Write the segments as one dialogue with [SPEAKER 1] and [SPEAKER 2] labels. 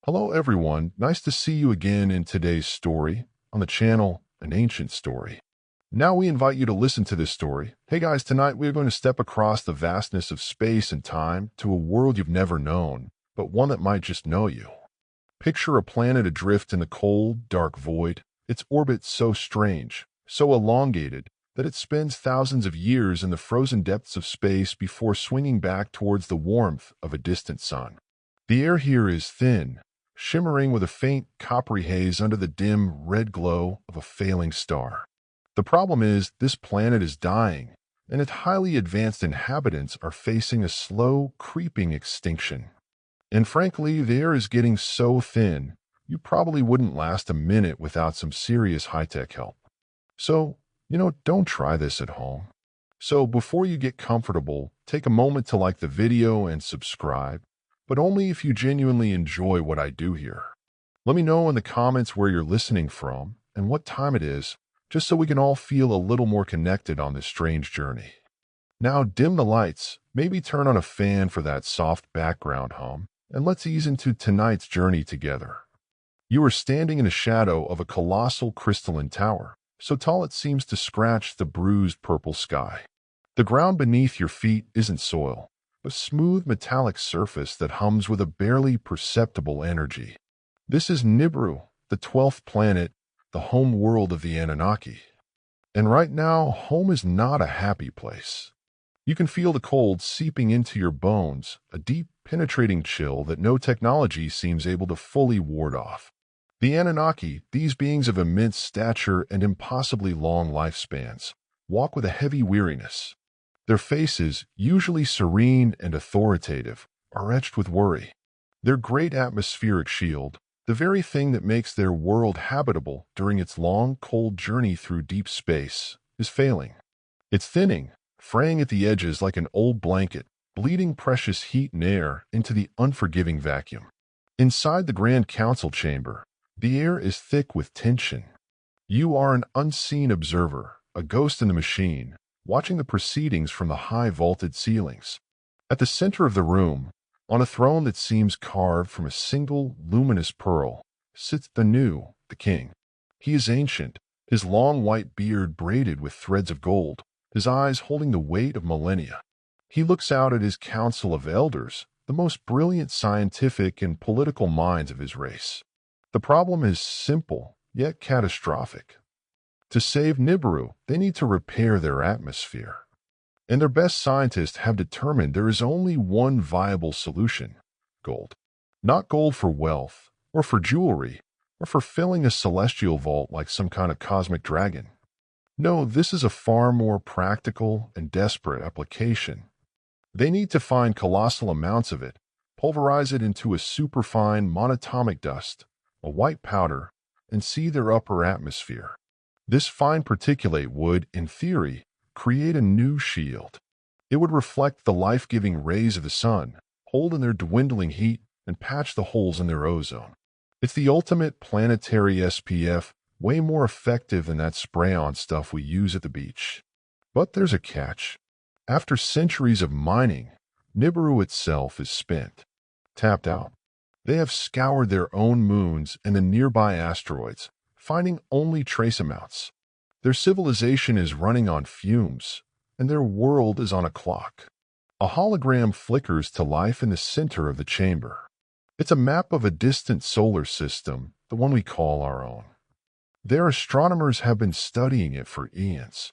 [SPEAKER 1] Hello, everyone. Nice to see you again in today's story on the channel, An Ancient Story. Now we invite you to listen to this story. Hey guys, tonight we're going to step across the vastness of space and time to a world you've never known, but one that might just know you. Picture a planet adrift in the cold, dark void, its orbit so strange, so elongated, that it spends thousands of years in the frozen depths of space before swinging back towards the warmth of a distant sun. The air here is thin, shimmering with a faint coppery haze under the dim red glow of a failing star. The problem is, this planet is dying, and its highly advanced inhabitants are facing a slow, creeping extinction. And frankly, the air is getting so thin, you probably wouldn't last a minute without some serious high-tech help. So, don't try this at home. So before you get comfortable, take a moment to like the video and subscribe, but only if you genuinely enjoy what I do here. Let me know in the comments where you're listening from and what time it is, just so we can all feel a little more connected on this strange journey. Now dim the lights, maybe turn on a fan for that soft background hum, and let's ease into tonight's journey together. You are standing in the shadow of a colossal crystalline tower, so tall it seems to scratch the bruised purple sky. The ground beneath your feet isn't soil, a smooth metallic surface that hums with a barely perceptible energy. This is Nibiru, the 12th planet, the home world of the Anunnaki. And right now, home is not a happy place. You can feel the cold seeping into your bones, a deep, penetrating chill that no technology seems able to fully ward off. The Anunnaki, these beings of immense stature and impossibly long lifespans, walk with a heavy weariness. Their faces, usually serene and authoritative, are etched with worry. Their great atmospheric shield, the very thing that makes their world habitable during its long, cold journey through deep space, is failing. It's thinning, fraying at the edges like an old blanket, bleeding precious heat and air into the unforgiving vacuum. Inside the Grand Council chamber, the air is thick with tension. You are an unseen observer, a ghost in the machine, watching the proceedings from the high vaulted ceilings. At the center of the room, on a throne that seems carved from a single luminous pearl, sits the king. He is ancient, his long white beard braided with threads of gold, his eyes holding the weight of millennia. He looks out at his council of elders, the most brilliant scientific and political minds of his race. The problem is simple, yet catastrophic. To save Nibiru, they need to repair their atmosphere. And their best scientists have determined there is only one viable solution: gold. Not gold for wealth, or for jewelry, or for filling a celestial vault like some kind of cosmic dragon. No, this is a far more practical and desperate application. They need to find colossal amounts of it, pulverize it into a superfine monatomic dust, a white powder, and see their upper atmosphere. This fine particulate would, in theory, create a new shield. It would reflect the life-giving rays of the sun, hold in their dwindling heat, and patch the holes in their ozone. It's the ultimate planetary SPF, way more effective than that spray-on stuff we use at the beach. But there's a catch. After centuries of mining, Nibiru itself is spent, tapped out. They have scoured their own moons and the nearby asteroids, finding only trace amounts. Their civilization is running on fumes, and their world is on a clock. A hologram flickers to life in the center of the chamber. It's a map of a distant solar system, the one we call our own. Their astronomers have been studying it for eons.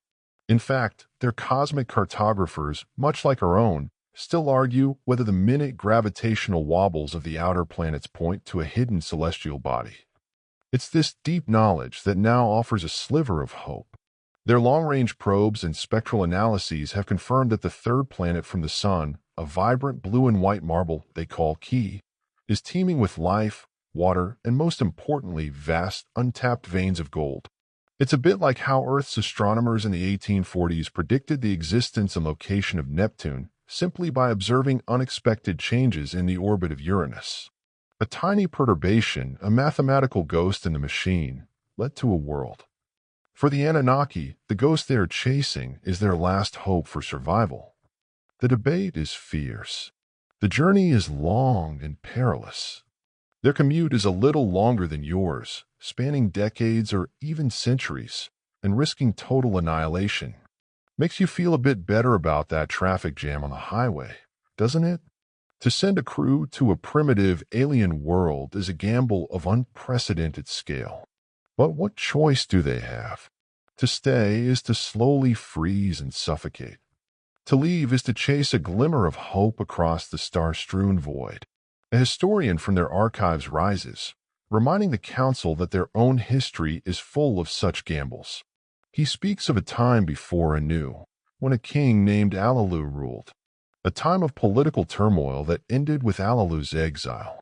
[SPEAKER 1] In fact, their cosmic cartographers, much like our own, still argue whether the minute gravitational wobbles of the outer planets point to a hidden celestial body. It's this deep knowledge that now offers a sliver of hope. Their long-range probes and spectral analyses have confirmed that the third planet from the sun, a vibrant blue and white marble they call Ki, is teeming with life, water, and most importantly, vast, untapped veins of gold. It's a bit like how Earth's astronomers in the 1840s predicted the existence and location of Neptune simply by observing unexpected changes in the orbit of Uranus. A tiny perturbation, a mathematical ghost in the machine, led to a world. For the Anunnaki, the ghost they are chasing is their last hope for survival. The debate is fierce. The journey is long and perilous. Their commute is a little longer than yours, spanning decades or even centuries, and risking total annihilation. Makes you feel a bit better about that traffic jam on the highway, doesn't it? To send a crew to a primitive alien world is a gamble of unprecedented scale. But what choice do they have? To stay is to slowly freeze and suffocate. To leave is to chase a glimmer of hope across the star-strewn void. A historian from their archives rises, reminding the council that their own history is full of such gambles. He speaks of a time before Anu, when a king named Alalu ruled, a time of political turmoil that ended with Alalu's exile.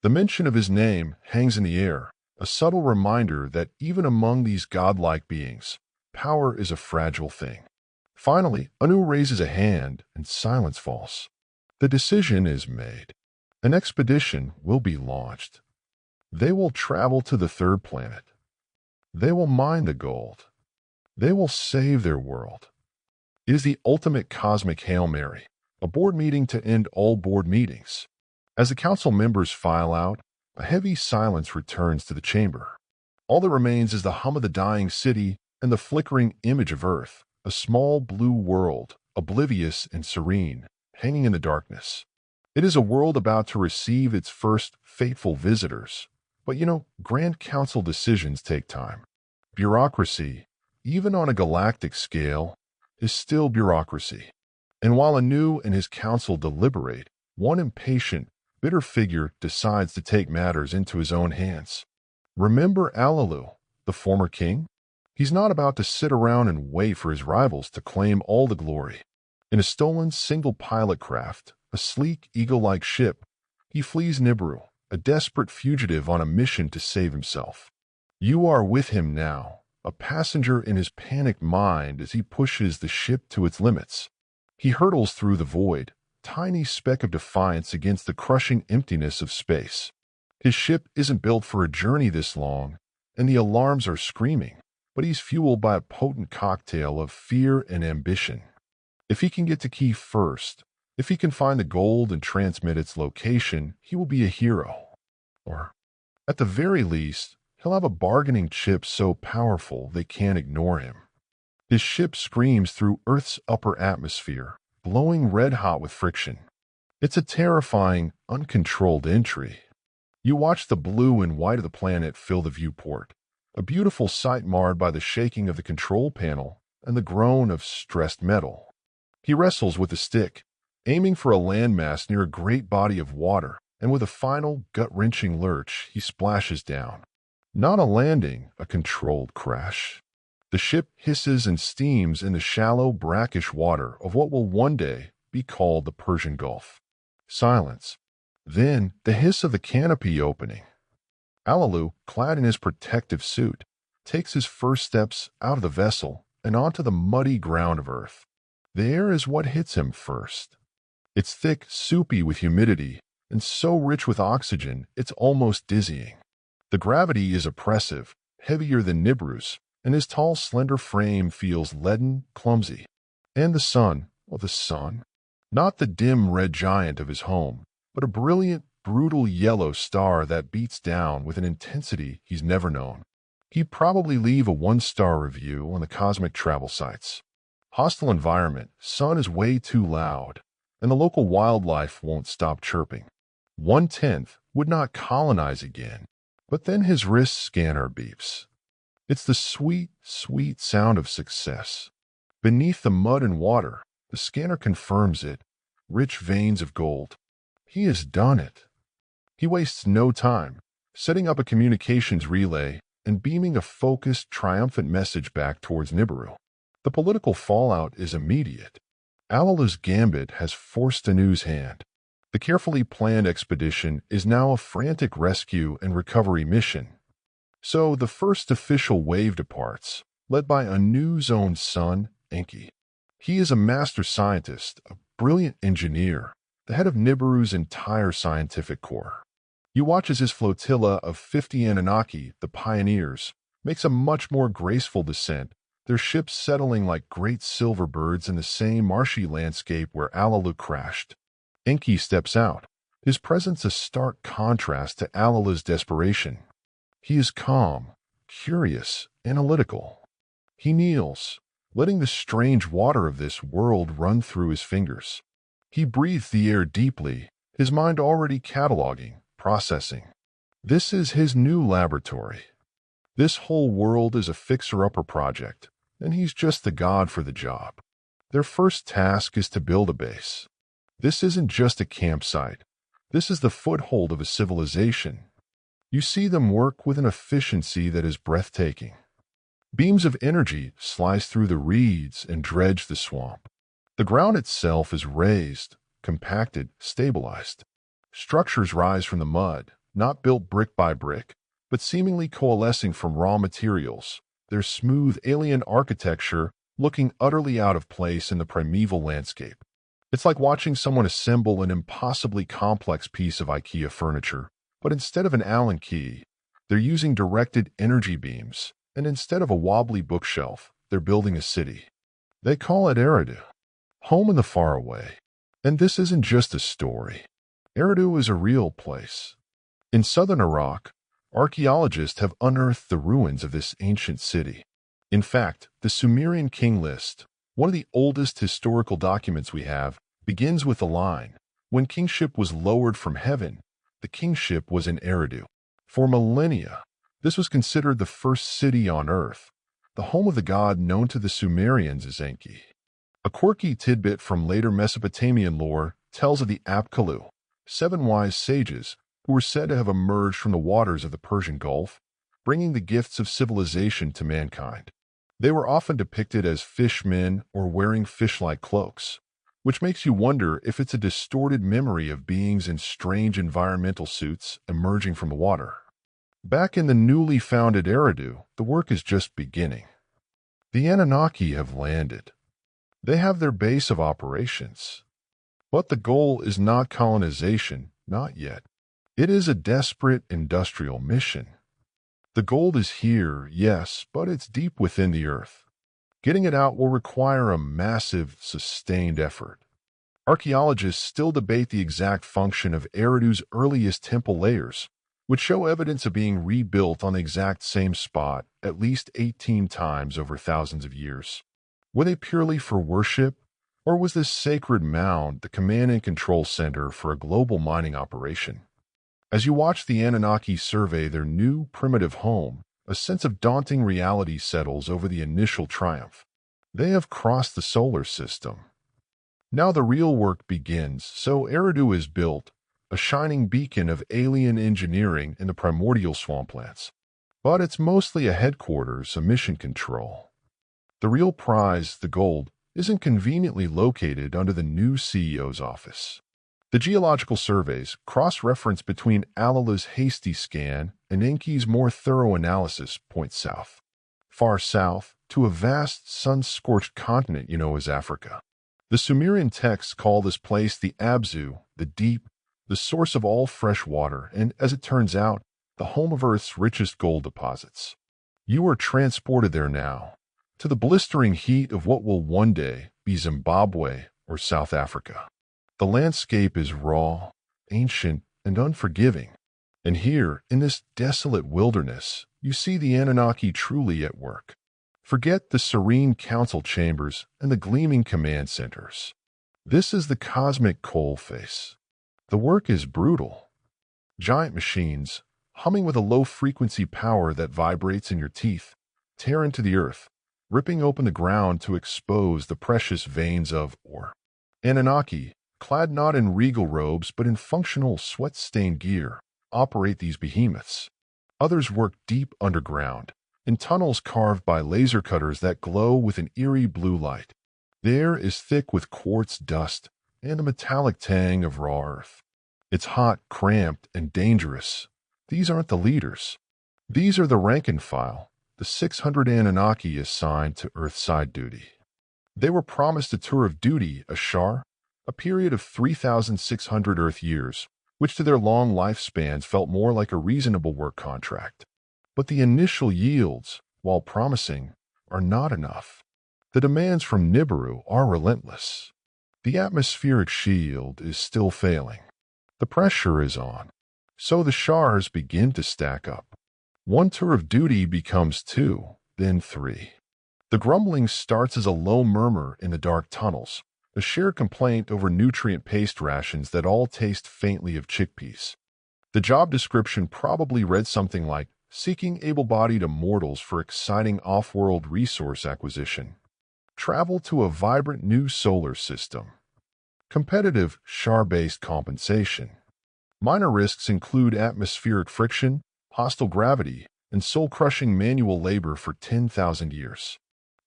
[SPEAKER 1] The mention of his name hangs in the air, a subtle reminder that even among these godlike beings, power is a fragile thing. Finally, Anu raises a hand and silence falls. The decision is made. An expedition will be launched. They will travel to the third planet. They will mine the gold. They will save their world. It is the ultimate cosmic Hail Mary, a board meeting to end all board meetings. As the council members file out, a heavy silence returns to the chamber. All that remains is the hum of the dying city and the flickering image of Earth, a small blue world, oblivious and serene, hanging in the darkness. It is a world about to receive its first fateful visitors. But Grand Council decisions take time. Bureaucracy, even on a galactic scale, is still bureaucracy. And while Anu and his council deliberate, one impatient, bitter figure decides to take matters into his own hands. Remember Alalu, the former king? He's not about to sit around and wait for his rivals to claim all the glory. In a stolen single-pilot craft, a sleek, eagle-like ship, he flees Nibiru, a desperate fugitive on a mission to save himself. You are with him now, a passenger in his panicked mind as he pushes the ship to its limits. He hurtles through the void, tiny speck of defiance against the crushing emptiness of space. His ship isn't built for a journey this long, and the alarms are screaming, but he's fueled by a potent cocktail of fear and ambition. If he can get to Key first, if he can find the gold and transmit its location, he will be a hero. Or, at the very least, he'll have a bargaining chip so powerful they can't ignore him. His ship screams through Earth's upper atmosphere, glowing red-hot with friction. It's a terrifying, uncontrolled entry. You watch the blue and white of the planet fill the viewport, a beautiful sight marred by the shaking of the control panel and the groan of stressed metal. He wrestles with the stick, aiming for a landmass near a great body of water, and with a final, gut-wrenching lurch, he splashes down. Not a landing, a controlled crash. The ship hisses and steams in the shallow, brackish water of what will one day be called the Persian Gulf. Silence. Then the hiss of the canopy opening. Alalu, clad in his protective suit, takes his first steps out of the vessel and onto the muddy ground of Earth. The air is what hits him first. It's thick, soupy with humidity, and so rich with oxygen it's almost dizzying. The gravity is oppressive, heavier than Nibiru's, and his tall, slender frame feels leaden, clumsy. And the sun, not the dim red giant of his home, but a brilliant, brutal yellow star that beats down with an intensity he's never known. He'd probably leave a 1-star review on the cosmic travel sites. Hostile environment, sun is way too loud, and the local wildlife won't stop chirping. 1/10 would not colonize again, but then his wrist scanner beeps. It's the sweet, sweet sound of success. Beneath the mud and water, the scanner confirms it, rich veins of gold. He has done it. He wastes no time, setting up a communications relay and beaming a focused, triumphant message back towards Nibiru. The political fallout is immediate. Alalu's gambit has forced Anu's hand. The carefully planned expedition is now a frantic rescue and recovery mission. So the first official wave departs, led by Anu's own son, Enki. He is a master scientist, a brilliant engineer, the head of Nibiru's entire scientific corps. You watch as his flotilla of 50 Anunnaki, the pioneers, makes a much more graceful descent, their ships settling like great silver birds in the same marshy landscape where Alalu crashed. Enki steps out, his presence a stark contrast to Alala's desperation. He is calm, curious, analytical. He kneels, letting the strange water of this world run through his fingers. He breathed the air deeply, his mind already cataloging, processing. This is his new laboratory. This whole world is a fixer-upper project, and he's just the god for the job. Their first task is to build a base. This isn't just a campsite. This is the foothold of a civilization. You see them work with an efficiency that is breathtaking. Beams of energy slice through the reeds and dredge the swamp. The ground itself is raised, compacted, stabilized. Structures rise from the mud, not built brick by brick, but seemingly coalescing from raw materials, their smooth alien architecture looking utterly out of place in the primeval landscape. It's like watching someone assemble an impossibly complex piece of IKEA furniture, but instead of an Allen key, they're using directed energy beams, and instead of a wobbly bookshelf, they're building a city. They call it Eridu, home in the faraway. And this isn't just a story. Eridu is a real place. In southern Iraq, archaeologists have unearthed the ruins of this ancient city. In fact, the Sumerian king list, one of the oldest historical documents we have, begins with the line, "When kingship was lowered from heaven, the kingship was in Eridu." For millennia, this was considered the first city on earth, the home of the god known to the Sumerians as Enki. A quirky tidbit from later Mesopotamian lore tells of the Apkallu, 7 wise sages who were said to have emerged from the waters of the Persian Gulf, bringing the gifts of civilization to mankind. They were often depicted as fishmen or wearing fish-like cloaks, which makes you wonder if it's a distorted memory of beings in strange environmental suits emerging from the water. Back in the newly founded Eridu, the work is just beginning. The Anunnaki have landed. They have their base of operations. But the goal is not colonization, not yet. It is a desperate industrial mission. The gold is here, yes, but it's deep within the earth. Getting it out will require a massive, sustained effort. Archaeologists still debate the exact function of Eridu's earliest temple layers, which show evidence of being rebuilt on the exact same spot at least 18 times over thousands of years. Were they purely for worship, or was this sacred mound the command and control center for a global mining operation? As you watch the Anunnaki survey their new, primitive home, a sense of daunting reality settles over the initial triumph. They have crossed the solar system. Now the real work begins, so Eridu is built, a shining beacon of alien engineering in the primordial swamplands. But it's mostly a headquarters, a mission control. The real prize, the gold, isn't conveniently located under the new CEO's office. The geological surveys, cross-reference between Alala's hasty scan and Enki's more thorough analysis, point south. Far south, to a vast, sun-scorched continent you know as Africa. The Sumerian texts call this place the Abzu, the deep, the source of all fresh water, and, as it turns out, the home of Earth's richest gold deposits. You are transported there now, to the blistering heat of what will one day be Zimbabwe or South Africa. The landscape is raw, ancient, and unforgiving. And here, in this desolate wilderness, you see the Anunnaki truly at work. Forget the serene council chambers and the gleaming command centers. This is the cosmic coalface. The work is brutal. Giant machines, humming with a low-frequency power that vibrates in your teeth, tear into the earth, ripping open the ground to expose the precious veins of ore. Anunnaki, clad not in regal robes but in functional, sweat-stained gear, operate these behemoths. Others work deep underground, in tunnels carved by laser cutters that glow with an eerie blue light. The air is thick with quartz dust and a metallic tang of raw earth. It's hot, cramped, and dangerous. These aren't the leaders. These are the rank and file, the 600 Anunnaki assigned to Earthside duty. They were promised a tour of duty, a shar, a period of 3,600 Earth years, which to their long lifespans felt more like a reasonable work contract. But the initial yields, while promising, are not enough. The demands from Nibiru are relentless. The atmospheric shield is still failing. The pressure is on. So the shars begin to stack up. One tour of duty becomes two, then three. The grumbling starts as a low murmur in the dark tunnels, a shared complaint over nutrient-paced rations that all taste faintly of chickpeas. The job description probably read something like, seeking able-bodied immortals for exciting off-world resource acquisition. Travel to a vibrant new solar system. Competitive, shar-based compensation. Minor risks include atmospheric friction, hostile gravity, and soul-crushing manual labor for 10,000 years.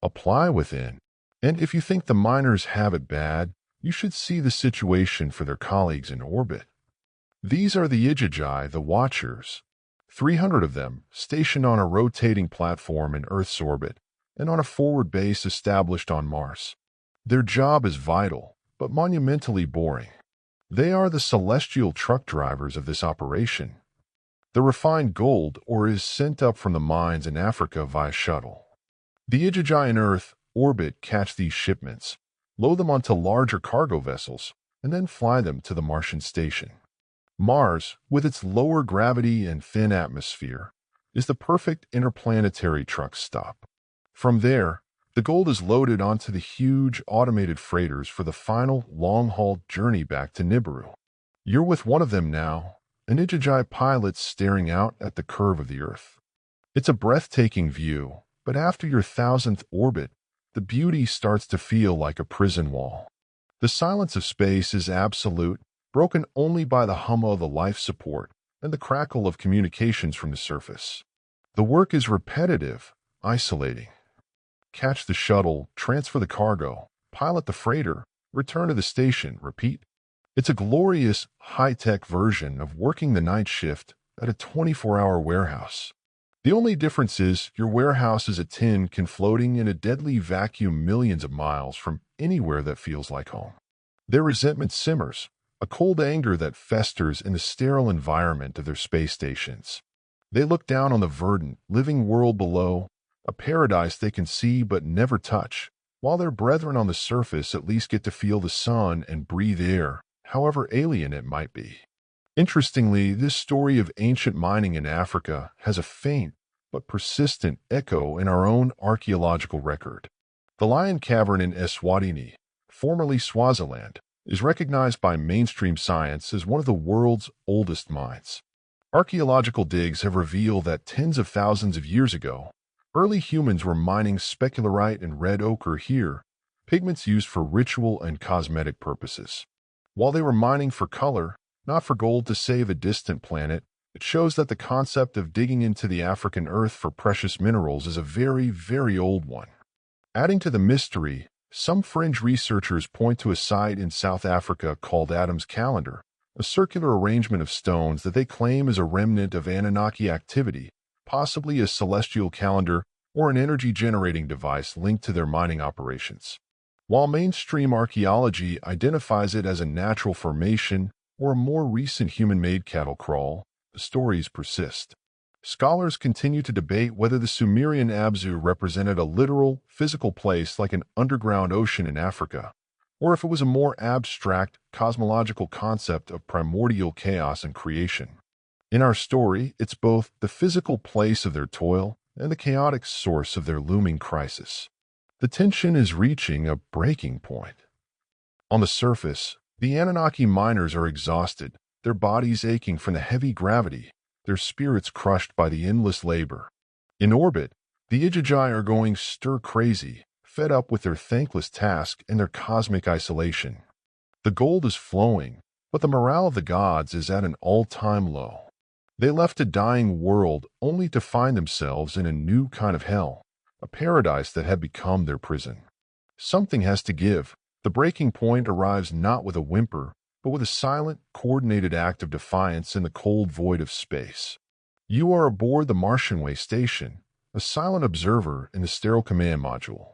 [SPEAKER 1] Apply within. And if you think the miners have it bad, you should see the situation for their colleagues in orbit. These are the Ijajai, the Watchers. 300 of them, stationed on a rotating platform in Earth's orbit and on a forward base established on Mars. Their job is vital, but monumentally boring. They are the celestial truck drivers of this operation. The refined gold ore is sent up from the mines in Africa via shuttle. The Ijajai in Earth orbit catch these shipments, load them onto larger cargo vessels, and then fly them to the Martian station. Mars, with its lower gravity and thin atmosphere, is the perfect interplanetary truck stop. From there, the gold is loaded onto the huge automated freighters for the final long-haul journey back to Nibiru. You're with one of them now, an Ijajai pilot staring out at the curve of the Earth. It's a breathtaking view, but after your 1,000th orbit, the beauty starts to feel like a prison wall. The silence of space is absolute, broken only by the hum of the life support and the crackle of communications from the surface. The work is repetitive, isolating. Catch the shuttle, transfer the cargo, pilot the freighter, return to the station, repeat. It's a glorious, high-tech version of working the night shift at a 24-hour warehouse. The only difference is your warehouse is a tin can floating in a deadly vacuum millions of miles from anywhere that feels like home. Their resentment simmers, a cold anger that festers in the sterile environment of their space stations. They look down on the verdant, living world below, a paradise they can see but never touch, while their brethren on the surface at least get to feel the sun and breathe air, however alien it might be. Interestingly, this story of ancient mining in Africa has a faint but persistent echo in our own archaeological record. The Lion Cavern in Eswatini, formerly Swaziland, is recognized by mainstream science as one of the world's oldest mines. Archaeological digs have revealed that tens of thousands of years ago, early humans were mining specularite and red ochre here, pigments used for ritual and cosmetic purposes. While they were mining for color, not for gold to save a distant planet, it shows that the concept of digging into the African earth for precious minerals is a very, very old one. Adding to the mystery, some fringe researchers point to a site in South Africa called Adam's Calendar, a circular arrangement of stones that they claim is a remnant of Anunnaki activity, possibly a celestial calendar or an energy-generating device linked to their mining operations. While mainstream archaeology identifies it as a natural formation or a more recent human-made cattle crawl, the stories persist. Scholars continue to debate whether the Sumerian Abzu represented a literal, physical place like an underground ocean in Africa, or if it was a more abstract, cosmological concept of primordial chaos and creation. In our story, it's both the physical place of their toil and the chaotic source of their looming crisis. The tension is reaching a breaking point. On the surface, the Anunnaki miners are exhausted, their bodies aching from the heavy gravity, their spirits crushed by the endless labor. In orbit, the Ijajai are going stir-crazy, fed up with their thankless task and their cosmic isolation. The gold is flowing, but the morale of the gods is at an all-time low. They left a dying world only to find themselves in a new kind of hell, a paradise that had become their prison. Something has to give. The breaking point arrives not with a whimper, but with a silent, coordinated act of defiance in the cold void of space. You are aboard the Martianway station, a silent observer in the sterile command module.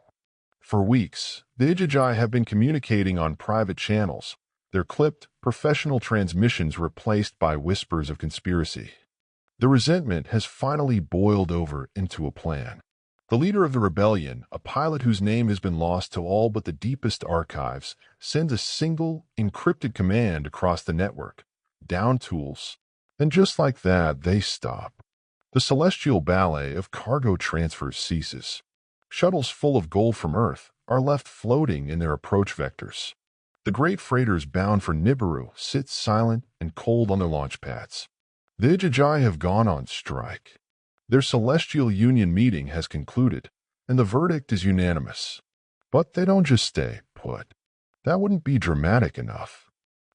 [SPEAKER 1] For weeks, the Ijajai have been communicating on private channels, their clipped, professional transmissions replaced by whispers of conspiracy. The resentment has finally boiled over into a plan. The leader of the rebellion, a pilot whose name has been lost to all but the deepest archives, sends a single, encrypted command across the network, down tools, and just like that, they stop. The celestial ballet of cargo transfers ceases. Shuttles full of gold from Earth are left floating in their approach vectors. The great freighters bound for Nibiru sit silent and cold on their launch pads. The Ijajai have gone on strike. Their celestial union meeting has concluded, and the verdict is unanimous. But they don't just stay put. That wouldn't be dramatic enough.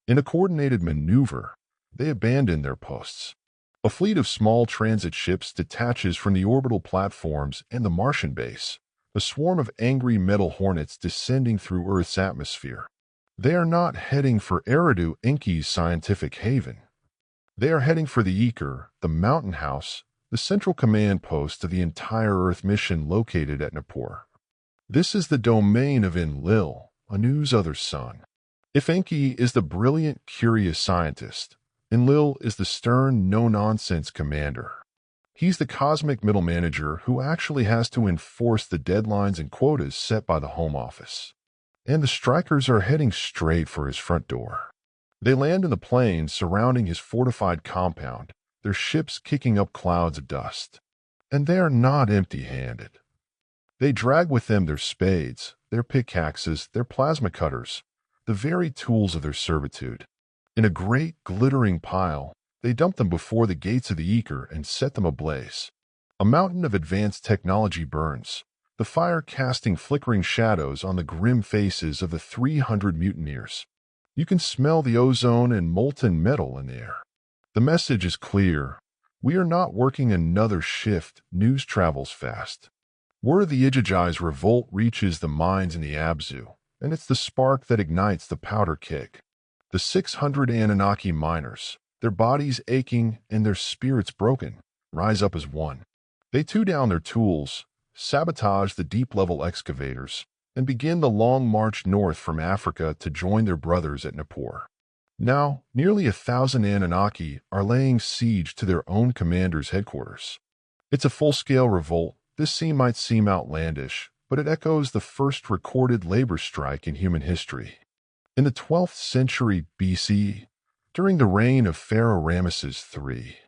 [SPEAKER 1] In a coordinated maneuver, they abandon their posts. A fleet of small transit ships detaches from the orbital platforms and the Martian base, a swarm of angry metal hornets descending through Earth's atmosphere. They are not heading for Eridu Enki's scientific haven. They are heading for the Eker, the mountain house, the central command post of the entire Earth mission located at Nippur. This is the domain of Enlil, Anu's other son. If Enki is the brilliant, curious scientist, Enlil is the stern, no-nonsense commander. He's the cosmic middle manager who actually has to enforce the deadlines and quotas set by the Home Office. And the strikers are heading straight for his front door. They land in the plains surrounding his fortified compound, their ships kicking up clouds of dust. And they are not empty-handed. They drag with them their spades, their pickaxes, their plasma cutters, the very tools of their servitude. In a great, glittering pile, they dump them before the gates of the Eker and set them ablaze. A mountain of advanced technology burns, the fire casting flickering shadows on the grim faces of the 300 mutineers. You can smell the ozone and molten metal in the air. The message is clear. We are not working another shift. News travels fast. Word of the Ijajai's revolt reaches the mines in the Abzu, and it's the spark that ignites the powder keg. The 600 Anunnaki miners, their bodies aching and their spirits broken, rise up as one. They two down their tools, sabotage the deep-level excavators, and begin the long march north from Africa to join their brothers at Nippur. Now, nearly 1,000 Anunnaki are laying siege to their own commander's headquarters. It's a full-scale revolt. This scene might seem outlandish, but it echoes the first recorded labor strike in human history. In the 12th century BC, during the reign of Pharaoh Ramesses III,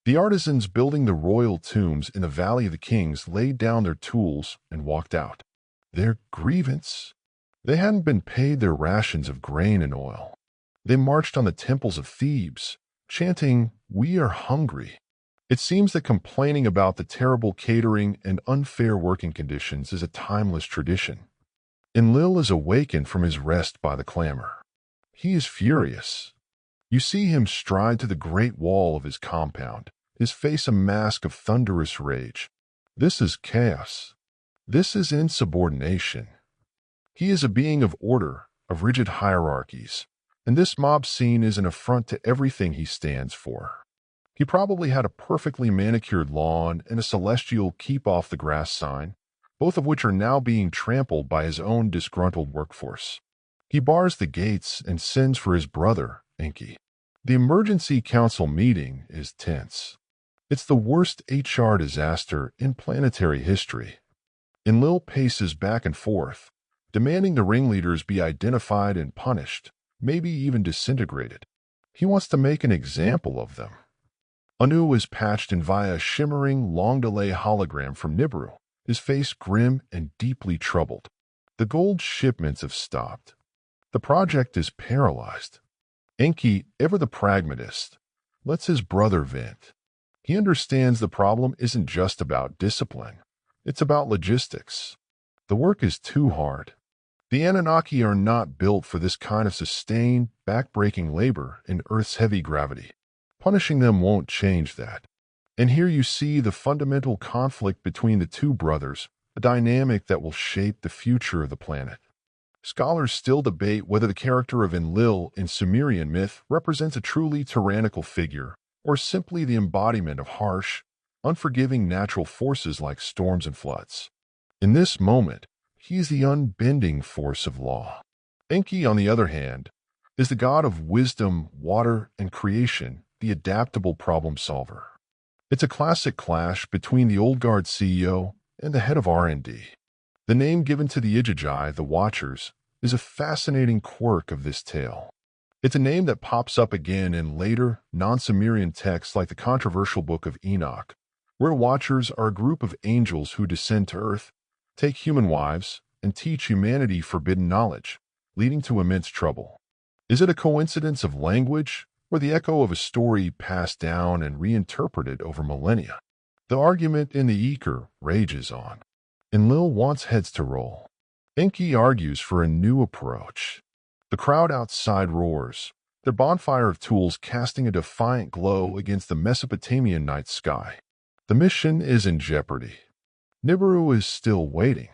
[SPEAKER 1] the artisans building the royal tombs in the Valley of the Kings laid down their tools and walked out. Their grievance? They hadn't been paid their rations of grain and oil. They marched on the temples of Thebes, chanting, "We are hungry." It seems that complaining about the terrible catering and unfair working conditions is a timeless tradition. Enlil is awakened from his rest by the clamor. He is furious. You see him stride to the great wall of his compound, his face a mask of thunderous rage. This is chaos. This is insubordination. He is a being of order, of rigid hierarchies, and this mob scene is an affront to everything he stands for. He probably had a perfectly manicured lawn and a celestial keep off the grass sign, both of which are now being trampled by his own disgruntled workforce. He bars the gates and sends for his brother, Enki. The emergency council meeting is tense. It's the worst HR disaster in planetary history. Enlil paces back and forth, demanding the ringleaders be identified and punished, maybe even disintegrated. He wants to make an example of them. Anu is patched in via a shimmering, long-delay hologram from Nibiru, his face grim and deeply troubled. The gold shipments have stopped. The project is paralyzed. Enki, ever the pragmatist, lets his brother vent. He understands the problem isn't just about discipline. It's about logistics. The work is too hard. The Anunnaki are not built for this kind of sustained, back-breaking labor in Earth's heavy gravity. Punishing them won't change that. And here you see the fundamental conflict between the two brothers, a dynamic that will shape the future of the planet. Scholars still debate whether the character of Enlil in Sumerian myth represents a truly tyrannical figure, or simply the embodiment of harsh, unforgiving natural forces like storms and floods. In this moment, he is the unbending force of law. Enki, on the other hand, is the god of wisdom, water, and creation, the adaptable problem solver. It's a classic clash between the old guard CEO and the head of R&D. The name given to the Ijajai, the Watchers, is a fascinating quirk of this tale. It's a name that pops up again in later, non-Sumerian texts like the controversial Book of Enoch, where Watchers are a group of angels who descend to earth, take human wives, and teach humanity forbidden knowledge, leading to immense trouble. Is it a coincidence of language, or the echo of a story passed down and reinterpreted over millennia? The argument in the Eker rages on. Enlil wants heads to roll. Enki argues for a new approach. The crowd outside roars, their bonfire of tools casting a defiant glow against the Mesopotamian night sky. The mission is in jeopardy. Nibiru is still waiting,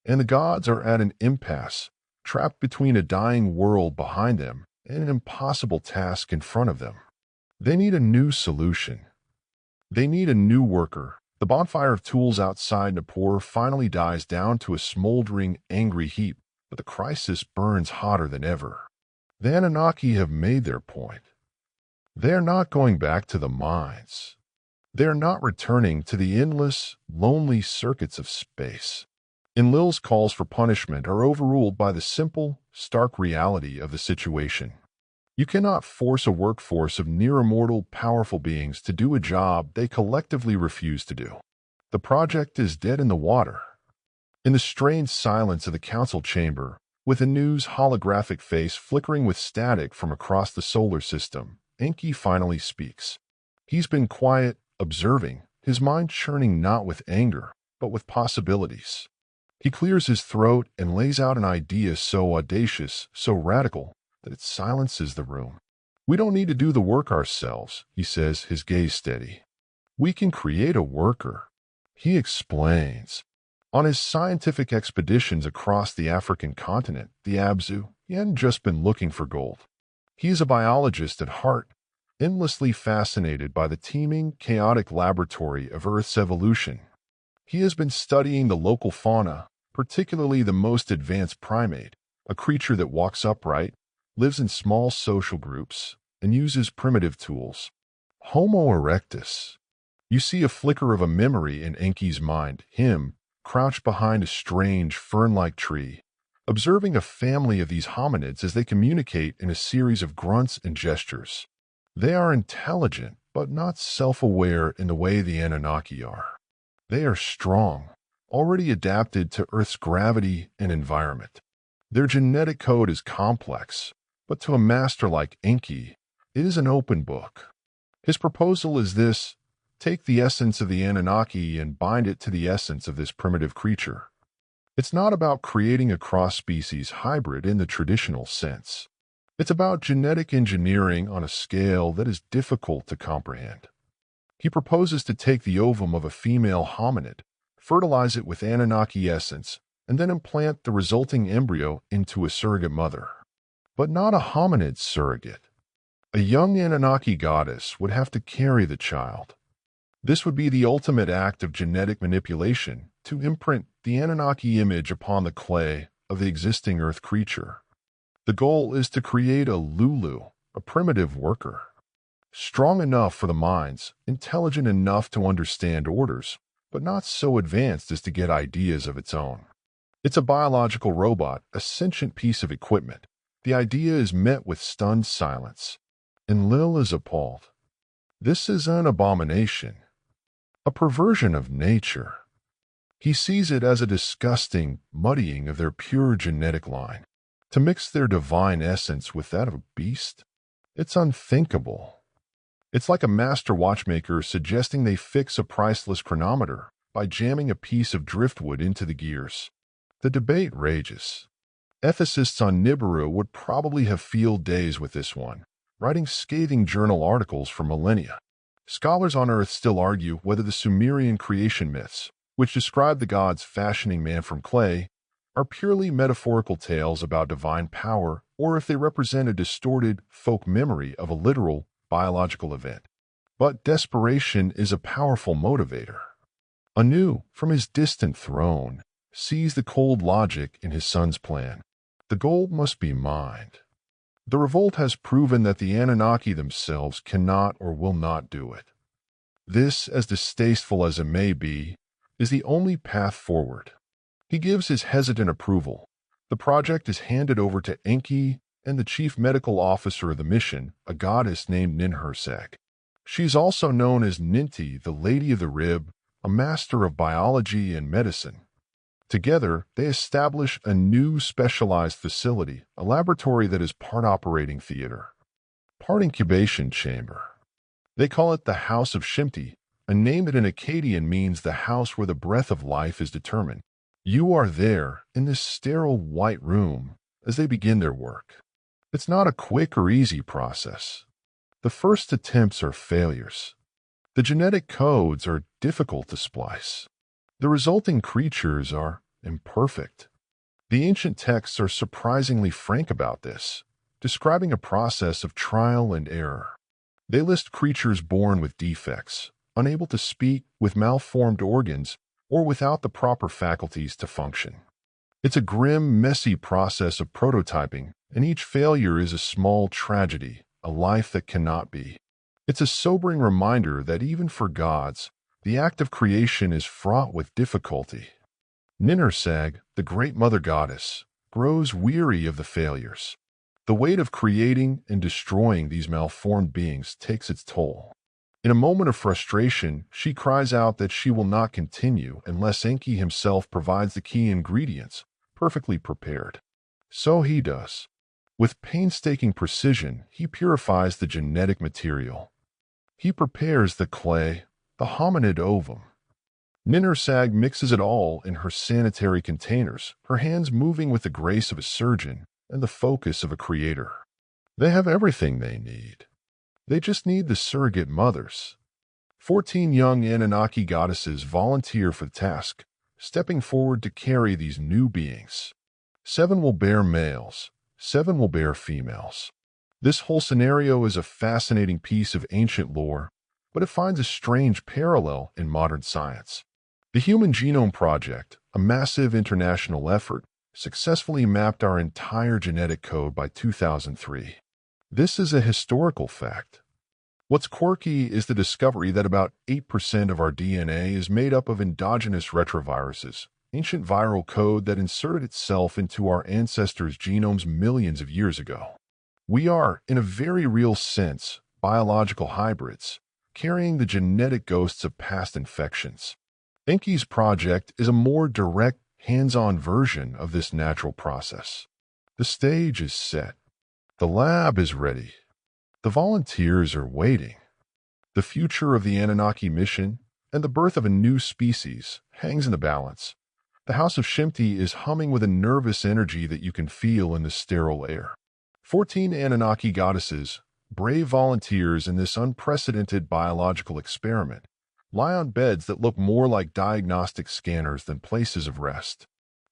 [SPEAKER 1] and the gods are at an impasse, trapped between a dying world behind them and an impossible task in front of them. They need a new solution. They need a new worker. The bonfire of tools outside Nippur finally dies down to a smoldering, angry heap, but the crisis burns hotter than ever. The Anunnaki have made their point. They are not going back to the mines. They are not returning to the endless, lonely circuits of space. Enlil's calls for punishment are overruled by the simple, stark reality of the situation. You cannot force a workforce of near-immortal, powerful beings to do a job they collectively refuse to do. The project is dead in the water. In the strained silence of the council chamber, with Anu's holographic face flickering with static from across the solar system, Enki finally speaks. He's been quiet, observing, his mind churning not with anger, but with possibilities. He clears his throat and lays out an idea so audacious, so radical, that it silences the room. We don't need to do the work ourselves, he says, his gaze steady. We can create a worker. He explains. On his scientific expeditions across the African continent, the Abzu, he hadn't just been looking for gold. He is a biologist at heart, endlessly fascinated by the teeming, chaotic laboratory of Earth's evolution. He has been studying the local fauna, particularly the most advanced primate, a creature that walks upright, lives in small social groups, and uses primitive tools. Homo erectus. You see a flicker of a memory in Enki's mind, him, crouched behind a strange, fern-like tree, observing a family of these hominids as they communicate in a series of grunts and gestures. They are intelligent, but not self-aware in the way the Anunnaki are. They are strong, already adapted to Earth's gravity and environment. Their genetic code is complex, but to a master like Enki, it is an open book. His proposal is this: take the essence of the Anunnaki and bind it to the essence of this primitive creature. It's not about creating a cross-species hybrid in the traditional sense. It's about genetic engineering on a scale that is difficult to comprehend. He proposes to take the ovum of a female hominid, fertilize it with Anunnaki essence, and then implant the resulting embryo into a surrogate mother. But not a hominid surrogate. A young Anunnaki goddess would have to carry the child. This would be the ultimate act of genetic manipulation to imprint the Anunnaki image upon the clay of the existing Earth creature. The goal is to create a Lulu, a primitive worker. Strong enough for the minds, intelligent enough to understand orders, but not so advanced as to get ideas of its own. It's a biological robot, a sentient piece of equipment. The idea is met with stunned silence. Enlil is appalled. This is an abomination, a perversion of nature. He sees it as a disgusting muddying of their pure genetic line. To mix their divine essence with that of a beast? It's unthinkable. It's like a master watchmaker suggesting they fix a priceless chronometer by jamming a piece of driftwood into the gears. The debate rages. Ethicists on Nibiru would probably have field days with this one, writing scathing journal articles for millennia. Scholars on Earth still argue whether the Sumerian creation myths, which describe the gods fashioning man from clay, are purely metaphorical tales about divine power, or if they represent a distorted folk memory of a literal, biological event. But desperation is a powerful motivator. Anu, from his distant throne, sees the cold logic in his son's plan. The gold must be mined. The revolt has proven that the Anunnaki themselves cannot or will not do it. This, as distasteful as it may be, is the only path forward. He gives his hesitant approval. The project is handed over to Enki, and the chief medical officer of the mission, a goddess named Ninhursag. She's also known as Ninti, the Lady of the Rib, a master of biology and medicine. Together, they establish a new specialized facility, a laboratory that is part operating theater, part incubation chamber. They call it the House of Shimti, a name that in Akkadian means the house where the breath of life is determined. You are there, in this sterile white room, as they begin their work. It's not a quick or easy process. The first attempts are failures. The genetic codes are difficult to splice. The resulting creatures are imperfect. The ancient texts are surprisingly frank about this, describing a process of trial and error. They list creatures born with defects, unable to speak, with malformed organs, or without the proper faculties to function. It's a grim, messy process of prototyping, and each failure is a small tragedy, a life that cannot be. It's a sobering reminder that even for gods, the act of creation is fraught with difficulty. Ninhursag, the great mother goddess, grows weary of the failures. The weight of creating and destroying these malformed beings takes its toll. In a moment of frustration, she cries out that she will not continue unless Enki himself provides the key ingredients, perfectly prepared. So he does. With painstaking precision, he purifies the genetic material. He prepares the clay, the hominid ovum. Ninhursag mixes it all in her sanitary containers, her hands moving with the grace of a surgeon and the focus of a creator. They have everything they need. They just need the surrogate mothers. 14 young Anunnaki goddesses volunteer for the task, stepping forward to carry these new beings. 7 will bear males, 7 will bear females. This whole scenario is a fascinating piece of ancient lore, but it finds a strange parallel in modern science. The Human Genome Project, a massive international effort, successfully mapped our entire genetic code by 2003. This is a historical fact. What's quirky is the discovery that about 8% of our DNA is made up of endogenous retroviruses, ancient viral code that inserted itself into our ancestors' genomes millions of years ago. We are, in a very real sense, biological hybrids, carrying the genetic ghosts of past infections. Enki's project is a more direct, hands-on version of this natural process. The stage is set. The lab is ready. The volunteers are waiting. The future of the Anunnaki mission and the birth of a new species hangs in the balance. The House of Shimti is humming with a nervous energy that you can feel in the sterile air. 14 Anunnaki goddesses, brave volunteers in this unprecedented biological experiment, lie on beds that look more like diagnostic scanners than places of rest.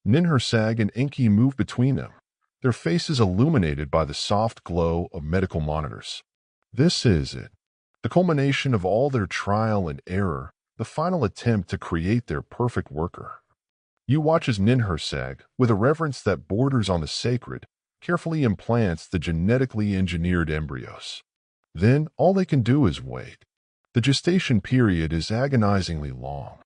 [SPEAKER 1] Ninhursag and Enki move between them, their faces illuminated by the soft glow of medical monitors. This is it, the culmination of all their trial and error, the final attempt to create their perfect worker. You watch as Ninhursag, with a reverence that borders on the sacred, carefully implants the genetically engineered embryos. Then all they can do is wait. The gestation period is agonizingly long.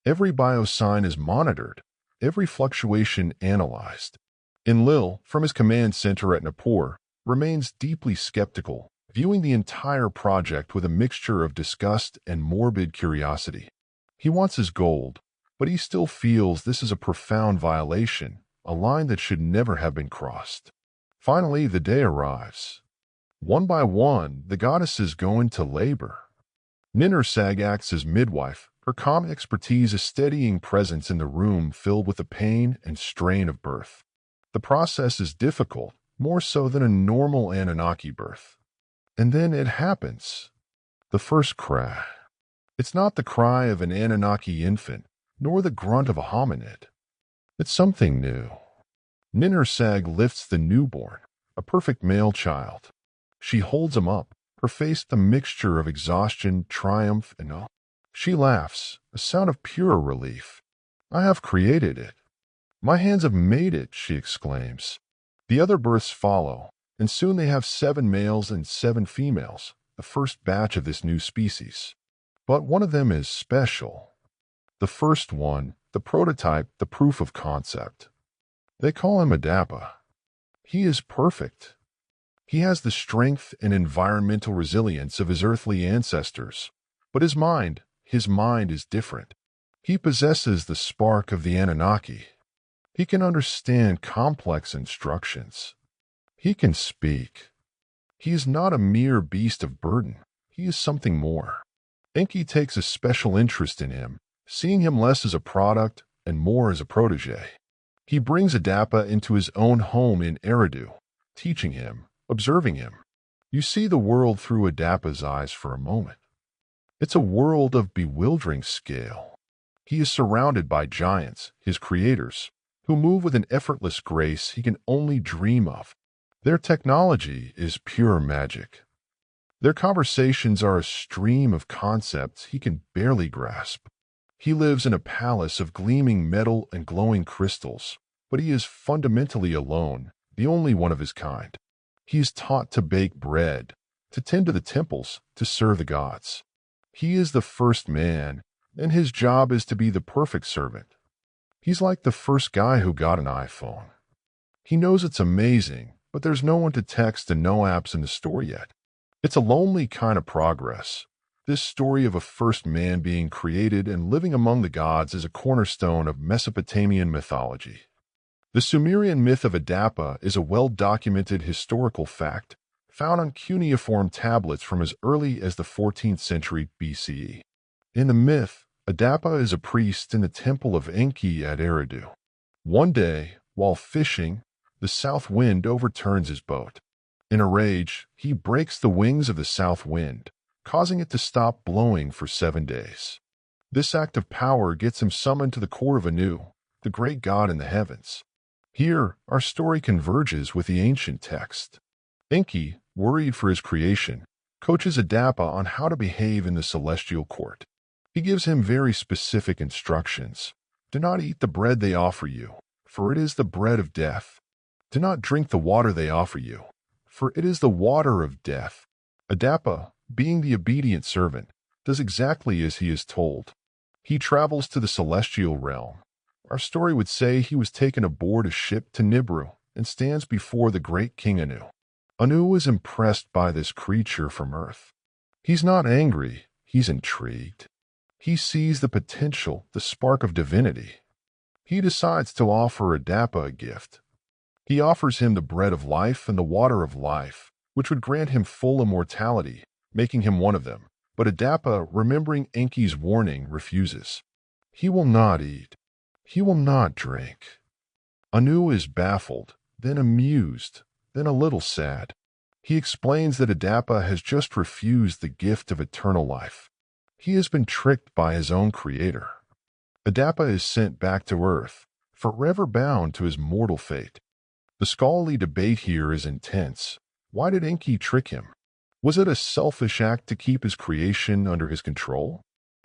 [SPEAKER 1] Every biosign is monitored, every fluctuation analyzed. Enlil, from his command center at Nippur, remains deeply skeptical, viewing the entire project with a mixture of disgust and morbid curiosity. He wants his gold, but he still feels this is a profound violation, a line that should never have been crossed. Finally, the day arrives. One by one, the goddesses go into labor. Ninhursag acts as midwife, her calm expertise a steadying presence in the room filled with the pain and strain of birth. The process is difficult, more so than a normal Anunnaki birth. And then it happens. The first cry. It's not the cry of an Anunnaki infant, nor the grunt of a hominid. It's something new. Ninhursag lifts the newborn, a perfect male child. She holds him up, her face a mixture of exhaustion, triumph, and awe. She laughs, a sound of pure relief. I have created it. My hands have made it, she exclaims. The other births follow, and soon they have 7 males and 7 females, the first batch of this new species. But one of them is special. The first one, the prototype, the proof of concept. They call him Adapa. He is perfect. He has the strength and environmental resilience of his earthly ancestors, but his mind is different. He possesses the spark of the Anunnaki. He can understand complex instructions. He can speak. He is not a mere beast of burden. He is something more. Enki takes a special interest in him, seeing him less as a product and more as a protege. He brings Adapa into his own home in Eridu, teaching him, observing him. You see the world through Adapa's eyes for a moment. It's a world of bewildering scale. He is surrounded by giants, his creators, who move with an effortless grace he can only dream of. Their technology is pure magic. Their conversations are a stream of concepts he can barely grasp. He lives in a palace of gleaming metal and glowing crystals, but he is fundamentally alone, the only one of his kind. He is taught to bake bread, to tend to the temples, to serve the gods. He is the first man, and his job is to be the perfect servant. He's like the first guy who got an iPhone. He knows it's amazing, but there's no one to text and no apps in the store yet. It's a lonely kind of progress. This story of a first man being created and living among the gods is a cornerstone of Mesopotamian mythology. The Sumerian myth of Adapa is a well-documented historical fact found on cuneiform tablets from as early as the 14th century BCE. In the myth, Adapa is a priest in the temple of Enki at Eridu. One day, while fishing, the south wind overturns his boat. In a rage, he breaks the wings of the south wind, causing it to stop blowing for 7 days. This act of power gets him summoned to the court of Anu, the great god in the heavens. Here, our story converges with the ancient text. Enki, worried for his creation, coaches Adapa on how to behave in the celestial court. He gives him very specific instructions. Do not eat the bread they offer you, for it is the bread of death. Do not drink the water they offer you, for it is the water of death. Adapa, being the obedient servant, does exactly as he is told. He travels to the celestial realm. Our story would say he was taken aboard a ship to Nibiru and stands before the great king Anu. Anu is impressed by this creature from Earth. He's not angry, he's intrigued. He sees the potential, the spark of divinity. He decides to offer Adapa a gift. He offers him the bread of life and the water of life, which would grant him full immortality, making him one of them. But Adapa, remembering Enki's warning, refuses. He will not eat. He will not drink. Anu is baffled, then amused, then a little sad. He explains that Adapa has just refused the gift of eternal life. He has been tricked by his own creator. Adapa is sent back to Earth, forever bound to his mortal fate. The scholarly debate here is intense. Why did Enki trick him? Was it a selfish act to keep his creation under his control?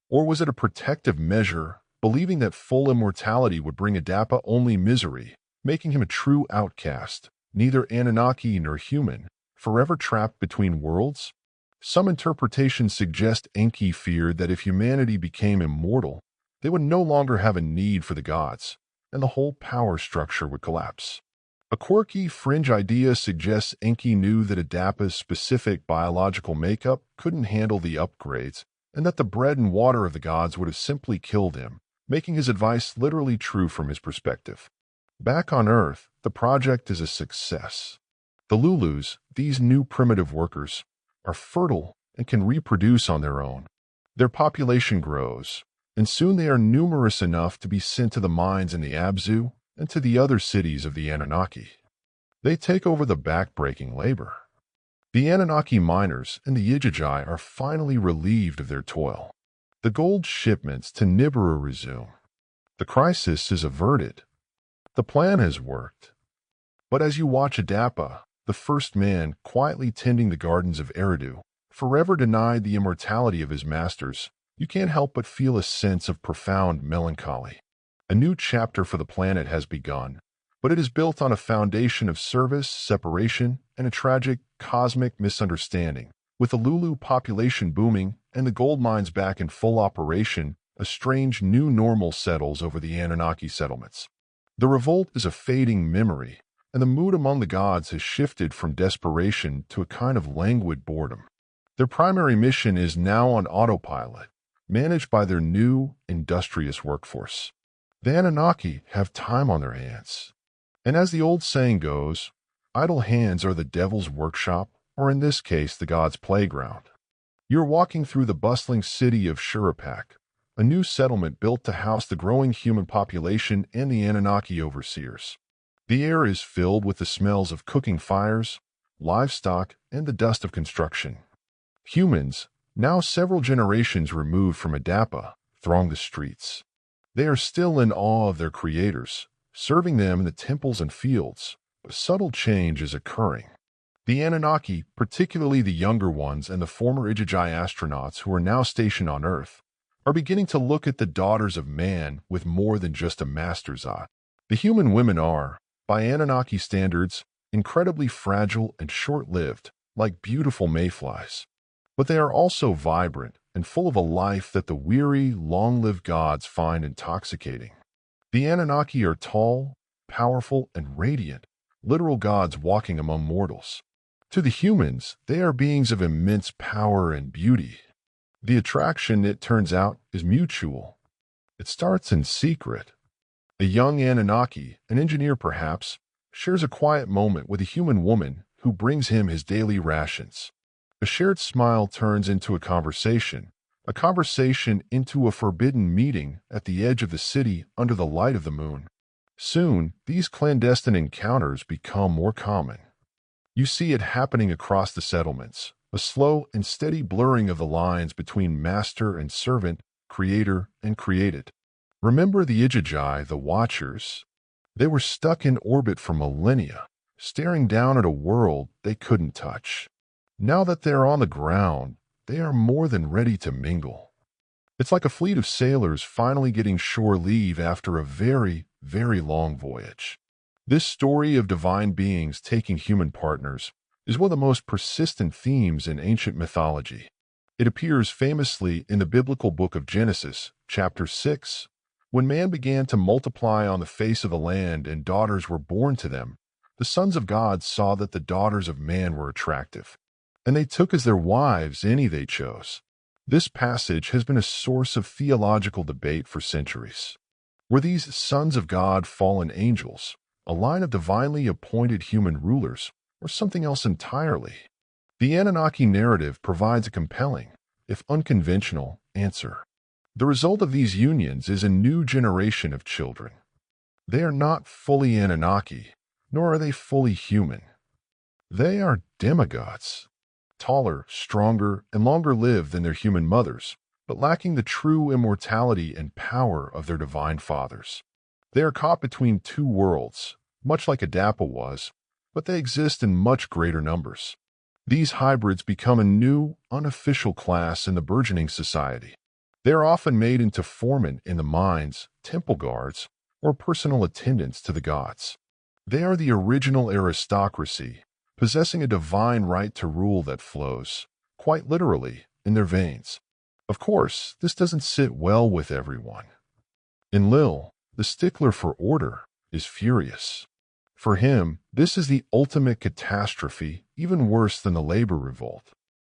[SPEAKER 1] Or was it a protective measure, believing that full immortality would bring Adapa only misery, making him a true outcast, neither Anunnaki nor human, forever trapped between worlds? Some interpretations suggest Enki feared that if humanity became immortal, they would no longer have a need for the gods, and the whole power structure would collapse. A quirky, fringe idea suggests Enki knew that Adapa's specific biological makeup couldn't handle the upgrades, and that the bread and water of the gods would have simply killed him, making his advice literally true from his perspective. Back on Earth, the project is a success. The Lulus, these new primitive workers, are fertile and can reproduce on their own. Their population grows, and soon they are numerous enough to be sent to the mines in the Abzu and to the other cities of the Anunnaki. They take over the back-breaking labor. The Anunnaki miners and the Yijiji are finally relieved of their toil. The gold shipments to Nibiru resume. The crisis is averted. The plan has worked. But as you watch Adapa, the first man quietly tending the gardens of Eridu, forever denied the immortality of his masters, you can't help but feel a sense of profound melancholy. A new chapter for the planet has begun, but it is built on a foundation of service, separation, and a tragic, cosmic misunderstanding. With the Lulu population booming and the gold mines back in full operation, a strange new normal settles over the Anunnaki settlements. The revolt is a fading memory, and the mood among the gods has shifted from desperation to a kind of languid boredom. Their primary mission is now on autopilot, managed by their new, industrious workforce. The Anunnaki have time on their hands. And as the old saying goes, idle hands are the devil's workshop, or in this case, the god's playground. You're walking through the bustling city of Shurapak, a new settlement built to house the growing human population and the Anunnaki overseers. The air is filled with the smells of cooking fires, livestock, and the dust of construction. Humans, now several generations removed from Adapa, throng the streets. They are still in awe of their creators, serving them in the temples and fields. A subtle change is occurring. The Anunnaki, particularly the younger ones and the former Ijajai astronauts who are now stationed on Earth, are beginning to look at the daughters of man with more than just a master's eye. The human women are, by Anunnaki standards, incredibly fragile and short-lived, like beautiful mayflies. But they are also vibrant and full of a life that the weary, long-lived gods find intoxicating. The Anunnaki are tall, powerful, and radiant, literal gods walking among mortals. To the humans, they are beings of immense power and beauty. The attraction, it turns out, is mutual. It starts in secret. A young Anunnaki, an engineer perhaps, shares a quiet moment with a human woman who brings him his daily rations. A shared smile turns into a conversation into a forbidden meeting at the edge of the city under the light of the moon. Soon, these clandestine encounters become more common. You see it happening across the settlements, a slow and steady blurring of the lines between master and servant, creator and created. Remember the Ijajai, the Watchers? They were stuck in orbit for millennia, staring down at a world they couldn't touch. Now that they're on the ground, they are more than ready to mingle. It's like a fleet of sailors finally getting shore leave after a very, very long voyage. This story of divine beings taking human partners is one of the most persistent themes in ancient mythology. It appears famously in the biblical book of Genesis, chapter 6. When man began to multiply on the face of the land and daughters were born to them, the sons of God saw that the daughters of man were attractive, and they took as their wives any they chose. This passage has been a source of theological debate for centuries. Were these sons of God fallen angels, a line of divinely appointed human rulers, or something else entirely? The Anunnaki narrative provides a compelling, if unconventional, answer. The result of these unions is a new generation of children. They are not fully Anunnaki, nor are they fully human. They are demigods, taller, stronger, and longer-lived than their human mothers, but lacking the true immortality and power of their divine fathers. They are caught between two worlds, much like Adapa was, but they exist in much greater numbers. These hybrids become a new, unofficial class in the burgeoning society. They are often made into foremen in the mines, temple guards, or personal attendants to the gods. They are the original aristocracy, possessing a divine right to rule that flows, quite literally, in their veins. Of course, this doesn't sit well with everyone. Enlil, the stickler for order, is furious. For him, this is the ultimate catastrophe, even worse than the labor revolt.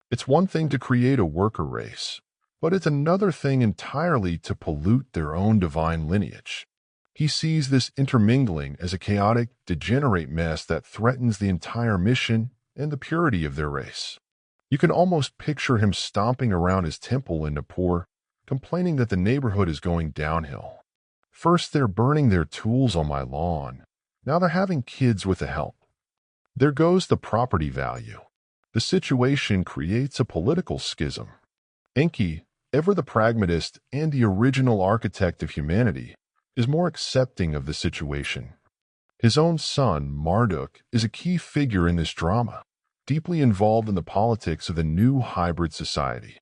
[SPEAKER 1] It's one thing to create a worker race, but it's another thing entirely to pollute their own divine lineage. He sees this intermingling as a chaotic, degenerate mess that threatens the entire mission and the purity of their race. You can almost picture him stomping around his temple in Nippur, complaining that the neighborhood is going downhill. First, they're burning their tools on my lawn. Now they're having kids with the help. There goes the property value. The situation creates a political schism. Enki, ever the pragmatist and the original architect of humanity, is more accepting of the situation. His own son, Marduk, is a key figure in this drama, deeply involved in the politics of the new hybrid society.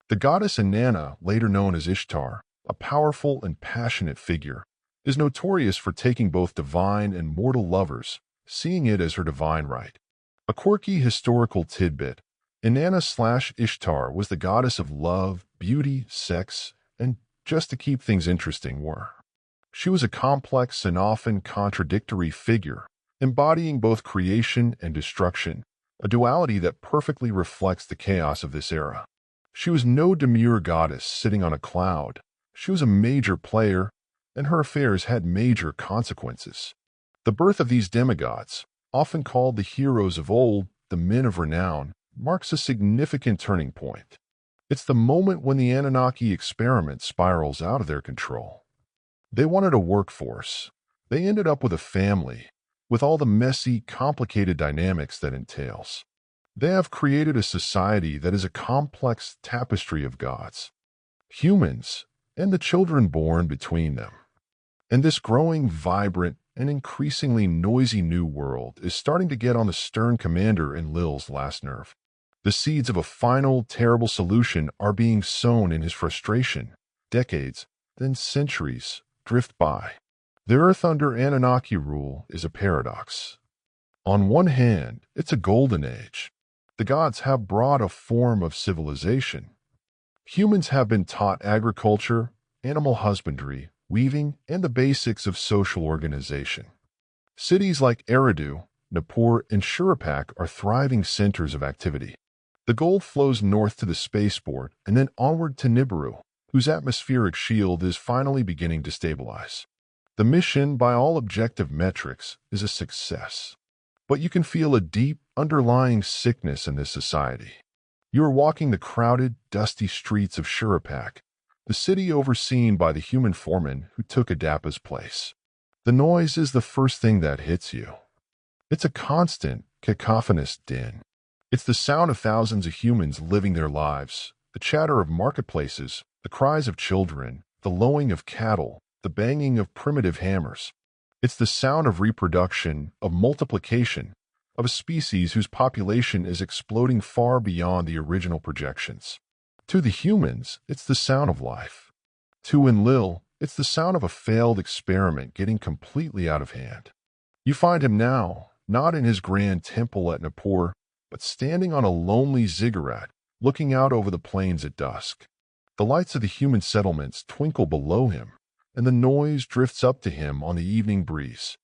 [SPEAKER 1] The goddess Inanna, later known as Ishtar, a powerful and passionate figure, is notorious for taking both divine and mortal lovers, seeing it as her divine right. A quirky historical tidbit, Inanna/Ishtar was the goddess of love, beauty, sex, and, just to keep things interesting, war. She was a complex and often contradictory figure, embodying both creation and destruction, a duality that perfectly reflects the chaos of this era. She was no demure goddess sitting on a cloud. She was a major player, and her affairs had major consequences. The birth of these demigods, often called the heroes of old, the men of renown, marks a significant turning point. It's the moment when the Anunnaki experiment spirals out of their control. They wanted a workforce. They ended up with a family, with all the messy, complicated dynamics that entails. They have created a society that is a complex tapestry of gods, humans, and the children born between them. And this growing, vibrant, and increasingly noisy new world is starting to get on the stern commander Enlil's last nerve. The seeds of a final, terrible solution are being sown in his frustration. Decades, then centuries, drift by. The Earth under Anunnaki rule is a paradox. On one hand, it's a golden age. The gods have brought a form of civilization. Humans have been taught agriculture, animal husbandry, weaving, and the basics of social organization. Cities like Eridu, Nippur, and Shurapak are thriving centers of activity. The gold flows north to the spaceport and then onward to Nibiru, whose atmospheric shield is finally beginning to stabilize. The mission, by all objective metrics, is a success. But you can feel a deep, underlying sickness in this society. You are walking the crowded, dusty streets of Shurapak, the city overseen by the human foreman who took Adapa's place. The noise is the first thing that hits you. It's a constant, cacophonous din. It's the sound of thousands of humans living their lives, the chatter of marketplaces, the cries of children, the lowing of cattle, the banging of primitive hammers. It's the sound of reproduction, of multiplication, of a species whose population is exploding far beyond the original projections. To the humans, it's the sound of life. To Enlil, it's the sound of a failed experiment getting completely out of hand. You find him now, not in his grand temple at Nippur, but standing on a lonely ziggurat, looking out over the plains at dusk. The lights of the human settlements twinkle below him, and the noise drifts up to him on the evening breeze.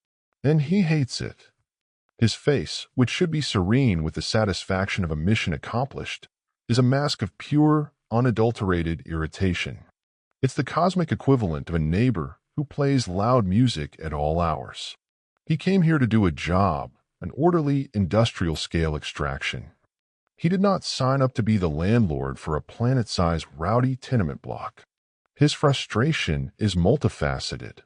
[SPEAKER 1] And he hates it. His face, which should be serene with the satisfaction of a mission accomplished, is a mask of pure, unadulterated irritation. It's the cosmic equivalent of a neighbor who plays loud music at all hours. He came here to do a job, an orderly industrial-scale extraction. He did not sign up to be the landlord for a planet-sized rowdy tenement block. His frustration is multifaceted.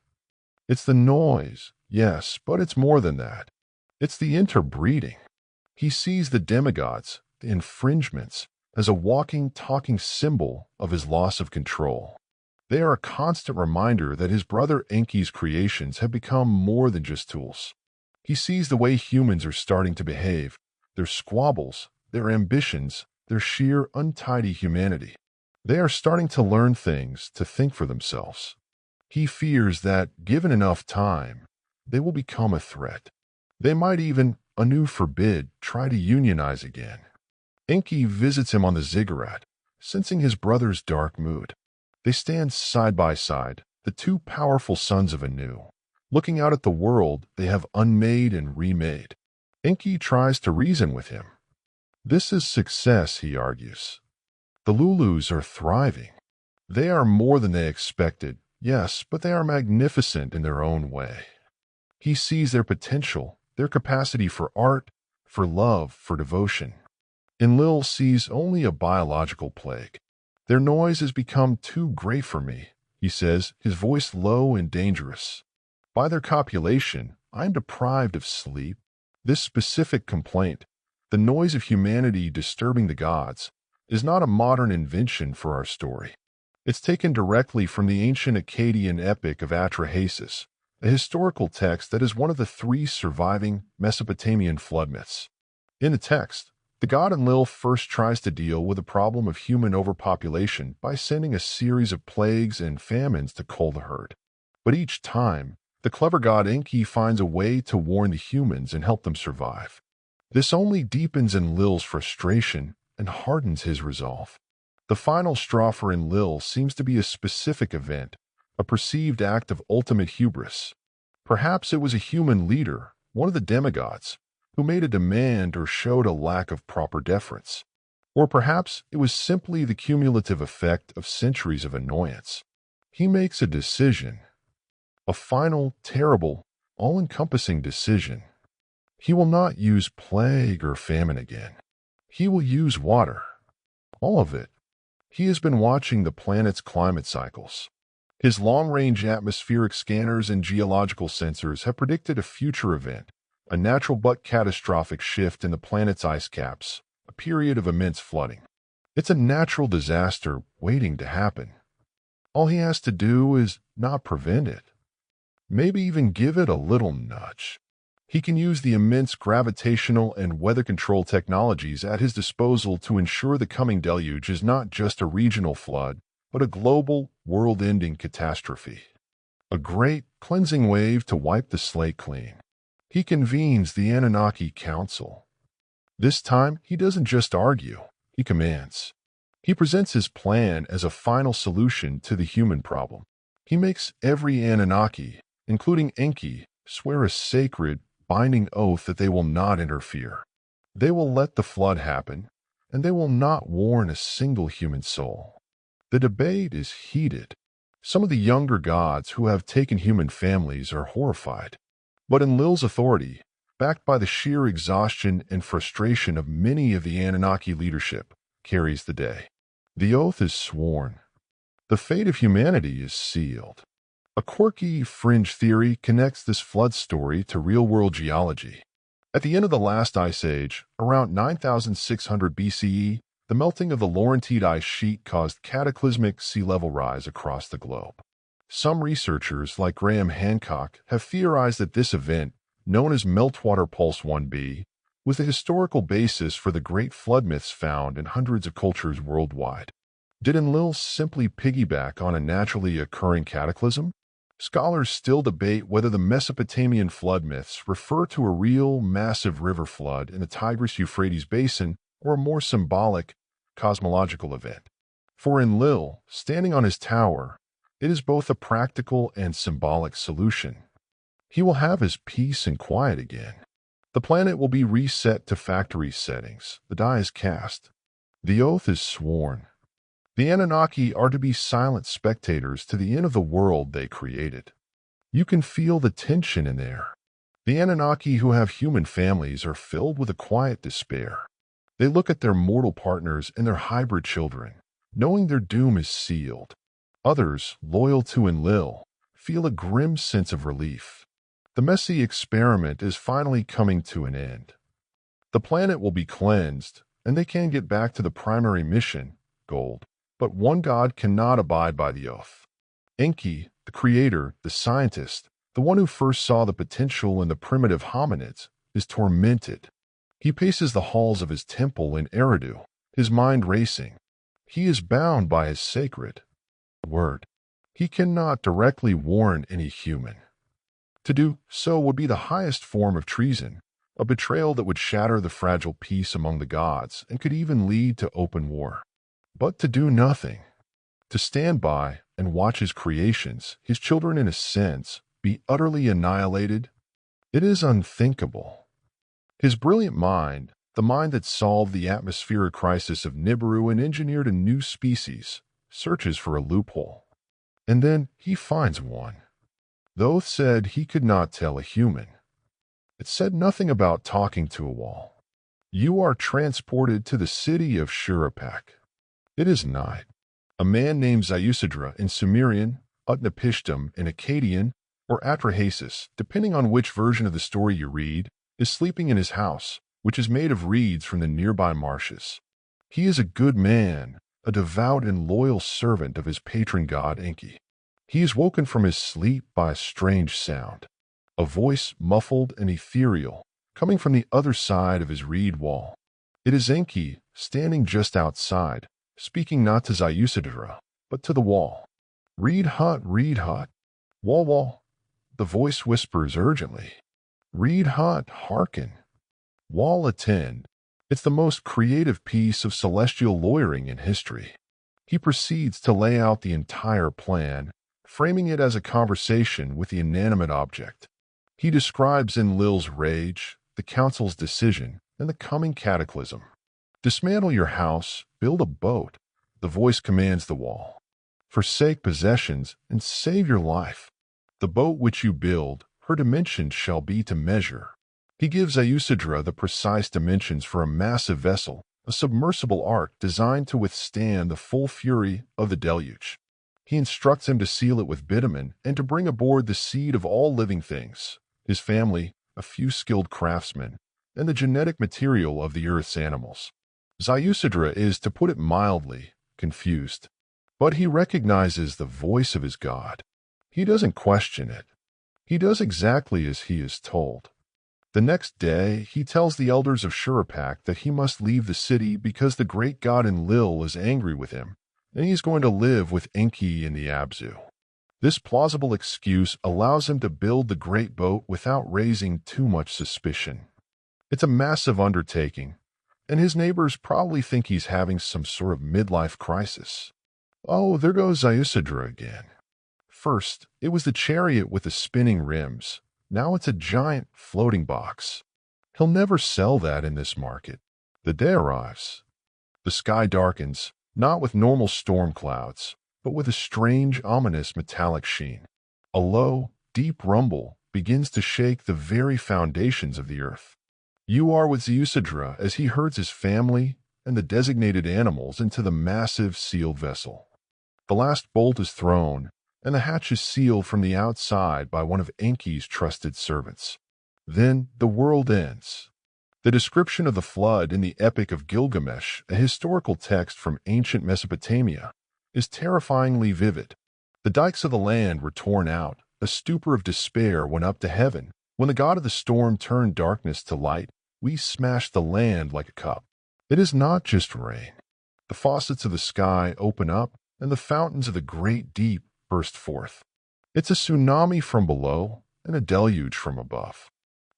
[SPEAKER 1] It's the noise, yes, but it's more than that. It's the interbreeding. He sees the demigods, the infringements, as a walking, talking symbol of his loss of control. They are a constant reminder that his brother Enki's creations have become more than just tools. He sees the way humans are starting to behave, their squabbles, their ambitions, their sheer untidy humanity. They are starting to learn things, to think for themselves. He fears that, given enough time, they will become a threat. They might even, Anu forbid, try to unionize again. Enki visits him on the ziggurat, sensing his brother's dark mood. They stand side by side, the two powerful sons of Anu, looking out at the world they have unmade and remade. Enki tries to reason with him. This is success, he argues. The Lulus are thriving. They are more than they expected, yes, but they are magnificent in their own way. He sees their potential, their capacity for art, for love, for devotion. Enlil sees only a biological plague. Their noise has become too great for me, he says, his voice low and dangerous. By their copulation, I am deprived of sleep. This specific complaint, the noise of humanity disturbing the gods, is not a modern invention for our story. It's taken directly from the ancient Akkadian epic of Atrahasis, a historical text that is one of the 3 surviving Mesopotamian flood myths. In the text, the god Enlil first tries to deal with the problem of human overpopulation by sending a series of plagues and famines to cull the herd. But each time, the clever god Enki finds a way to warn the humans and help them survive. This only deepens Enlil's frustration and hardens his resolve. The final straw for Enlil seems to be a specific event, a perceived act of ultimate hubris. Perhaps it was a human leader, one of the demigods, who made a demand or showed a lack of proper deference. Or perhaps it was simply the cumulative effect of centuries of annoyance. He makes a decision, a final, terrible, all-encompassing decision. He will not use plague or famine again. He will use water. All of it. He has been watching the planet's climate cycles. His long-range atmospheric scanners and geological sensors have predicted a future event, a natural but catastrophic shift in the planet's ice caps, a period of immense flooding. It's a natural disaster waiting to happen. All he has to do is not prevent it. Maybe even give it a little nudge. He can use the immense gravitational and weather control technologies at his disposal to ensure the coming deluge is not just a regional flood, but a global, world-ending catastrophe. A great, cleansing wave to wipe the slate clean. He convenes the Anunnaki Council. This time, he doesn't just argue, he commands. He presents his plan as a final solution to the human problem. He makes every Anunnaki, including Enki, swear a sacred, binding oath that they will not interfere. They will let the flood happen, and they will not warn a single human soul. The debate is heated. Some of the younger gods who have taken human families are horrified. But Enlil's authority, backed by the sheer exhaustion and frustration of many of the Anunnaki leadership, carries the day. The oath is sworn. The fate of humanity is sealed. A quirky fringe theory connects this flood story to real-world geology. At the end of the last ice age, around 9,600 BCE, the melting of the Laurentide ice sheet caused cataclysmic sea level rise across the globe. Some researchers, like Graham Hancock, have theorized that this event, known as Meltwater Pulse 1b, was the historical basis for the great flood myths found in hundreds of cultures worldwide. Did Enlil simply piggyback on a naturally occurring cataclysm? Scholars still debate whether the Mesopotamian flood myths refer to a real, massive river flood in the Tigris-Euphrates basin or a more symbolic, cosmological event. For Enlil, standing on his tower, it is both a practical and symbolic solution. He will have his peace and quiet again. The planet will be reset to factory settings. The die is cast. The oath is sworn. The Anunnaki are to be silent spectators to the end of the world they created. You can feel the tension in there. The Anunnaki who have human families are filled with a quiet despair. They look at their mortal partners and their hybrid children, knowing their doom is sealed. Others, loyal to Enlil, feel a grim sense of relief. The messy experiment is finally coming to an end. The planet will be cleansed, and they can get back to the primary mission, gold. But one god cannot abide by the oath. Enki, the creator, the scientist, the one who first saw the potential in the primitive hominids, is tormented. He paces the halls of his temple in Eridu, his mind racing. He is bound by his sacred word. He cannot directly warn any human. To do so would be the highest form of treason, a betrayal that would shatter the fragile peace among the gods and could even lead to open war. But to do nothing, to stand by and watch his creations, his children in a sense, be utterly annihilated, it is unthinkable. His brilliant mind, the mind that solved the atmospheric crisis of Nibiru and engineered a new species, searches for a loophole. And then he finds one. The oath said he could not tell a human. It said nothing about talking to a wall. You are transported to the city of Shurapak. It is night. A man named Ziusidra in Sumerian, Utnapishtim in Akkadian, or Atrahasis, depending on which version of the story you read, is sleeping in his house, which is made of reeds from the nearby marshes. He is a good man, a devout and loyal servant of his patron god Enki. He is woken from his sleep by a strange sound, a voice muffled and ethereal, coming from the other side of his reed wall. It is Enki, standing just outside, speaking not to Ziusidra, but to the wall. Reed hut, wall, wall. The voice whispers urgently. Reed hut, hearken. Wall, attend. It's the most creative piece of celestial lawyering in history. He proceeds to lay out the entire plan, framing it as a conversation with the inanimate object. He describes Enlil's rage, the council's decision, and the coming cataclysm. Dismantle your house, build a boat. The voice commands the wall. Forsake possessions and save your life. The boat which you build, her dimensions shall be to measure. He gives Ayusadra the precise dimensions for a massive vessel, a submersible ark designed to withstand the full fury of the deluge. He instructs him to seal it with bitumen and to bring aboard the seed of all living things, his family, a few skilled craftsmen, and the genetic material of the earth's animals. Ayusadra is, to put it mildly, confused, but he recognizes the voice of his god. He doesn't question it. He does exactly as he is told. The next day, he tells the elders of Shurapak that he must leave the city because the great god Enlil is angry with him, and he's going to live with Enki in the Abzu. This plausible excuse allows him to build the great boat without raising too much suspicion. It's a massive undertaking, and his neighbors probably think he's having some sort of midlife crisis. Oh, there goes Ayusadra again. First, it was the chariot with the spinning rims. Now it's a giant floating box. He'll never sell that in this market. The day arrives. The sky darkens, not with normal storm clouds, but with a strange, ominous metallic sheen. A low, deep rumble begins to shake the very foundations of the earth. You are with Ayusadra as he herds his family and the designated animals into the massive sealed vessel. The last bolt is thrown, and the hatch is sealed from the outside by one of Enki's trusted servants. Then the world ends. The description of the flood in the Epic of Gilgamesh, a historical text from ancient Mesopotamia, is terrifyingly vivid. The dikes of the land were torn out, a stupor of despair went up to heaven. When the god of the storm turned darkness to light, we smashed the land like a cup. It is not just rain. The faucets of the sky open up, and the fountains of the great deep burst forth. It's a tsunami from below and a deluge from above.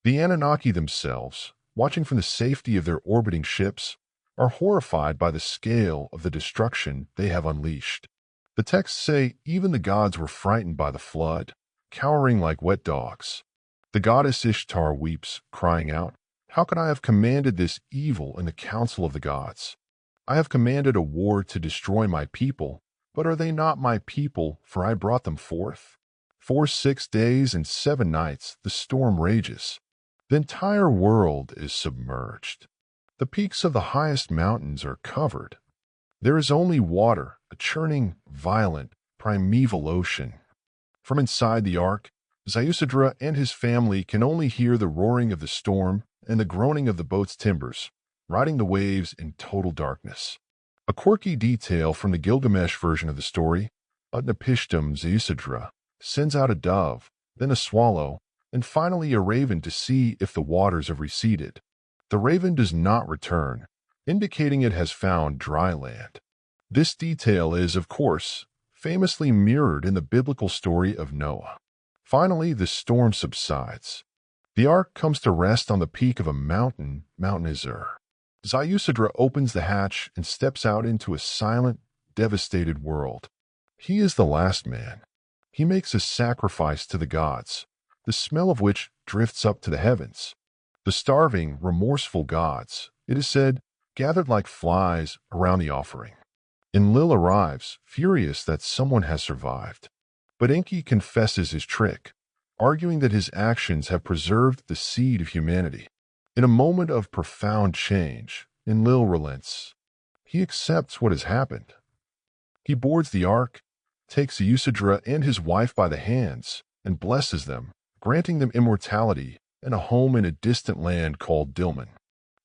[SPEAKER 1] The Anunnaki themselves, watching from the safety of their orbiting ships, are horrified by the scale of the destruction they have unleashed. The texts say even the gods were frightened by the flood, cowering like wet dogs. The goddess Ishtar weeps, crying out, "How could I have commanded this evil in the council of the gods? I have commanded a war to destroy my people, but are they not my people, for I brought them forth?" For 6 days and 7 nights the storm rages. The entire world is submerged. The peaks of the highest mountains are covered. There is only water, a churning, violent, primeval ocean. From inside the ark, Ayusadra and his family can only hear the roaring of the storm and the groaning of the boat's timbers, riding the waves in total darkness. A quirky detail from the Gilgamesh version of the story, Utnapishtim Ayusadra sends out a dove, then a swallow, and finally a raven to see if the waters have receded. The raven does not return, indicating it has found dry land. This detail is, of course, famously mirrored in the biblical story of Noah. Finally, the storm subsides. The ark comes to rest on the peak of a mountain, Mount Izur. Ayusadra opens the hatch and steps out into a silent, devastated world. He is the last man. He makes a sacrifice to the gods, the smell of which drifts up to the heavens. The starving, remorseful gods, it is said, gathered like flies around the offering. Enlil arrives, furious that someone has survived. But Enki confesses his trick, arguing that his actions have preserved the seed of humanity. In a moment of profound change, Enlil relents. He accepts what has happened. He boards the ark, takes Ayusadra and his wife by the hands, and blesses them, granting them immortality and a home in a distant land called Dilmun.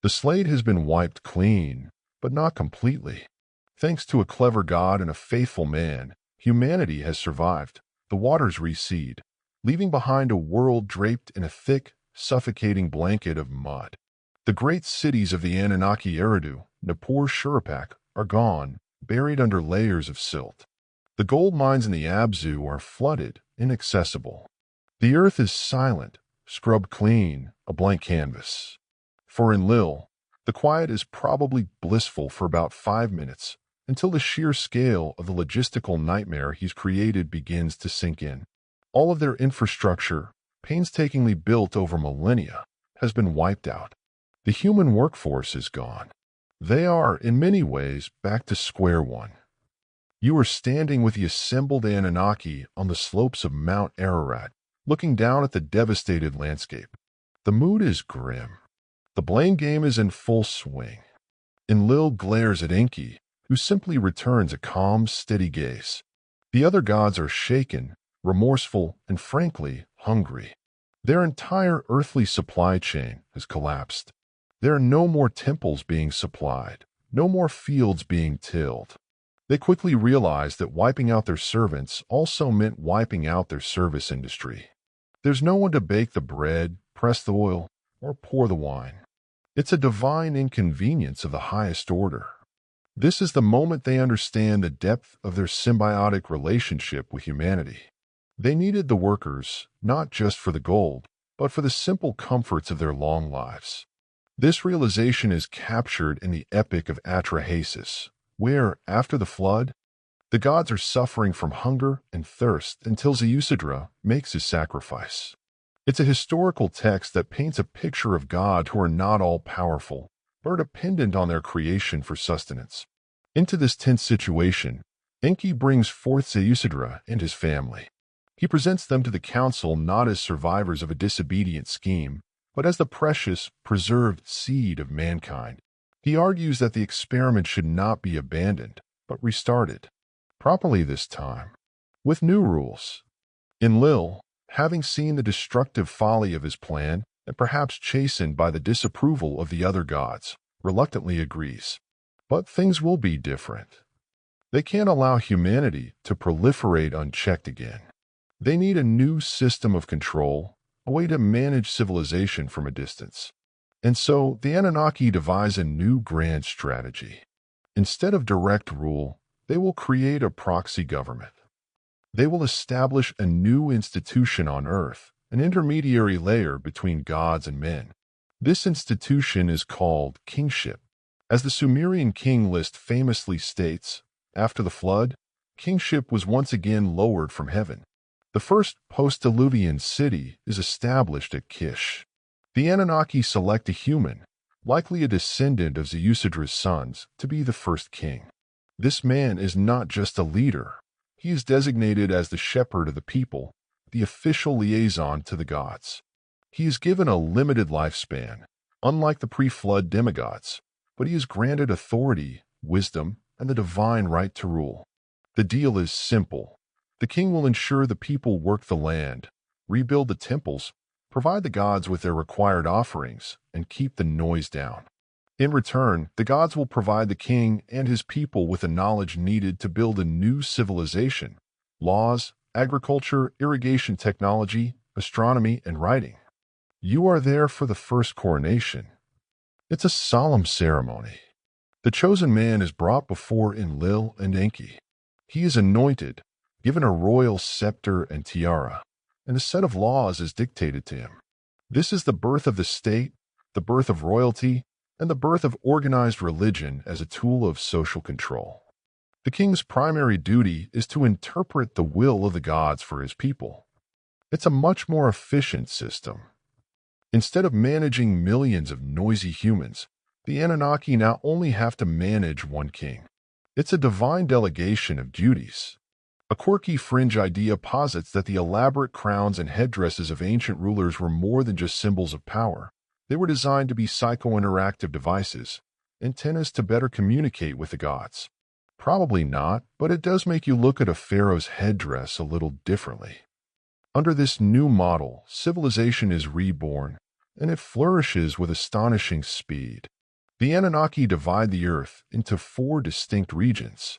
[SPEAKER 1] The slate has been wiped clean, but not completely. Thanks to a clever god and a faithful man, humanity has survived. The waters recede, leaving behind a world draped in a thick, suffocating blanket of mud. The great cities of the Anunnaki Eridu, Nippur, Shurapak, are gone, buried under layers of silt. The gold mines in the Abzu are flooded, inaccessible. The earth is silent, scrubbed clean, a blank canvas. For Enlil, the quiet is probably blissful for about 5 minutes, until the sheer scale of the logistical nightmare he's created begins to sink in. All of their infrastructure, painstakingly built over millennia, has been wiped out. The human workforce is gone. They are, in many ways, back to square one. You are standing with the assembled Anunnaki on the slopes of Mount Ararat, looking down at the devastated landscape. The mood is grim. The blame game is in full swing. Enlil glares at Enki, who simply returns a calm, steady gaze. The other gods are shaken, remorseful, and frankly, hungry. Their entire earthly supply chain has collapsed. There are no more temples being supplied, no more fields being tilled. They quickly realized that wiping out their servants also meant wiping out their service industry. There's no one to bake the bread, press the oil, or pour the wine. It's a divine inconvenience of the highest order. This is the moment they understand the depth of their symbiotic relationship with humanity. They needed the workers, not just for the gold, but for the simple comforts of their long lives. This realization is captured in the Epic of Atrahasis, where, after the flood, the gods are suffering from hunger and thirst until Ziusidra makes his sacrifice. It's a historical text that paints a picture of God who are not all-powerful, but are dependent on their creation for sustenance. Into this tense situation, Enki brings forth Ziusidra and his family. He presents them to the council not as survivors of a disobedient scheme, but as the precious, preserved seed of mankind. He argues that the experiment should not be abandoned, but restarted, properly this time, with new rules. Enlil, having seen the destructive folly of his plan and perhaps chastened by the disapproval of the other gods, reluctantly agrees. But things will be different. They can't allow humanity to proliferate unchecked again. They need a new system of control, a way to manage civilization from a distance. And so the Anunnaki devise a new grand strategy. Instead of direct rule, they will create a proxy government. They will establish a new institution on Earth, an intermediary layer between gods and men. This institution is called kingship. As the Sumerian king list famously states, after the flood, kingship was once again lowered from heaven. The first post-diluvian city is established at Kish. The Anunnaki select a human, likely a descendant of Ziusidra's sons, to be the first king. This man is not just a leader. He is designated as the shepherd of the people, the official liaison to the gods. He is given a limited lifespan, unlike the pre-flood demigods, but he is granted authority, wisdom, and the divine right to rule. The deal is simple. The king will ensure the people work the land, rebuild the temples, provide the gods with their required offerings, and keep the noise down. In return, the gods will provide the king and his people with the knowledge needed to build a new civilization: laws, agriculture, irrigation technology, astronomy, and writing. You are there for the first coronation. It's a solemn ceremony. The chosen man is brought before Enlil and Enki. He is anointed, given a royal scepter and tiara, and a set of laws is dictated to him. This is the birth of the state, the birth of royalty, and the birth of organized religion as a tool of social control. The king's primary duty is to interpret the will of the gods for his people. It's a much more efficient system. Instead of managing millions of noisy humans, the Anunnaki now only have to manage one king. It's a divine delegation of duties. A quirky fringe idea posits that the elaborate crowns and headdresses of ancient rulers were more than just symbols of power. They were designed to be psycho-interactive devices, antennas to better communicate with the gods. Probably not, but it does make you look at a pharaoh's headdress a little differently. Under this new model, civilization is reborn, and it flourishes with astonishing speed. The Anunnaki divide the earth into 4 distinct regions.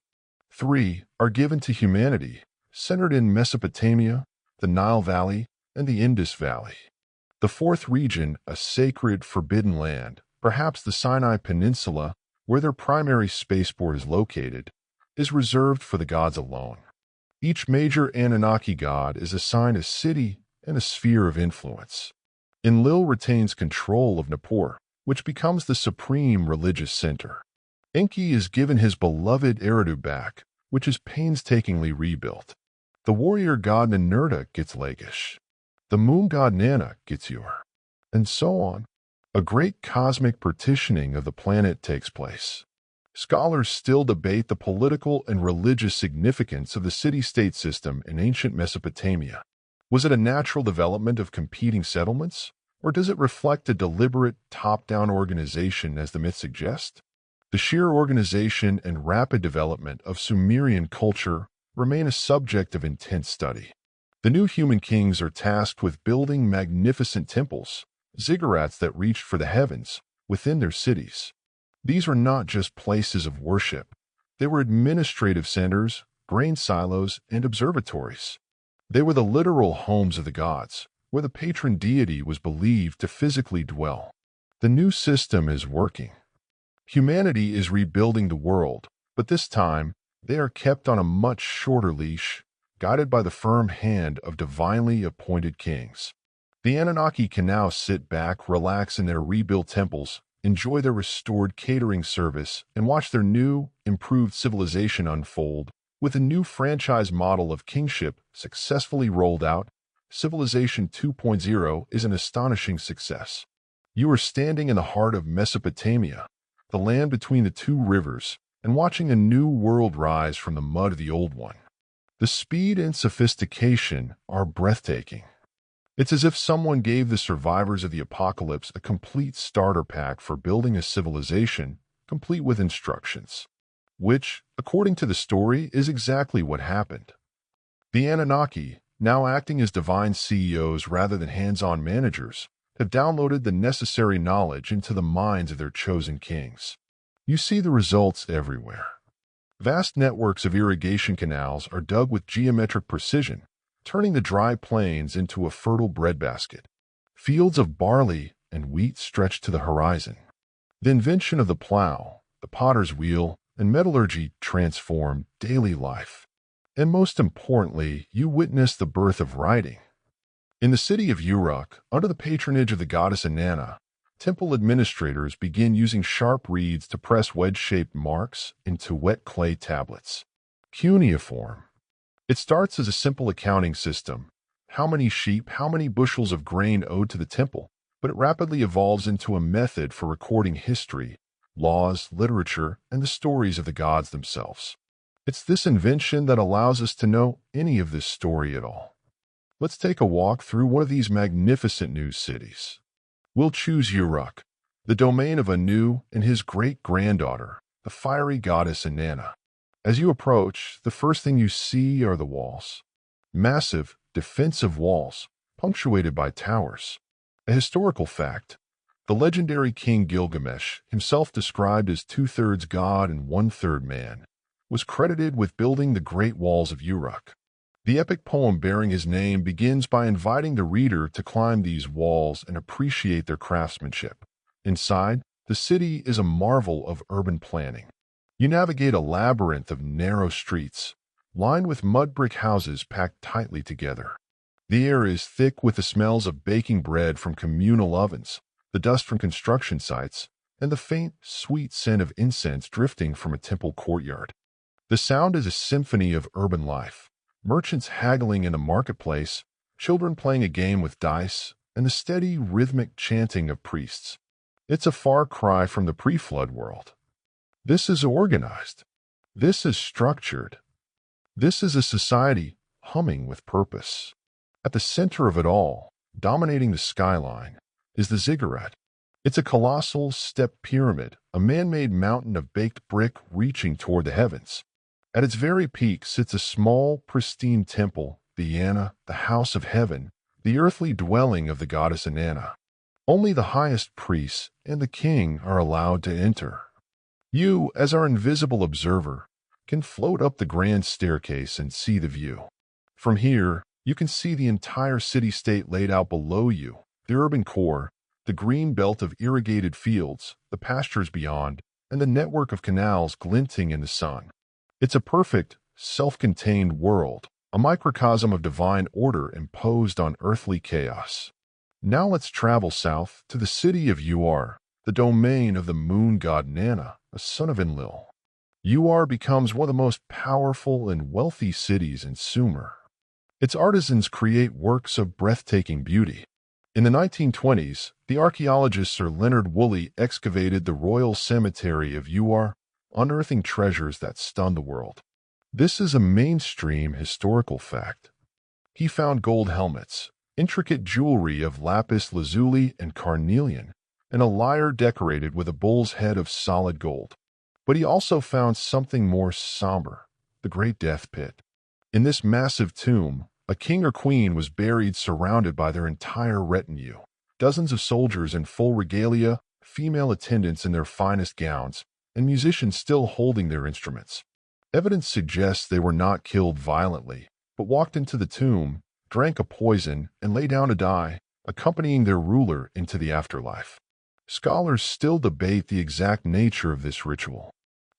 [SPEAKER 1] 3 are given to humanity, centered in Mesopotamia, the Nile Valley, and the Indus Valley. The 4th region, a sacred, forbidden land, perhaps the Sinai Peninsula, where their primary spaceport is located, is reserved for the gods alone. Each major Anunnaki god is assigned a city and a sphere of influence. Enlil retains control of Nippur, which becomes the supreme religious center. Enki is given his beloved Eridu back, which is painstakingly rebuilt. The warrior god Ninurta gets Lagish. The moon god Nana gets your, and so on. A great cosmic partitioning of the planet takes place. Scholars still debate the political and religious significance of the city-state system in ancient Mesopotamia. Was it a natural development of competing settlements, or does it reflect a deliberate top-down organization as the myths suggest? The sheer organization and rapid development of Sumerian culture remain a subject of intense study. The new human kings are tasked with building magnificent temples, ziggurats that reached for the heavens, within their cities. These were not just places of worship. They were administrative centers, grain silos, and observatories. They were the literal homes of the gods, where the patron deity was believed to physically dwell. The new system is working. Humanity is rebuilding the world, but this time, they are kept on a much shorter leash, guided by the firm hand of divinely appointed kings. The Anunnaki can now sit back, relax in their rebuilt temples, enjoy their restored catering service, and watch their new, improved civilization unfold. With a new franchise model of kingship successfully rolled out, Civilization 2.0 is an astonishing success. You are standing in the heart of Mesopotamia, the land between the two rivers, and watching a new world rise from the mud of the old one. The speed and sophistication are breathtaking. It's as if someone gave the survivors of the apocalypse a complete starter pack for building a civilization, complete with instructions. Which, according to the story, is exactly what happened. The Anunnaki, now acting as divine CEOs rather than hands-on managers, have downloaded the necessary knowledge into the minds of their chosen kings. You see the results everywhere. Vast networks of irrigation canals are dug with geometric precision, turning the dry plains into a fertile breadbasket. Fields of barley and wheat stretch to the horizon. The invention of the plow, the potter's wheel, and metallurgy transform daily life. And most importantly, you witness the birth of writing. In the city of Uruk, under the patronage of the goddess Inanna, temple administrators begin using sharp reeds to press wedge-shaped marks into wet clay tablets. Cuneiform. It starts as a simple accounting system, how many sheep, how many bushels of grain owed to the temple, but it rapidly evolves into a method for recording history, laws, literature, and the stories of the gods themselves. It's this invention that allows us to know any of this story at all. Let's take a walk through one of these magnificent new cities. We'll choose Uruk, the domain of Anu and his great-granddaughter, the fiery goddess Inanna. As you approach, the first thing you see are the walls. Massive, defensive walls, punctuated by towers. A historical fact, the legendary King Gilgamesh, himself described as two-thirds god and one-third man, was credited with building the Great Walls of Uruk. The epic poem bearing his name begins by inviting the reader to climb these walls and appreciate their craftsmanship. Inside, the city is a marvel of urban planning. You navigate a labyrinth of narrow streets, lined with mud brick houses packed tightly together. The air is thick with the smells of baking bread from communal ovens, the dust from construction sites, and the faint, sweet scent of incense drifting from a temple courtyard. The sound is a symphony of urban life. Merchants haggling in the marketplace, children playing a game with dice, and the steady, rhythmic chanting of priests. It's a far cry from the pre-flood world. This is organized. This is structured. This is a society humming with purpose. At the center of it all, dominating the skyline, is the ziggurat. It's a colossal step pyramid, a man-made mountain of baked brick reaching toward the heavens. At its very peak sits a small, pristine temple, the Yana, the house of heaven, the earthly dwelling of the goddess Inanna. Only the highest priests and the king are allowed to enter. You, as our invisible observer, can float up the grand staircase and see the view. From here, you can see the entire city-state laid out below you, the urban core, the green belt of irrigated fields, the pastures beyond, and the network of canals glinting in the sun. It's a perfect, self-contained world, a microcosm of divine order imposed on earthly chaos. Now let's travel south to the city of Uar, the domain of the moon god Nana, a son of Enlil. Uar becomes one of the most powerful and wealthy cities in Sumer. Its artisans create works of breathtaking beauty. In the 1920s, the archaeologist Sir Leonard Woolley excavated the Royal Cemetery of Uar, unearthing treasures that stunned the world. This is a mainstream historical fact. He found gold helmets, intricate jewelry of lapis lazuli and carnelian, and a lyre decorated with a bull's head of solid gold. But he also found something more somber, the Great Death Pit. In this massive tomb, a king or queen was buried surrounded by their entire retinue. Dozens of soldiers in full regalia, female attendants in their finest gowns, and musicians still holding their instruments. Evidence suggests they were not killed violently, but walked into the tomb, drank a poison, and lay down to die, accompanying their ruler into the afterlife. Scholars still debate the exact nature of this ritual.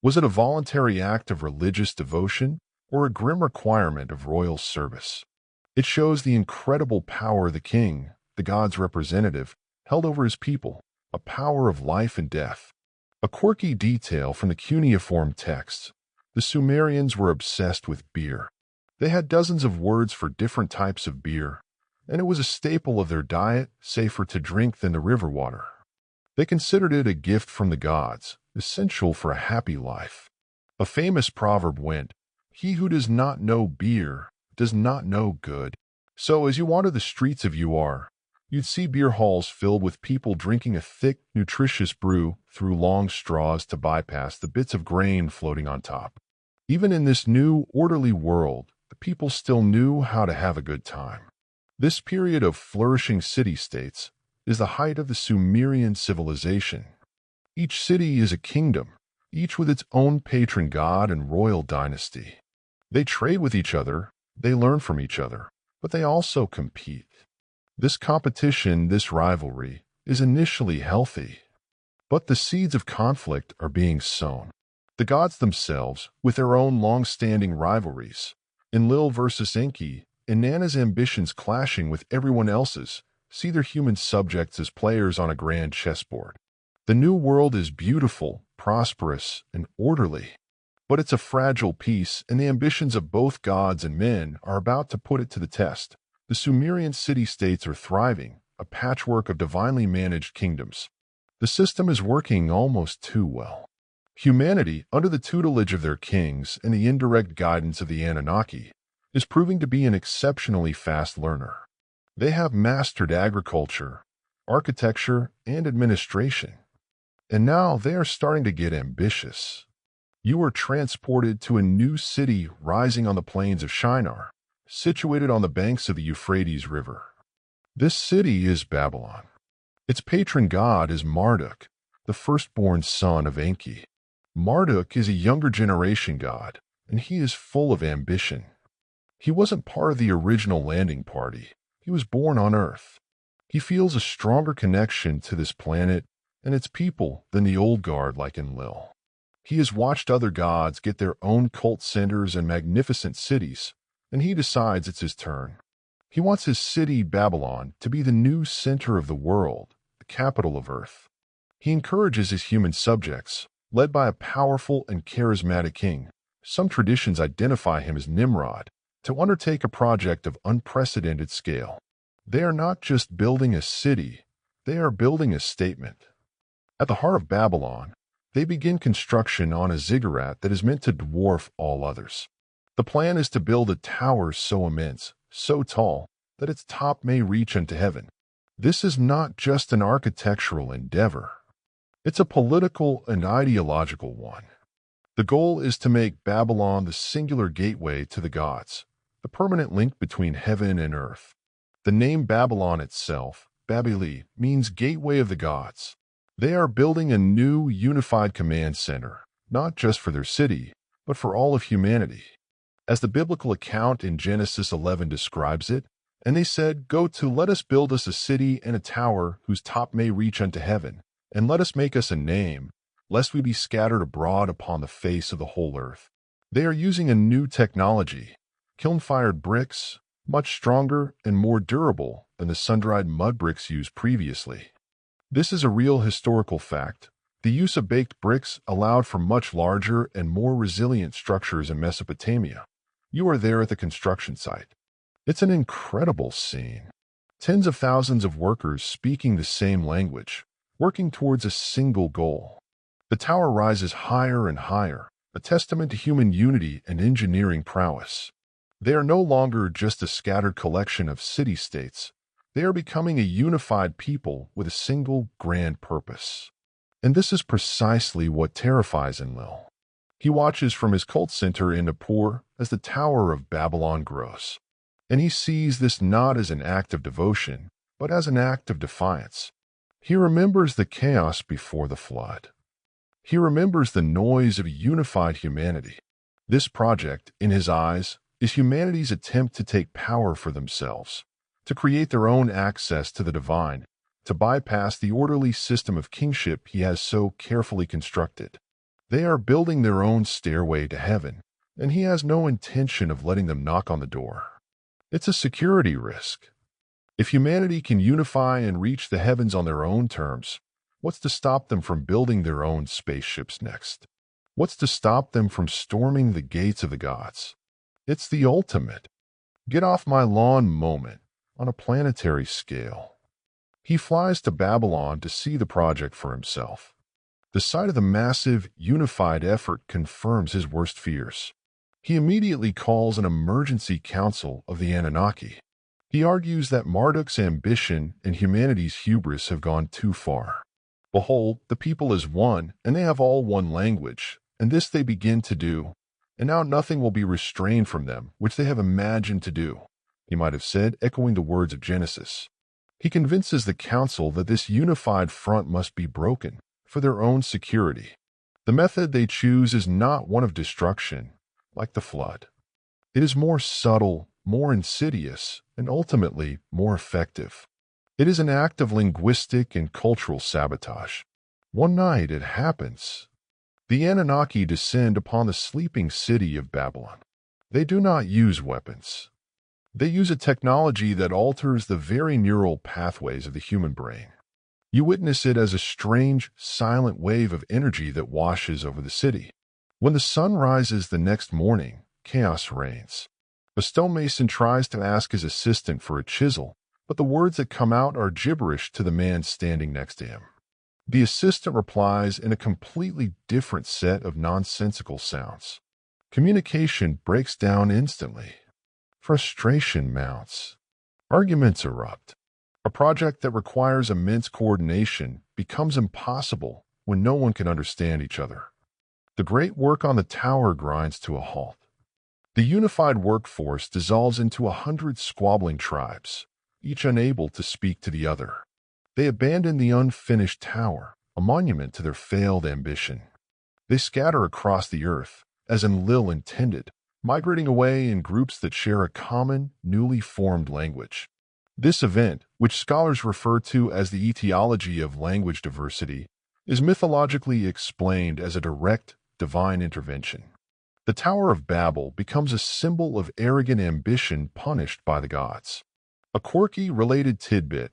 [SPEAKER 1] Was it a voluntary act of religious devotion or a grim requirement of royal service? It shows the incredible power the king, the god's representative, held over his people, a power of life and death. A quirky detail from the cuneiform texts: the Sumerians were obsessed with beer. They had dozens of words for different types of beer, and it was a staple of their diet, safer to drink than the river water. They considered it a gift from the gods, essential for a happy life. A famous proverb went, "He who does not know beer does not know good." So as you wander the streets of Uar, you'd see beer halls filled with people drinking a thick, nutritious brew through long straws to bypass the bits of grain floating on top. Even in this new, orderly world, the people still knew how to have a good time. This period of flourishing city-states is the height of the Sumerian civilization. Each city is a kingdom, each with its own patron god and royal dynasty. They trade with each other, they learn from each other, but they also compete. This competition, this rivalry, is initially healthy. But the seeds of conflict are being sown. The gods themselves, with their own long-standing rivalries, Enlil versus Enki, and Nana's ambitions clashing with everyone else's, see their human subjects as players on a grand chessboard. The new world is beautiful, prosperous, and orderly. But it's a fragile piece, and the ambitions of both gods and men are about to put it to the test. The Sumerian city-states are thriving, a patchwork of divinely managed kingdoms. The system is working almost too well. Humanity, under the tutelage of their kings and the indirect guidance of the Anunnaki, is proving to be an exceptionally fast learner. They have mastered agriculture, architecture, and administration. And now they are starting to get ambitious. You are transported to a new city rising on the plains of Shinar, situated on the banks of the Euphrates River. This city is Babylon. Its patron god is Marduk, the firstborn son of Enki. Marduk is a younger generation god, and he is full of ambition. He wasn't part of the original landing party. He was born on Earth. He feels a stronger connection to this planet and its people than the old guard like Enlil. He has watched other gods get their own cult centers and magnificent cities, and he decides it's his turn. He wants his city, Babylon, to be the new center of the world, the capital of Earth. He encourages his human subjects, led by a powerful and charismatic king. Some traditions identify him as Nimrod, to undertake a project of unprecedented scale. They are not just building a city, they are building a statement. At the heart of Babylon, they begin construction on a ziggurat that is meant to dwarf all others. The plan is to build a tower so immense, so tall, that its top may reach unto heaven. This is not just an architectural endeavor. It's a political and ideological one. The goal is to make Babylon the singular gateway to the gods, the permanent link between heaven and earth. The name Babylon itself, Babili, means gateway of the gods. They are building a new unified command center, not just for their city, but for all of humanity. As the biblical account in Genesis 11 describes it, "And they said, Go to, let us build us a city and a tower whose top may reach unto heaven, and let us make us a name, lest we be scattered abroad upon the face of the whole earth." They are using a new technology, kiln-fired bricks, much stronger and more durable than the sun-dried mud bricks used previously. This is a real historical fact. The use of baked bricks allowed for much larger and more resilient structures in Mesopotamia. You are there at the construction site. It's an incredible scene. Tens of thousands of workers speaking the same language, working towards a single goal. The tower rises higher and higher, a testament to human unity and engineering prowess. They are no longer just a scattered collection of city-states. They are becoming a unified people with a single grand purpose. And this is precisely what terrifies Enlil. He watches from his cult center in Nippur as the Tower of Babylon grows. And he sees this not as an act of devotion, but as an act of defiance. He remembers the chaos before the flood. He remembers the noise of unified humanity. This project, in his eyes, is humanity's attempt to take power for themselves, to create their own access to the divine, to bypass the orderly system of kingship he has so carefully constructed. They are building their own stairway to heaven, and he has no intention of letting them knock on the door. It's a security risk. If humanity can unify and reach the heavens on their own terms, what's to stop them from building their own spaceships next? What's to stop them from storming the gates of the gods? It's the ultimate get off my lawn moment on a planetary scale. He flies to Babylon to see the project for himself. The sight of the massive, unified effort confirms his worst fears. He immediately calls an emergency council of the Anunnaki. He argues that Marduk's ambition and humanity's hubris have gone too far. Behold, the people is one, and they have all one language, and this they begin to do. And now nothing will be restrained from them, which they have imagined to do, he might have said, echoing the words of Genesis. He convinces the council that this unified front must be broken for their own security. The method they choose is not one of destruction, like the flood. It is more subtle, more insidious, and ultimately more effective. It is an act of linguistic and cultural sabotage. One night it happens. The Anunnaki descend upon the sleeping city of Babylon. They do not use weapons. They use a technology that alters the very neural pathways of the human brain. You witness it as a strange, silent wave of energy that washes over the city. When the sun rises the next morning, chaos reigns. A stonemason tries to ask his assistant for a chisel, but the words that come out are gibberish to the man standing next to him. The assistant replies in a completely different set of nonsensical sounds. Communication breaks down instantly. Frustration mounts. Arguments erupt. A project that requires immense coordination becomes impossible when no one can understand each other. The great work on the tower grinds to a halt. The unified workforce dissolves into 100 squabbling tribes, each unable to speak to the other. They abandon the unfinished tower, a monument to their failed ambition. They scatter across the earth, as Enlil intended, migrating away in groups that share a common, newly formed language. This event, which scholars refer to as the etiology of language diversity, is mythologically explained as a direct, divine intervention. The Tower of Babel becomes a symbol of arrogant ambition punished by the gods. A quirky, related tidbit: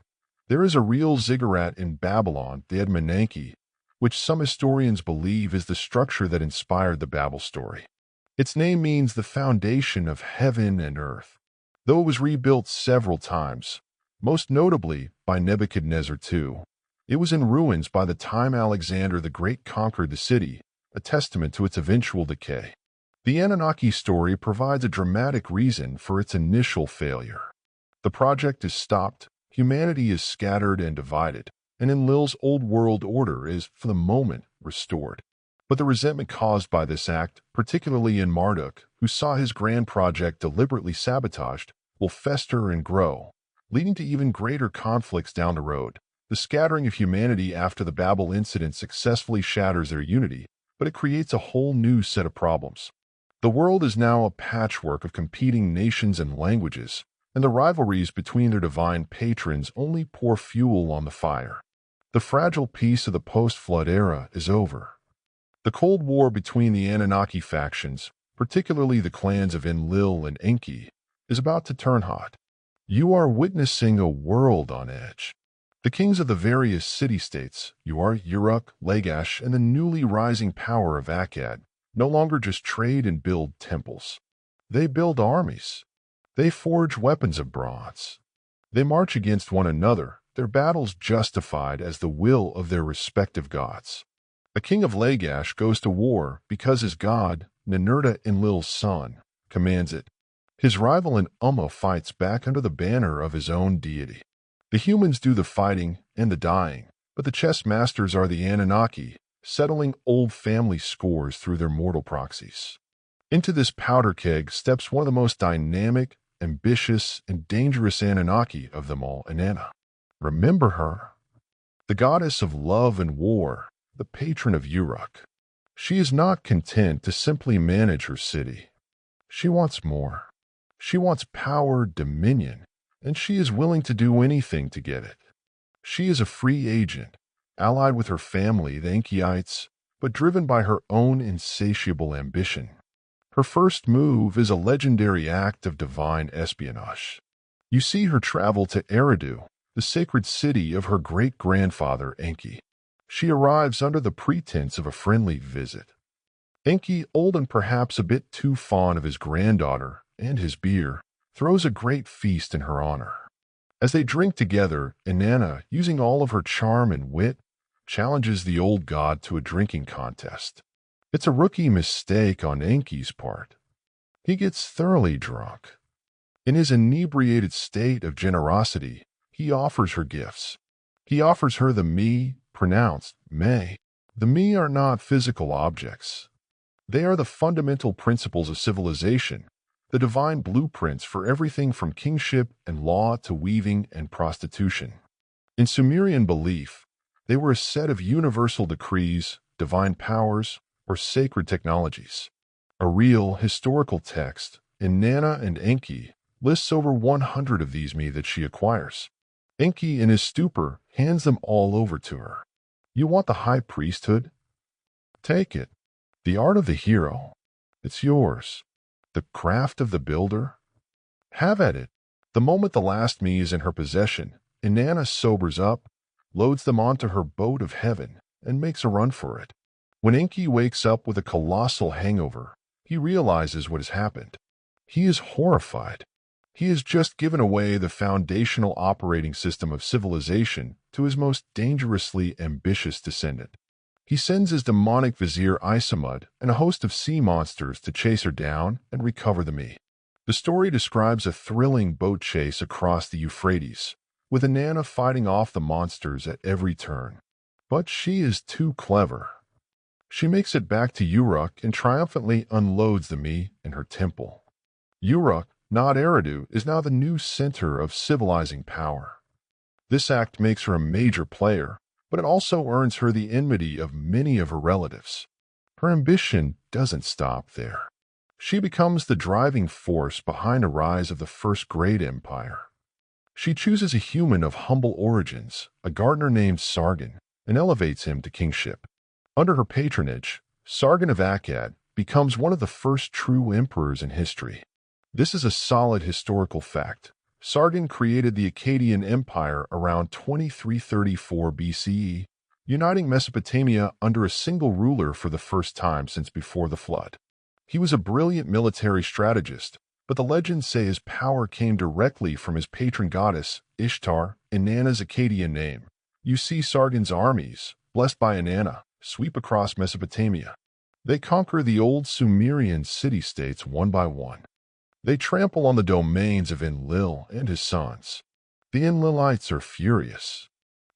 [SPEAKER 1] there is a real ziggurat in Babylon, the Anunnaki, which some historians believe is the structure that inspired the Babel story. Its name means the foundation of heaven and earth. Though it was rebuilt several times, most notably by Nebuchadnezzar II, it was in ruins by the time Alexander the Great conquered the city, a testament to its eventual decay. The Anunnaki story provides a dramatic reason for its initial failure. The project is stopped, humanity is scattered and divided, and Enlil's old world order is, for the moment, restored. But the resentment caused by this act, particularly in Marduk, who saw his grand project deliberately sabotaged, will fester and grow, leading to even greater conflicts down the road. The scattering of humanity after the Babel incident successfully shatters their unity, but it creates a whole new set of problems. The world is now a patchwork of competing nations and languages, and the rivalries between their divine patrons only pour fuel on the fire. The fragile peace of the post-flood era is over. The Cold War between the Anunnaki factions, particularly the clans of Enlil and Enki, is about to turn hot. You are witnessing a world on edge. The kings of the various city-states, Uruk, Lagash, and the newly rising power of Akkad, no longer just trade and build temples. They build armies. They forge weapons of bronze. They march against one another, their battles justified as the will of their respective gods. A king of Lagash goes to war because his god, Ninurta Enlil's son, commands it. His rival in Umma fights back under the banner of his own deity. The humans do the fighting and the dying, but the chess masters are the Anunnaki, settling old family scores through their mortal proxies. Into this powder keg steps one of the most dynamic, ambitious, and dangerous Anunnaki of them all, Inanna. Remember her? The goddess of love and war, the patron of Uruk. She is not content to simply manage her city. She wants more. She wants power, dominion, and she is willing to do anything to get it. She is a free agent, allied with her family, the Enkyites, but driven by her own insatiable ambition. Her first move is a legendary act of divine espionage. You see her travel to Eridu, the sacred city of her great-grandfather Enki. She arrives under the pretense of a friendly visit. Enki, old and perhaps a bit too fond of his granddaughter and his beer, throws a great feast in her honor. As they drink together, Inanna, using all of her charm and wit, challenges the old god to a drinking contest. It's a rookie mistake on Enki's part. He gets thoroughly drunk. In his inebriated state of generosity, he offers her gifts. He offers her the me, pronounced me. The me are not physical objects. They are the fundamental principles of civilization, the divine blueprints for everything from kingship and law to weaving and prostitution. In Sumerian belief, they were a set of universal decrees, divine powers, or sacred technologies. A real, historical text, Inanna and Enki, lists over 100 of these me that she acquires. Enki, in his stupor, hands them all over to her. You want the high priesthood? Take it. The art of the hero? It's yours. The craft of the builder? Have at it. The moment the last me is in her possession, Inanna sobers up, loads them onto her boat of heaven, and makes a run for it. When Enki wakes up with a colossal hangover, he realizes what has happened. He is horrified. He has just given away the foundational operating system of civilization to his most dangerously ambitious descendant. He sends his demonic vizier Isamud and a host of sea monsters to chase her down and recover the me. The story describes a thrilling boat chase across the Euphrates, with Inanna fighting off the monsters at every turn. But she is too clever. She makes it back to Uruk and triumphantly unloads the me in her temple. Uruk, not Eridu, is now the new center of civilizing power. This act makes her a major player, but it also earns her the enmity of many of her relatives. Her ambition doesn't stop there. She becomes the driving force behind the rise of the first great empire. She chooses a human of humble origins, a gardener named Sargon, and elevates him to kingship. Under her patronage, Sargon of Akkad becomes one of the first true emperors in history. This is a solid historical fact. Sargon created the Akkadian Empire around 2334 BCE, uniting Mesopotamia under a single ruler for the first time since before the flood. He was a brilliant military strategist, but the legends say his power came directly from his patron goddess, Ishtar, Inanna's Akkadian name. You see Sargon's armies, blessed by Inanna, sweep across Mesopotamia. They conquer the old Sumerian city-states one by one. They trample on the domains of Enlil and his sons. The Enlilites are furious.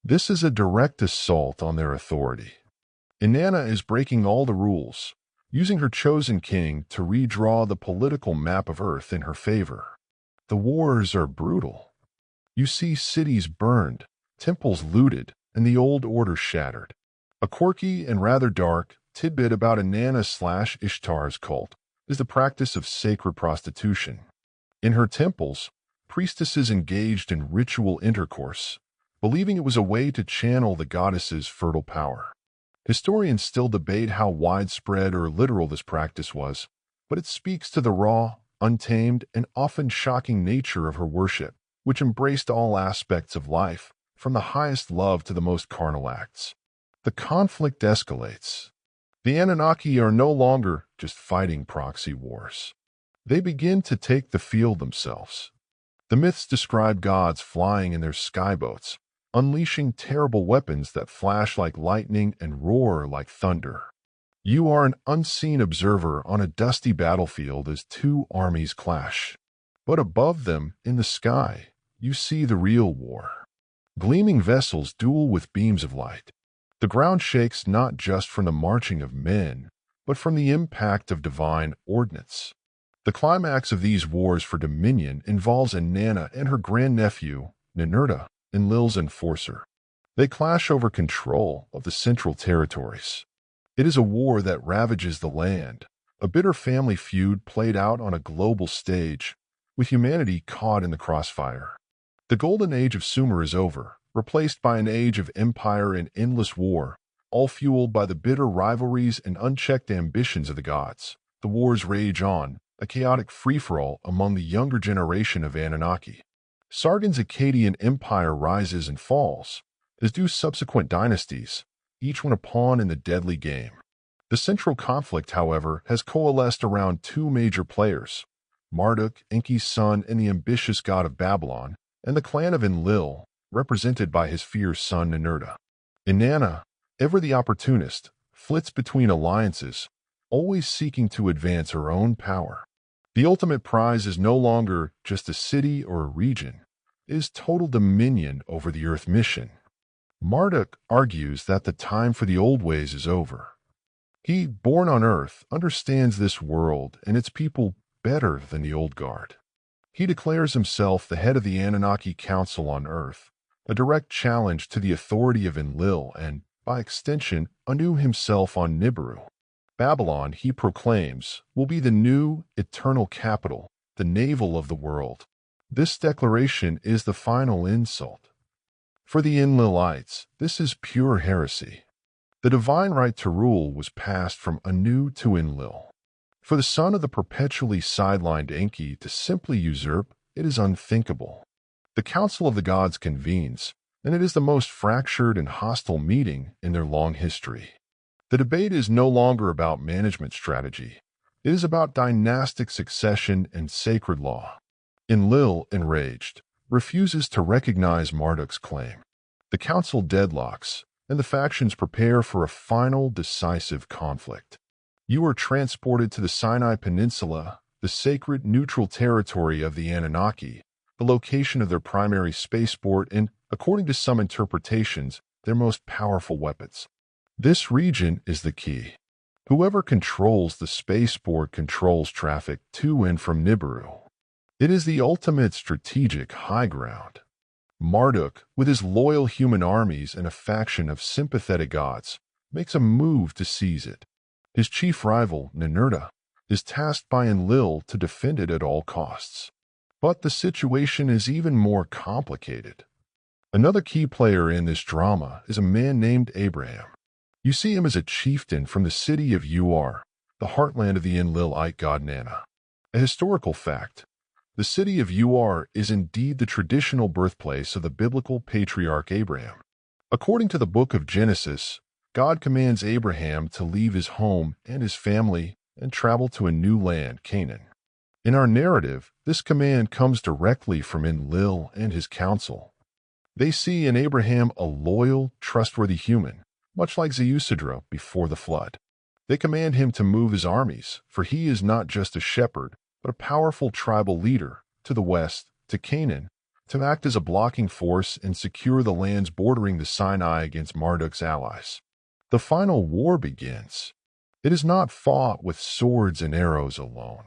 [SPEAKER 1] This is a direct assault on their authority. Inanna is breaking all the rules, using her chosen king to redraw the political map of Earth in her favor. The wars are brutal. You see cities burned, temples looted, and the old order shattered. A quirky and rather dark tidbit about Inanna/Ishtar's cult is the practice of sacred prostitution. In her temples, priestesses engaged in ritual intercourse, believing it was a way to channel the goddess's fertile power. Historians still debate how widespread or literal this practice was, but it speaks to the raw, untamed, and often shocking nature of her worship, which embraced all aspects of life, from the highest love to the most carnal acts. The conflict escalates. The Anunnaki are no longer just fighting proxy wars. They begin to take the field themselves. The myths describe gods flying in their skyboats, unleashing terrible weapons that flash like lightning and roar like thunder. You are an unseen observer on a dusty battlefield as two armies clash. But above them, in the sky, you see the real war. Gleaming vessels duel with beams of light. The ground shakes not just from the marching of men, but from the impact of divine ordnance. The climax of these wars for dominion involves Inanna and her grandnephew, Ninurta, Enlil's enforcer. They clash over control of the central territories. It is a war that ravages the land, a bitter family feud played out on a global stage, with humanity caught in the crossfire. The golden age of Sumer is over, replaced by an age of empire and endless war, all fueled by the bitter rivalries and unchecked ambitions of the gods. The wars rage on, a chaotic free-for-all among the younger generation of Anunnaki. Sargon's Akkadian empire rises and falls, as do subsequent dynasties, each one a pawn in the deadly game. The central conflict, however, has coalesced around two major players, Marduk, Enki's son and the ambitious god of Babylon, and the clan of Enlil, represented by his fierce son Ninurta. Inanna, ever the opportunist, flits between alliances, always seeking to advance her own power. The ultimate prize is no longer just a city or a region, it is total dominion over the Earth mission. Marduk argues that the time for the old ways is over. He, born on Earth, understands this world and its people better than the old guard. He declares himself the head of the Anunnaki Council on Earth, a direct challenge to the authority of Enlil and, by extension, Anu himself on Nibiru. Babylon, he proclaims, will be the new, eternal capital, the navel of the world. This declaration is the final insult. For the Enlilites, this is pure heresy. The divine right to rule was passed from Anu to Enlil. For the son of the perpetually sidelined Enki to simply usurp, it is unthinkable. The Council of the Gods convenes, and it is the most fractured and hostile meeting in their long history. The debate is no longer about management strategy. It is about dynastic succession and sacred law. Enlil, enraged, refuses to recognize Marduk's claim. The council deadlocks, and the factions prepare for a final decisive conflict. You are transported to the Sinai Peninsula, the sacred neutral territory of the Anunnaki, the location of their primary spaceport and, according to some interpretations, their most powerful weapons. This region is the key. Whoever controls the spaceport controls traffic to and from Nibiru. It is the ultimate strategic high ground. Marduk, with his loyal human armies and a faction of sympathetic gods, makes a move to seize it. His chief rival, Ninurta, is tasked by Enlil to defend it at all costs. But the situation is even more complicated. Another key player in this drama is a man named Abraham. You see him as a chieftain from the city of Ur, the heartland of the Enlilite god Nana. A historical fact, the city of Ur is indeed the traditional birthplace of the biblical patriarch Abraham. According to the book of Genesis, God commands Abraham to leave his home and his family and travel to a new land, Canaan. In our narrative, this command comes directly from Enlil and his council. They see in Abraham a loyal, trustworthy human, much like Zeusidra before the flood. They command him to move his armies, for he is not just a shepherd, but a powerful tribal leader, to the west, to Canaan, to act as a blocking force and secure the lands bordering the Sinai against Marduk's allies. The final war begins. It is not fought with swords and arrows alone.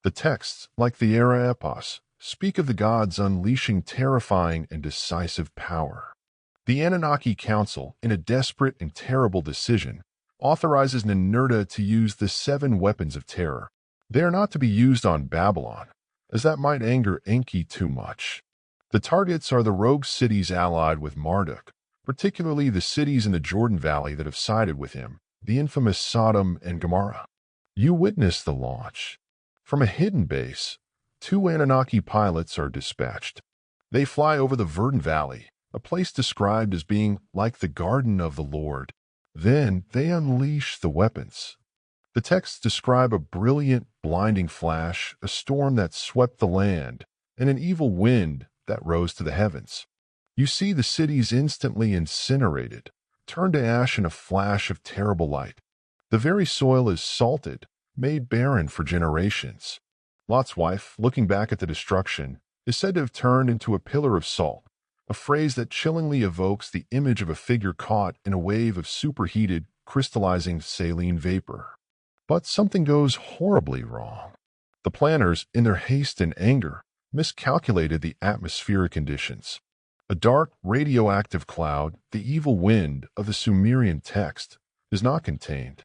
[SPEAKER 1] The texts, like the Era Epos, speak of the gods unleashing terrifying and decisive power. The Anunnaki Council, in a desperate and terrible decision, authorizes Ninurta to use the 7 weapons of terror. They are not to be used on Babylon, as that might anger Enki too much. The targets are the rogue cities allied with Marduk, particularly the cities in the Jordan Valley that have sided with him, the infamous Sodom and Gomorrah. You witness the launch. From a hidden base, 2 Anunnaki pilots are dispatched. They fly over the Verdant Valley, a place described as being like the garden of the Lord. Then they unleash the weapons. The texts describe a brilliant, blinding flash, a storm that swept the land, and an evil wind that rose to the heavens. You see the cities instantly incinerated, turned to ash in a flash of terrible light. The very soil is salted, made barren for generations. Lot's wife, looking back at the destruction, is said to have turned into a pillar of salt, a phrase that chillingly evokes the image of a figure caught in a wave of superheated, crystallizing saline vapor. But something goes horribly wrong. The planners, in their haste and anger, miscalculated the atmospheric conditions. A dark, radioactive cloud, the evil wind of the Sumerian text, is not contained.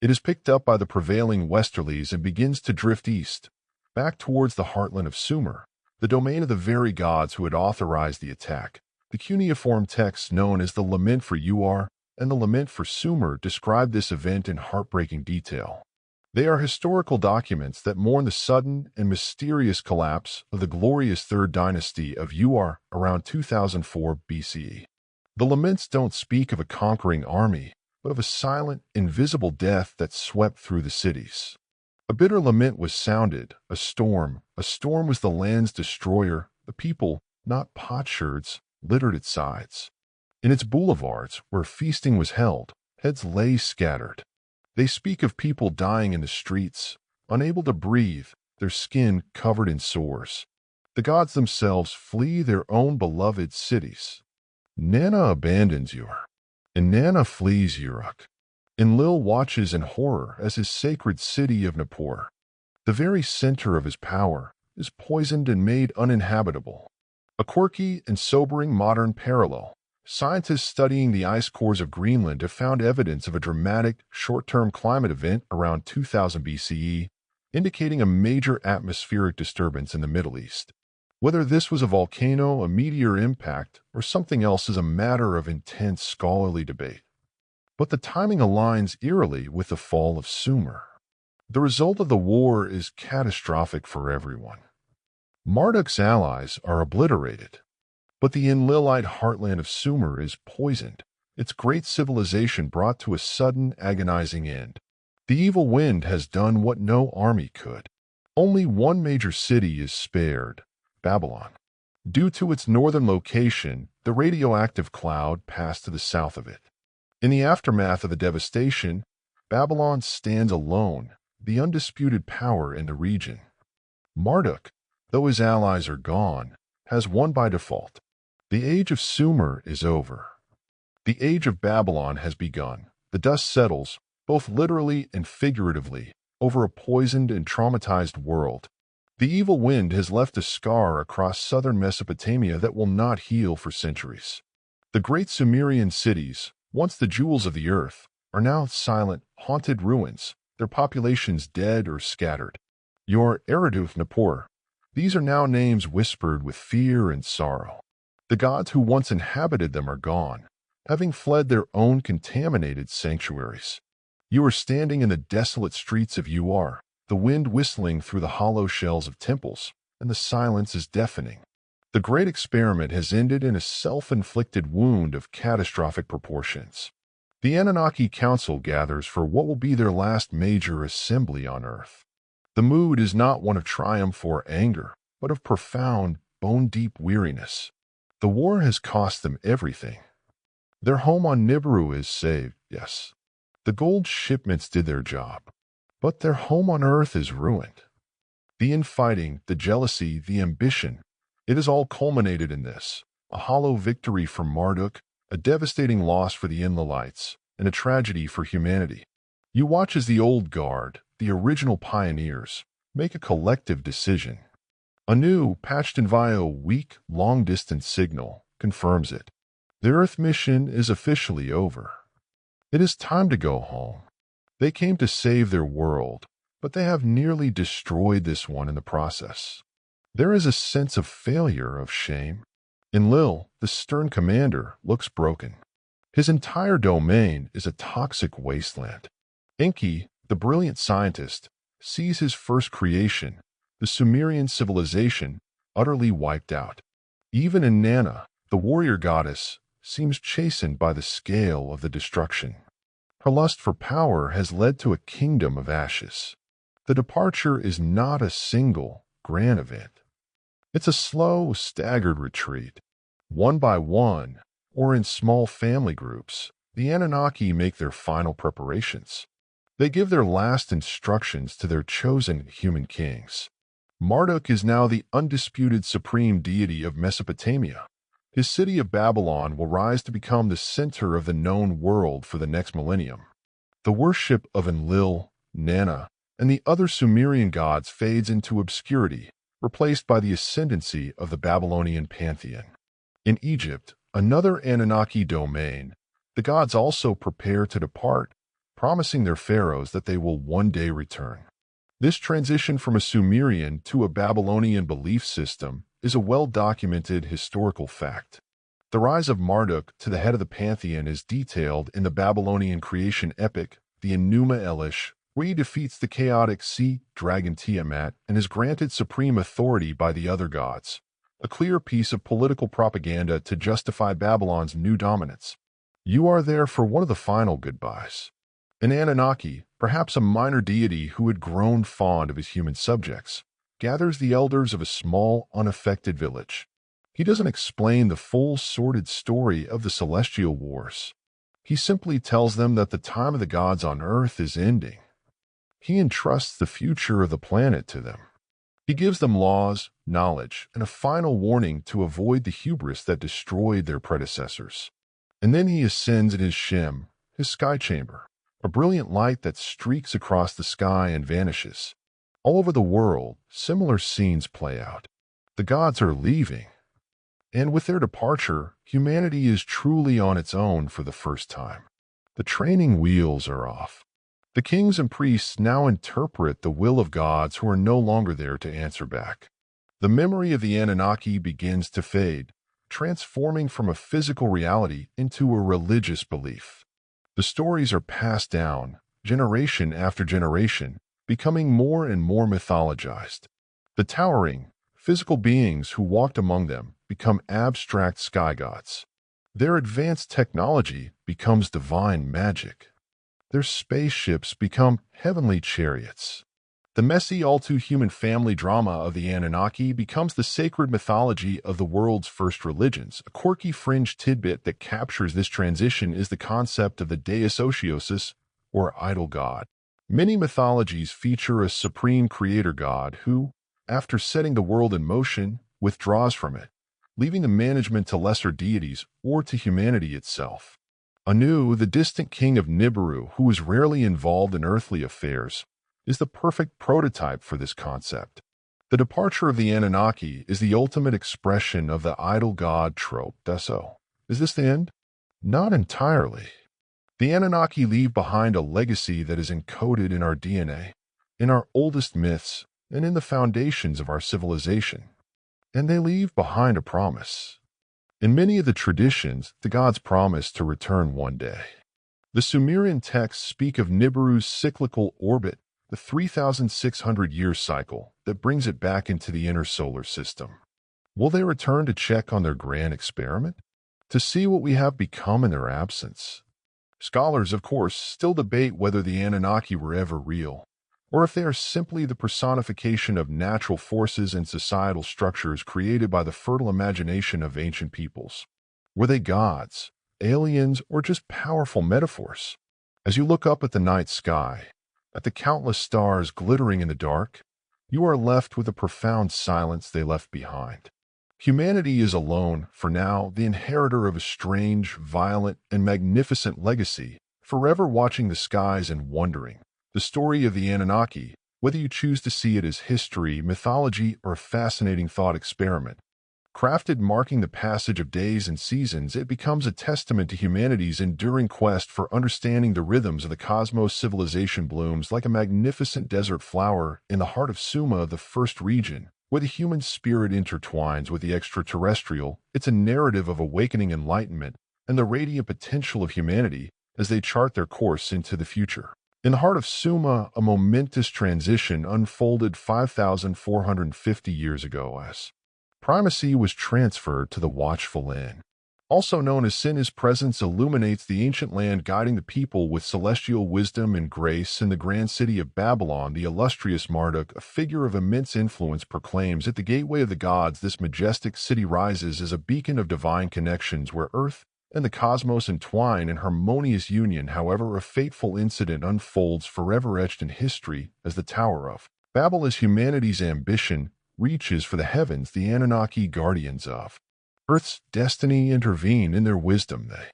[SPEAKER 1] It is picked up by the prevailing westerlies and begins to drift east, back towards the heartland of Sumer, the domain of the very gods who had authorized the attack. The cuneiform texts known as the Lament for Uar and the Lament for Sumer describe this event in heartbreaking detail. They are historical documents that mourn the sudden and mysterious collapse of the glorious Third Dynasty of Uar around 2004 BCE. The laments don't speak of a conquering army, but of a silent, invisible death that swept through the cities. A bitter lament was sounded, a storm. A storm was the land's destroyer. The people, not potsherds, littered its sides. In its boulevards, where feasting was held, heads lay scattered. They speak of people dying in the streets, unable to breathe, their skin covered in sores. The gods themselves flee their own beloved cities. Nana abandons Ur, and Nana flees Uruk. Enlil watches in horror as his sacred city of Nippur, the very center of his power, is poisoned and made uninhabitable. A quirky and sobering modern parallel. Scientists studying the ice cores of Greenland have found evidence of a dramatic, short-term climate event around 2000 BCE, indicating a major atmospheric disturbance in the Middle East. Whether this was a volcano, a meteor impact, or something else is a matter of intense scholarly debate. But the timing aligns eerily with the fall of Sumer. The result of the war is catastrophic for everyone. Marduk's allies are obliterated. But the Enlilite heartland of Sumer is poisoned, its great civilization brought to a sudden, agonizing end. The evil wind has done what no army could. Only one major city is spared, Babylon. Due to its northern location, the radioactive cloud passed to the south of it. In the aftermath of the devastation, Babylon stands alone, the undisputed power in the region. Marduk, though his allies are gone, has won by default. The age of Sumer is over. The age of Babylon has begun. The dust settles, both literally and figuratively, over a poisoned and traumatized world. The evil wind has left a scar across southern Mesopotamia that will not heal for centuries. The great Sumerian cities, once the jewels of the earth, are now silent, haunted ruins, their populations dead or scattered. Your Eriduth Nippur, these are now names whispered with fear and sorrow. The gods who once inhabited them are gone, having fled their own contaminated sanctuaries. You are standing in the desolate streets of Uar, the wind whistling through the hollow shells of temples, and the silence is deafening. The great experiment has ended in a self-inflicted wound of catastrophic proportions. The Anunnaki Council gathers for what will be their last major assembly on Earth. The mood is not one of triumph or anger, but of profound, bone-deep weariness. The war has cost them everything. Their home on Nibiru is saved, yes. The gold shipments did their job. But their home on Earth is ruined. The infighting, the jealousy, the ambition, it has all culminated in this. A hollow victory for Marduk, a devastating loss for the Enlilites, and a tragedy for humanity. You watch as the old guard, the original pioneers, make a collective decision. A new, patched and via weak, long-distance signal confirms it. The Earth mission is officially over. It is time to go home. They came to save their world, but they have nearly destroyed this one in the process. There is a sense of failure, of shame. Enlil, the stern commander, looks broken. His entire domain is a toxic wasteland. Enki, the brilliant scientist, sees his first creation, the Sumerian civilization, utterly wiped out. Even Inanna, the warrior goddess, seems chastened by the scale of the destruction. Her lust for power has led to a kingdom of ashes. The departure is not a single, grand event. It's a slow, staggered retreat. One by one, or in small family groups, the Anunnaki make their final preparations. They give their last instructions to their chosen human kings. Marduk is now the undisputed supreme deity of Mesopotamia. His city of Babylon will rise to become the center of the known world for the next millennium. The worship of Enlil, Nana, and the other Sumerian gods fades into obscurity, replaced by the ascendancy of the Babylonian pantheon. In Egypt, another Anunnaki domain, the gods also prepare to depart, promising their pharaohs that they will one day return. This transition from a Sumerian to a Babylonian belief system is a well-documented historical fact. The rise of Marduk to the head of the pantheon is detailed in the Babylonian creation epic, the Enuma Elish, where he defeats the chaotic sea dragon Tiamat and is granted supreme authority by the other gods, a clear piece of political propaganda to justify Babylon's new dominance. You are there for one of the final goodbyes. An Anunnaki, perhaps a minor deity who had grown fond of his human subjects, gathers the elders of a small, unaffected village. He doesn't explain the full, sordid story of the celestial wars. He simply tells them that the time of the gods on earth is ending. He entrusts the future of the planet to them. He gives them laws, knowledge, and a final warning to avoid the hubris that destroyed their predecessors. And then he ascends in his Shem, his sky chamber, a brilliant light that streaks across the sky and vanishes. All over the world, similar scenes play out. The gods are leaving. And with their departure, humanity is truly on its own for the first time. The training wheels are off. The kings and priests now interpret the will of gods who are no longer there to answer back. The memory of the Anunnaki begins to fade, transforming from a physical reality into a religious belief. The stories are passed down, generation after generation, becoming more and more mythologized. The towering, physical beings who walked among them become abstract sky gods. Their advanced technology becomes divine magic. Their spaceships become heavenly chariots. The messy, all-too-human family drama of the Anunnaki becomes the sacred mythology of the world's first religions. A quirky fringe tidbit that captures this transition is the concept of the Deus Otiosus, or idol god. Many mythologies feature a supreme creator god who, after setting the world in motion, withdraws from it, leaving the management to lesser deities or to humanity itself. Anu, the distant king of Nibiru, who is rarely involved in earthly affairs, is the perfect prototype for this concept. The departure of the Anunnaki is the ultimate expression of the idol god trope. So, is this the end? Not entirely. The Anunnaki leave behind a legacy that is encoded in our DNA, in our oldest myths, and in the foundations of our civilization. And they leave behind a promise. In many of the traditions, the gods promise to return one day. The Sumerian texts speak of Nibiru's cyclical orbit, the 3,600-year cycle that brings it back into the inner solar system. Will they return to check on their grand experiment? To see what we have become in their absence? Scholars, of course, still debate whether the Anunnaki were ever real, or if they are simply the personification of natural forces and societal structures created by the fertile imagination of ancient peoples. Were they gods, aliens, or just powerful metaphors? As you look up at the night sky, at the countless stars glittering in the dark, you are left with the profound silence they left behind. Humanity is alone, for now, the inheritor of a strange, violent, and magnificent legacy, forever watching the skies and wondering. The story of the Anunnaki, whether you choose to see it as history, mythology, or a fascinating thought experiment, crafted marking the passage of days and seasons, it becomes a testament to humanity's enduring quest for understanding the rhythms of the cosmos. Civilization blooms like a magnificent desert flower in the heart of Suma, the first region, where the human spirit intertwines with the extraterrestrial. It's a narrative of awakening enlightenment and the radiant potential of humanity as they chart their course into the future. In the heart of Suma, a momentous transition unfolded 5,450 years ago as primacy was transferred to the watchful Inn. Also known as Sin, his presence illuminates the ancient land, guiding the people with celestial wisdom and grace. In the grand city of Babylon, the illustrious Marduk, a figure of immense influence, proclaims, "At the gateway of the gods, this majestic city rises as a beacon of divine connections where earth and the cosmos entwine in harmonious union." However, a fateful incident unfolds, forever etched in history as the Tower of Babel. As humanity's ambition reaches for the heavens, the Anunnaki, guardians of Earth's destiny, intervene. In their wisdom, they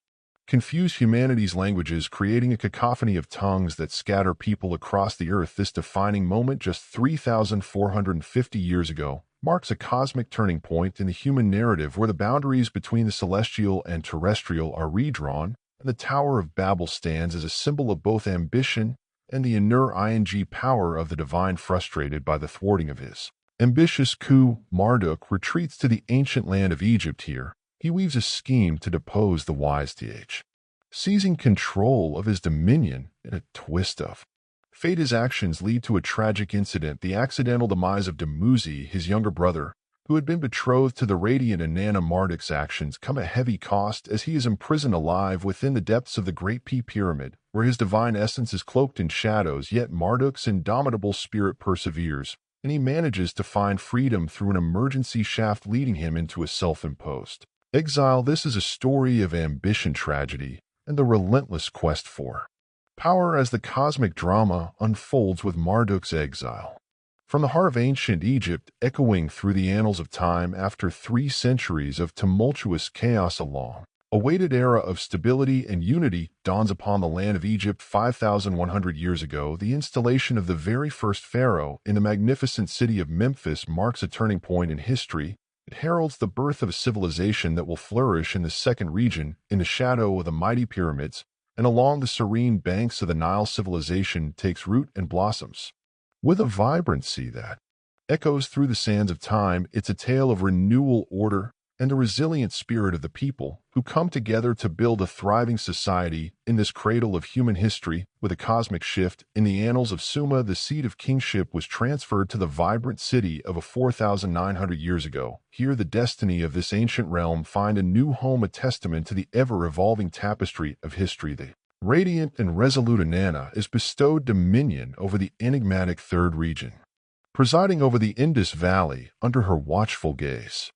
[SPEAKER 1] confuse humanity's languages, creating a cacophony of tongues that scatter people across the earth. This defining moment, just 3,450 years ago, marks a cosmic turning point in the human narrative where the boundaries between the celestial and terrestrial are redrawn, and the Tower of Babel stands as a symbol of both ambition and the inner power of the divine. Frustrated by the thwarting of his ambitious coup, Marduk retreats to the ancient land of Egypt. Here, he weaves a scheme to depose the wise Th, seizing control of his dominion. In a twist of fate, his actions lead to a tragic incident: the accidental demise of Dumuzi, his younger brother, who had been betrothed to the radiant Inanna. Marduk's actions come at heavy cost as he is imprisoned alive within the depths of the Great Pyramid, where his divine essence is cloaked in shadows. Yet Marduk's indomitable spirit perseveres, and he manages to find freedom through an emergency shaft, leading him into a self-imposed exile. This is a story of ambition, tragedy, and the relentless quest for power as the cosmic drama unfolds with Marduk's exile. From the heart of ancient Egypt, echoing through the annals of time, after 3 centuries of tumultuous chaos, a long-awaited era of stability and unity dawns upon the land of Egypt. 5,100 years ago, the installation of the very first pharaoh in the magnificent city of Memphis marks a turning point in history. It heralds the birth of a civilization that will flourish in the second region, in the shadow of the mighty pyramids, and along the serene banks of the Nile. Civilization takes root and blossoms with a vibrancy that echoes through the sands of time. It's a tale of renewal, order, and the resilient spirit of the people who come together to build a thriving society in this cradle of human history. With a cosmic shift in the annals of Sumer, the seat of kingship was transferred to the vibrant city of 4,900 years ago. Here, the destiny of this ancient realm find a new home, a testament to the ever-evolving tapestry of history. The radiant and resolute Inanna is bestowed dominion over the enigmatic third region, presiding over the Indus Valley under her watchful gaze.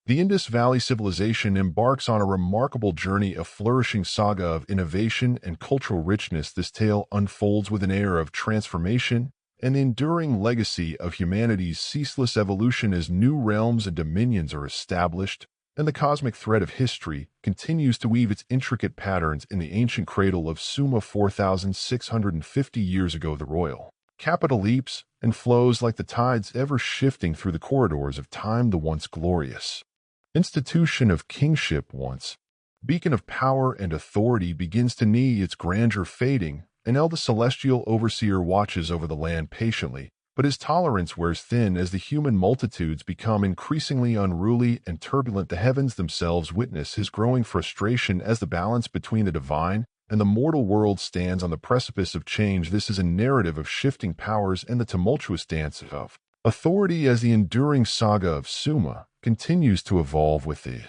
[SPEAKER 1] The Indus Valley civilization embarks on a remarkable journey, a flourishing saga of innovation and cultural richness. This tale unfolds with an air of transformation and the enduring legacy of humanity's ceaseless evolution as new realms and dominions are established, and the cosmic thread of history continues to weave its intricate patterns in the ancient cradle of Sumer. 4,650 years ago, the royal capital leaps and flows like the tides, ever shifting through the corridors of time. The once glorious institution of kingship, once beacon of power and authority, begins to knee, its grandeur fading. And the celestial overseer watches over the land patiently, but his tolerance wears thin as the human multitudes become increasingly unruly and turbulent. The heavens themselves witness his growing frustration as the balance between the divine and the mortal world stands on the precipice of change. This is a narrative of shifting powers and the tumultuous dance of authority as the enduring saga of Sumer continues to evolve, with the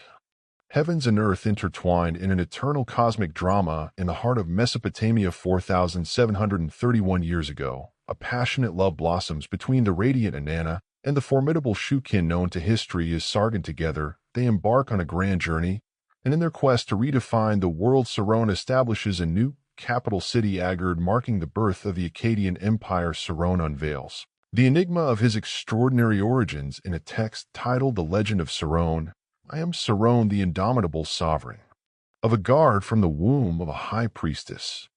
[SPEAKER 1] heavens and earth intertwined in an eternal cosmic drama. In the heart of Mesopotamia, 4,731 years ago, a passionate love blossoms between the radiant Inanna and the formidable Shukin known to history as Sargon. Together, they embark on a grand journey, and in their quest to redefine the world, Saron establishes a new capital city, Agard, marking the birth of the Akkadian Empire. Saron unveils the enigma of his extraordinary origins in a text titled The Legend of Saron. I am Saron, the indomitable sovereign of Agard, from the womb of a high priestess.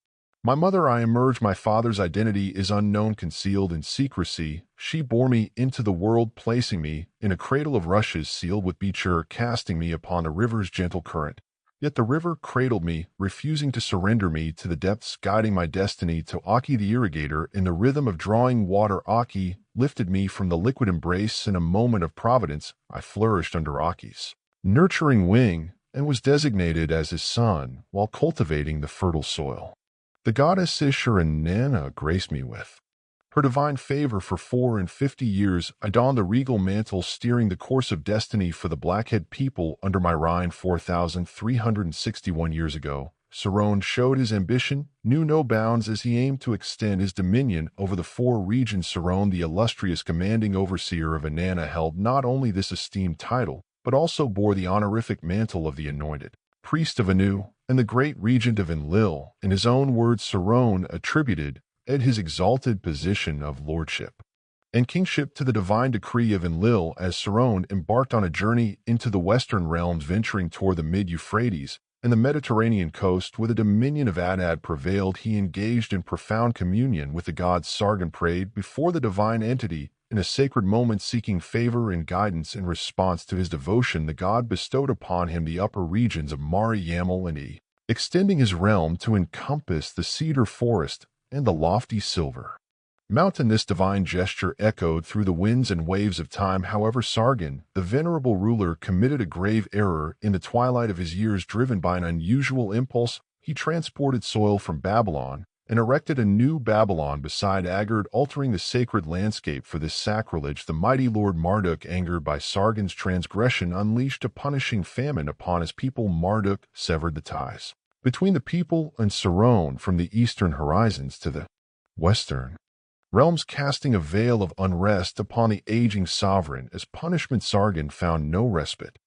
[SPEAKER 1] My mother I emerged, my father's identity is unknown, concealed in secrecy. She bore me into the world, placing me in a cradle of rushes sealed with beecher, casting me upon the river's gentle current. Yet the river cradled me, refusing to surrender me to the depths, guiding my destiny to Aki the irrigator. In the rhythm of drawing water, Aki lifted me from the liquid embrace. In a moment of providence, I flourished under Aki's nurturing wing and was designated as his son while cultivating the fertile soil. The goddess Ishur and Nana graced me with Her divine favor for 450 years, I donned the regal mantle steering the course of destiny for the Blackhead people under my reign 4,361 years ago. Saron showed his ambition, knew no bounds as he aimed to extend his dominion over the four regions. Saron, the illustrious commanding overseer of Inanna, held not only this esteemed title, but also bore the honorific mantle of the anointed priest of Anu and the great regent of Enlil. In his own words, Saron attributed at his exalted position of lordship and kingship to the divine decree of Enlil. As Saron embarked on a journey into the western realms, venturing toward the mid-Euphrates and the Mediterranean coast, where the dominion of Adad prevailed, he engaged in profound communion with the god Sargon, prayed before the divine entity in a sacred moment, seeking favor and guidance. In response to his devotion, the god bestowed upon him the upper regions of Mari, Yamal, and E, extending his realm to encompass the cedar forest and the lofty silver mountain. This divine gesture echoed through the winds and waves of time. However, Sargon, the venerable ruler, committed a grave error. In the twilight of his years, driven by an unusual impulse, he transported soil from Babylon and erected a new Babylon beside Agard, altering the sacred landscape. For this sacrilege, the mighty Lord Marduk, angered by Sargon's transgression, unleashed a punishing famine upon his people. Marduk severed the ties between the people and Saron from the eastern horizons to the western realms, casting a veil of unrest upon the aging sovereign. As punishment, Sargon found no respite.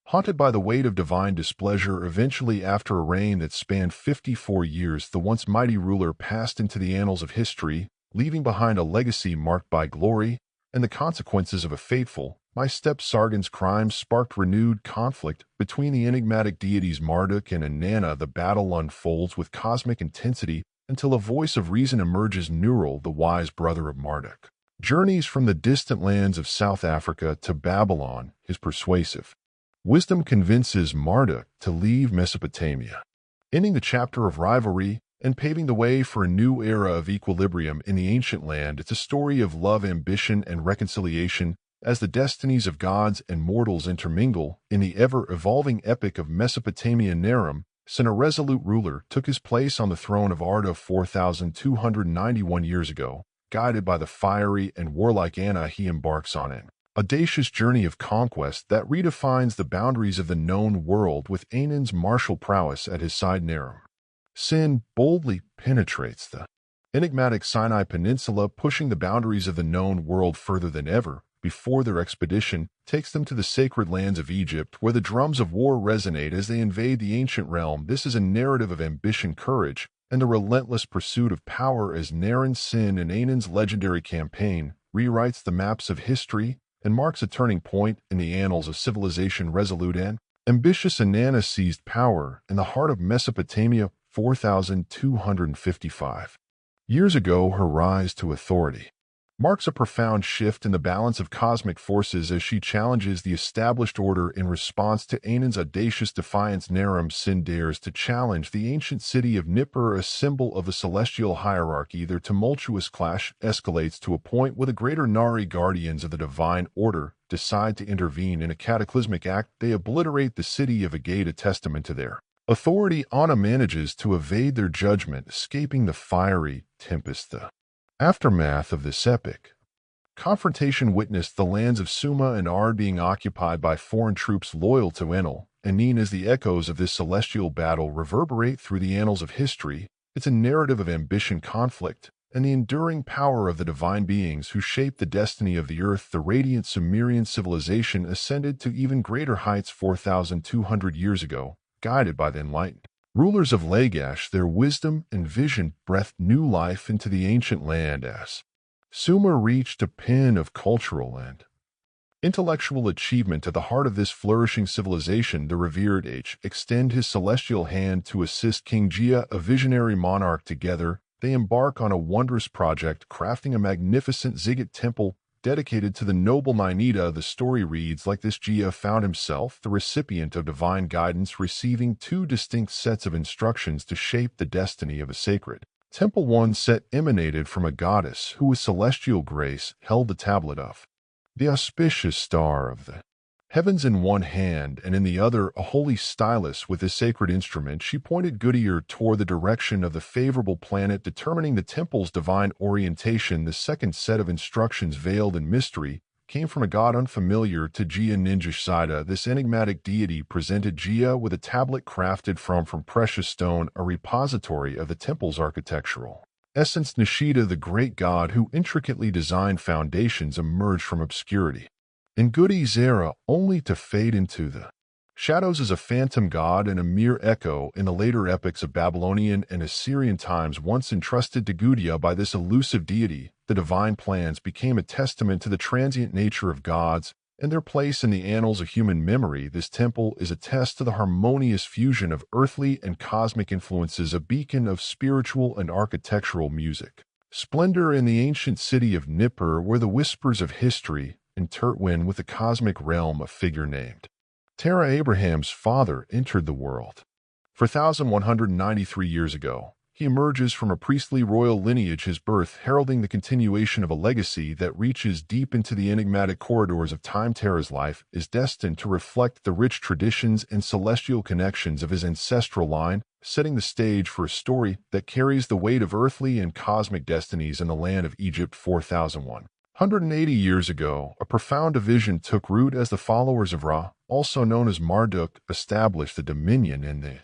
[SPEAKER 1] Haunted by the weight of divine displeasure, eventually, after a reign that spanned 54 years, the once mighty ruler passed into the annals of history, leaving behind a legacy marked by glory and the consequences of a fateful misstep. Sargon's crimes sparked renewed conflict between the enigmatic deities Marduk and Inanna. The battle unfolds with cosmic intensity until a voice of reason emerges. Neural, the wise brother of Marduk, journeys from the distant lands of South Africa to Babylon. His persuasive wisdom convinces Marduk to leave Mesopotamia, ending the chapter of rivalry and paving the way for a new era of equilibrium in the ancient land. It's a story of love, ambition, and reconciliation as the destinies of gods and mortals intermingle. In the ever-evolving epic of Mesopotamia, Naram, a resolute ruler, took his place on the throne of Arda 4,291 years ago. Guided by the fiery and warlike Anna, he embarks on an audacious journey of conquest that redefines the boundaries of the known world. With Anan's martial prowess at his side, Naram Sin boldly penetrates the enigmatic Sinai Peninsula, pushing the boundaries of the known world further than ever before. Their expedition takes them to the sacred lands of Egypt, where the drums of war resonate as they invade the ancient realm. This is a narrative of ambition, courage, and the relentless pursuit of power, as Naram Sin and Anan's legendary campaign rewrites the maps of history and marks a turning point in the annals of civilization. Resolute and ambitious, Inanna seized power in the heart of Mesopotamia 4,255 years ago. Her rise to authority marks a profound shift in the balance of cosmic forces as she challenges the established order. In response to Anan's audacious defiance, Naram Sin dares to challenge the ancient city of Nippur, a symbol of the celestial hierarchy. Their tumultuous clash escalates to a point where the greater Nari, guardians of the divine order, decide to intervene. In a cataclysmic act, they obliterate the city of Agade, a testament to their authority. Anna manages to evade their judgment, escaping the fiery tempest. The aftermath of this epic confrontation witnessed the lands of Suma and Ard being occupied by foreign troops loyal to Enlil and Nin. As the echoes of this celestial battle reverberate through the annals of history, it's a narrative of ambition, conflict, and the enduring power of the divine beings who shaped the destiny of the earth. The radiant Sumerian civilization ascended to even greater heights 4,200 years ago, guided by the enlightened rulers of Lagash. Their wisdom and vision breathed new life into the ancient land as Sumer reached a pinnacle of cultural and intellectual achievement. At the heart of this flourishing civilization, the revered H extend his celestial hand to assist King Jia, a visionary monarch. Together, they embark on a wondrous project, crafting a magnificent ziggurat temple dedicated to the noble Ninida. The story reads like this: Jia found himself the recipient of divine guidance, receiving two distinct sets of instructions to shape the destiny of a sacred temple. One set emanated from a goddess who, with celestial grace, held the tablet of the auspicious star of the Heavens in one hand and in the other a holy stylus with his sacred instrument, she pointed Goodyear toward the direction of the favorable planet, determining the temple's divine orientation. The second set of instructions, veiled in mystery, came from a god unfamiliar to Gia Ninjashida. This enigmatic deity presented Gia with a tablet crafted from precious stone, a repository of the temple's architectural essence. Nishida, the great god who intricately designed foundations, emerged from obscurity in Goody's era, only to fade into the shadows as a phantom god and a mere echo in the later epics of Babylonian and Assyrian times. Once entrusted to Gudea by this elusive deity, the divine plans became a testament to the transient nature of gods and their place in the annals of human memory. This temple is a test to the harmonious fusion of earthly and cosmic influences, a beacon of spiritual and architectural music. Splendor in the ancient city of Nippur, where the whispers of history intertwine with the cosmic realm. A figure named Terah, Abraham's father, entered the world 4,193 years ago. He emerges from a priestly royal lineage, his birth heralding the continuation of a legacy that reaches deep into the enigmatic corridors of time. Terah's life is destined to reflect the rich traditions and celestial connections of his ancestral line, setting the stage for a story that carries the weight of earthly and cosmic destinies in the land of Egypt. 4,180 years ago, a profound division took root as the followers of Ra, also known as Marduk, established the dominion in the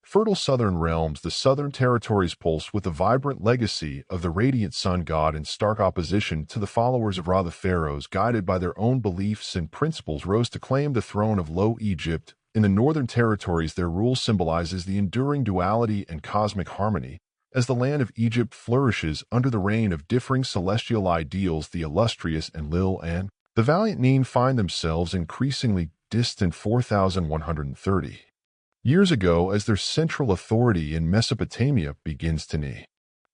[SPEAKER 1] fertile southern realms. The southern territories pulsed with the vibrant legacy of the radiant sun god, in stark opposition to the followers of Ra. The pharaohs, guided by their own beliefs and principles, rose to claim the throne of Low Egypt. In the northern territories, their rule symbolizes the enduring duality and cosmic harmony. As the land of Egypt flourishes under the reign of differing celestial ideals, the illustrious Enlil and the valiant Nin find themselves increasingly distant. 4,130 years ago, as their central authority in Mesopotamia begins to knee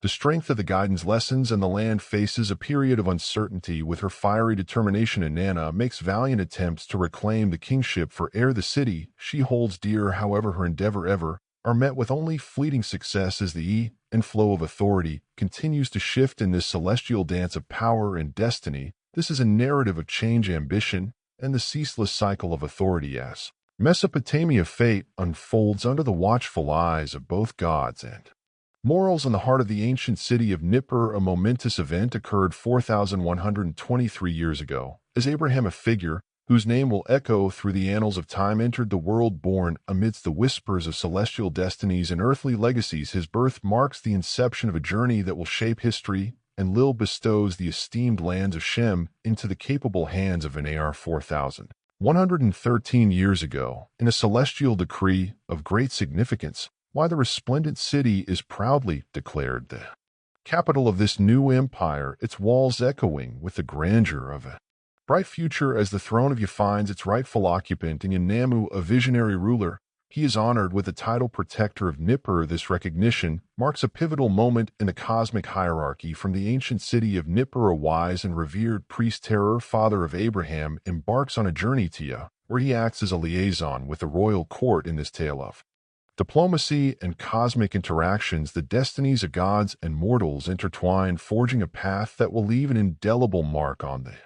[SPEAKER 1] the strength of the guidance lessons, and the land faces a period of uncertainty. With her fiery determination, Inanna makes valiant attempts to reclaim the kingship for the city she holds dear. However, her endeavor are met with only fleeting success as the flow of authority continues to shift in this celestial dance of power and destiny. This is a narrative of change, ambition, and the ceaseless cycle of authority as Mesopotamia fate unfolds under the watchful eyes of both gods and morals. In the heart of the ancient city of Nippur, a momentous event occurred 4,123 years ago, as Abraham, a figure whose name will echo through the annals of time, entered the world. Born amidst the whispers of celestial destinies and earthly legacies, his birth marks the inception of a journey that will shape history. Enlil bestows the esteemed lands of Shem into the capable hands of Anar. 4,113 years ago, in a celestial decree of great significance, why the resplendent city is proudly declared the capital of this new empire, its walls echoing with the grandeur of a bright future. As the throne of Ea finds its rightful occupant in Yanamu, a visionary ruler, he is honored with the title Protector of Nippur. This recognition marks a pivotal moment in the cosmic hierarchy. From the ancient city of Nippur, a wise and revered priest, Terah, father of Abraham, embarks on a journey to Ea, where he acts as a liaison with the royal court. In this tale of diplomacy and cosmic interactions, the destinies of gods and mortals intertwine, forging a path that will leave an indelible mark on the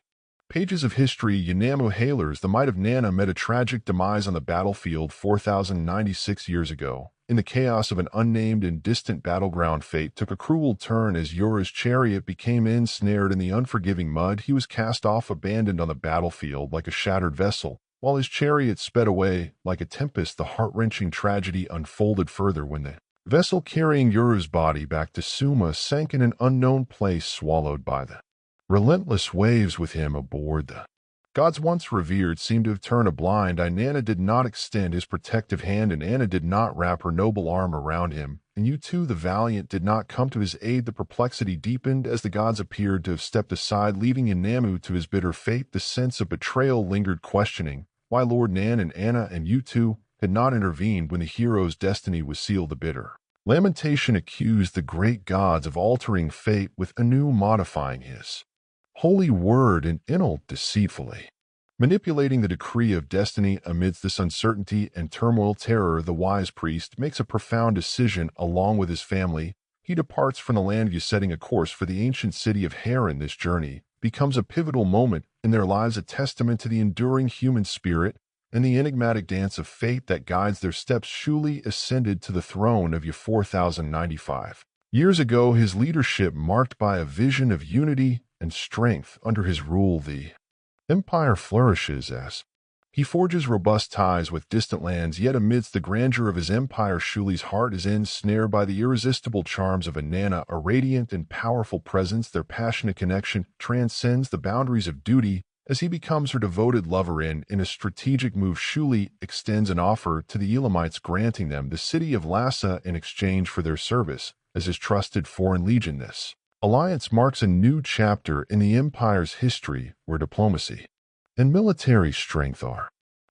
[SPEAKER 1] pages of history. Yanamu hailers, the might of Nana, met a tragic demise on the battlefield 4,096 years ago. In the chaos of an unnamed and distant battleground, fate took a cruel turn as Yora's chariot became ensnared in the unforgiving mud. He was cast off, abandoned on the battlefield like a shattered vessel, while his chariot sped away like a tempest. The heart-wrenching tragedy unfolded further when the vessel carrying Yora's body back to Suma sank in an unknown place, swallowed by the relentless waves. With him aboard, the gods once revered seemed to have turned a blind eye. Nana did not extend his protective hand, and Anna did not wrap her noble arm around him, and you too, the valiant, did not come to his aid. The perplexity deepened as the gods appeared to have stepped aside, leaving Yanamu to his bitter fate. The sense of betrayal lingered, questioning why Lord Nan and Anna and you two had not intervened when the hero's destiny was sealed. The bitter lamentation accused the great gods of altering fate, with Anu modifying his holy word and Enlil deceitfully manipulating the decree of destiny. Amidst this uncertainty and turmoil, Terror, the wise priest, makes a profound decision. Along with his family, he departs from the land of Ea, setting a course for the ancient city of Haran. This journey becomes a pivotal moment in their lives, a testament to the enduring human spirit and the enigmatic dance of fate that guides their steps. Shuli ascended to the throne of 4095 years ago, his leadership marked by a vision of unity and strength. Under his rule, the empire flourishes as he forges robust ties with distant lands. Yet amidst the grandeur of his empire, Shuli's heart is ensnared by the irresistible charms of Inanna, a radiant and powerful presence. Their passionate connection transcends the boundaries of duty as he becomes her devoted lover. In a strategic move, Shuli extends an offer to the Elamites, granting them the city of Lhasa in exchange for their service as his trusted foreign legion. This alliance marks a new chapter in the empire's history where diplomacy and military strength are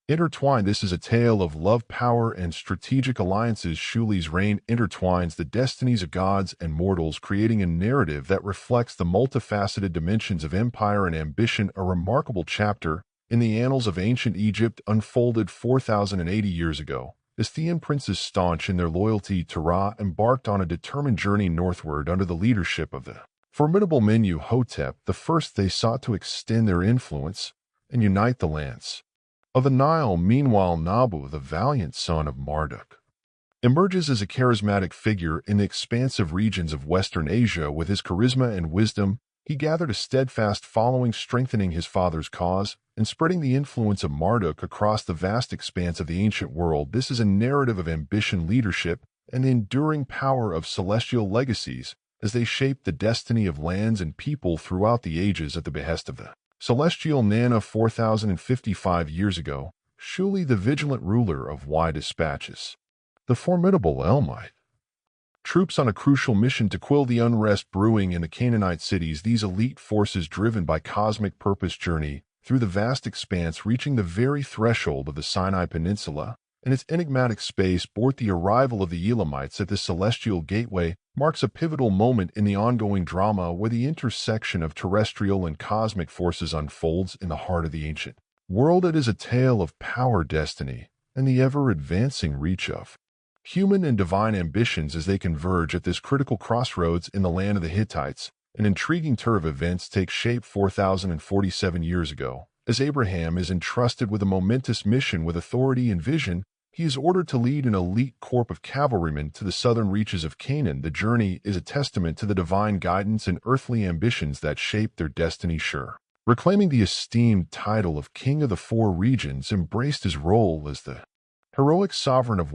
[SPEAKER 1] intertwined. This is a tale of love, power, and strategic alliances. Shuli's reign intertwines the destinies of gods and mortals, creating a narrative that reflects the multifaceted dimensions of empire and ambition. A remarkable chapter in the annals of ancient Egypt unfolded 4,080 years ago, as Thean princes, staunch in their loyalty to Ra, embarked on a determined journey northward under the leadership of the formidable Mentuhotep I. They sought to extend their influence and unite the lands of the Nile. Meanwhile, Nabu, the valiant son of Marduk, emerges as a charismatic figure in the expansive regions of Western Asia. With his charisma and wisdom, he gathered a steadfast following, strengthening his father's cause and spreading the influence of Marduk across the vast expanse of the ancient world. This is a narrative of ambition, leadership, and the enduring power of celestial legacies as they shape the destiny of lands and people throughout the ages. At the behest of the celestial Nana 4,055 years ago, Shuli, the vigilant ruler of dispatches the formidable Elmite troops on a crucial mission to quell the unrest brewing in the Canaanite cities. These elite forces, driven by cosmic purpose, journey through the vast expanse, reaching the very threshold of the Sinai Peninsula and its enigmatic space. The arrival of the Elamites at this celestial gateway marks a pivotal moment in the ongoing drama where the intersection of terrestrial and cosmic forces unfolds in the heart of the ancient world. It is a tale of power, destiny, and the ever-advancing reach of human and divine ambitions as they converge at this critical crossroads in the land of the Hittites. An intriguing turn of events takes shape 4,047 years ago. As Abraham is entrusted with a momentous mission with authority and vision, he is ordered to lead an elite corps of cavalrymen to the southern reaches of Canaan. The journey is a testament to the divine guidance and earthly ambitions that shape their destiny. Sure, reclaiming the esteemed title of King of the Four Regions, embraced his role as the heroic sovereign of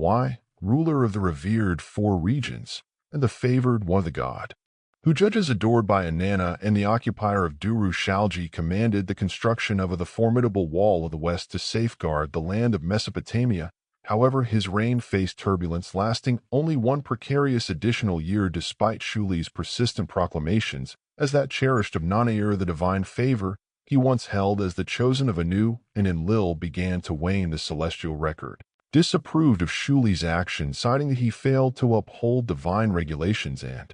[SPEAKER 1] ruler of the revered Four Regions, and the favored one, the god who judges, adored by Inanna, and the occupier of Duru Shalji, commanded the construction of the formidable wall of the west to safeguard the land of Mesopotamia. However, his reign faced turbulence, lasting only one precarious additional year despite Shuli's persistent proclamations as that cherished of Nanair. The divine favor he once held as the chosen of Anu and Enlil began to wane. The celestial record disapproved of Shuli's actions, citing that he failed to uphold divine regulations and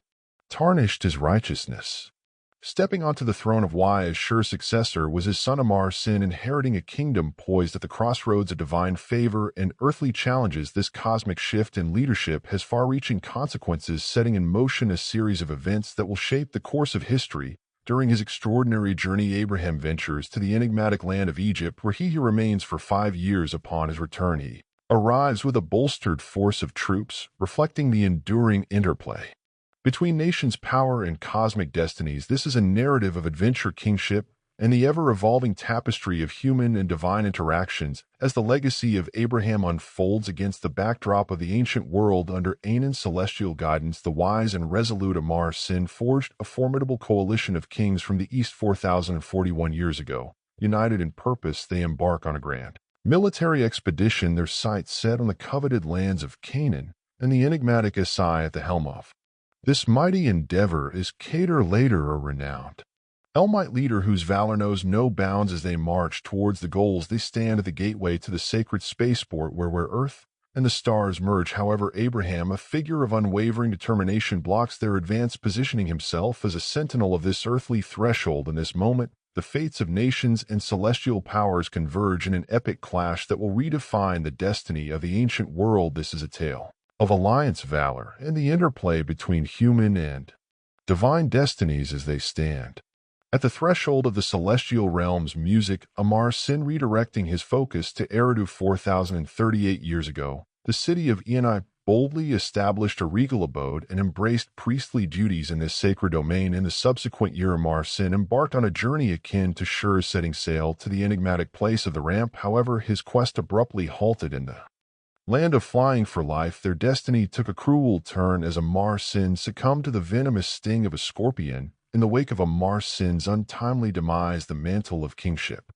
[SPEAKER 1] tarnished his righteousness. Stepping onto the throne of as sure successor was his son Amar Sin, inheriting a kingdom poised at the crossroads of divine favor and earthly challenges. This cosmic shift in leadership has far-reaching consequences, setting in motion a series of events that will shape the course of history. During his extraordinary journey, Abraham ventures to the enigmatic land of Egypt, where he remains for 5 years. Upon his return, he arrives with a bolstered force of troops, reflecting the enduring interplay between nations' power and cosmic destinies. This is a narrative of adventure, kingship, and the ever-evolving tapestry of human and divine interactions as the legacy of Abraham unfolds against the backdrop of the ancient world. Under Anan's celestial guidance, the wise and resolute Amar Sin forged a formidable coalition of kings from the east 4,041 years ago. United in purpose, they embark on a grand military expedition, their sights set on the coveted lands of Canaan and the enigmatic Esai at the helm of this mighty endeavor is Kader later, a renowned Elmite leader whose valor knows no bounds. As they march towards the goals, they stand at the gateway to the sacred spaceport where Earth and the stars merge. However, Abraham, a figure of unwavering determination, blocks their advance, positioning himself as a sentinel of this earthly threshold. In this moment, the fates of nations and celestial powers converge in an epic clash that will redefine the destiny of the ancient world. This is a tale of alliance, valor, and the interplay between human and divine destinies as they stand At the threshold of the celestial realm's music, Sin redirecting his focus to Eridu 4,038 years ago, the city of Eni boldly established a regal abode and embraced priestly duties in this sacred domain. In the subsequent year, Sin embarked on a journey akin to Shur's setting sail to the enigmatic place of the ramp. However, his quest abruptly halted in the land of flying for life. Their destiny took a cruel turn as Sin succumbed to the venomous sting of a scorpion. In the wake of Sin's untimely demise, the mantle of kingship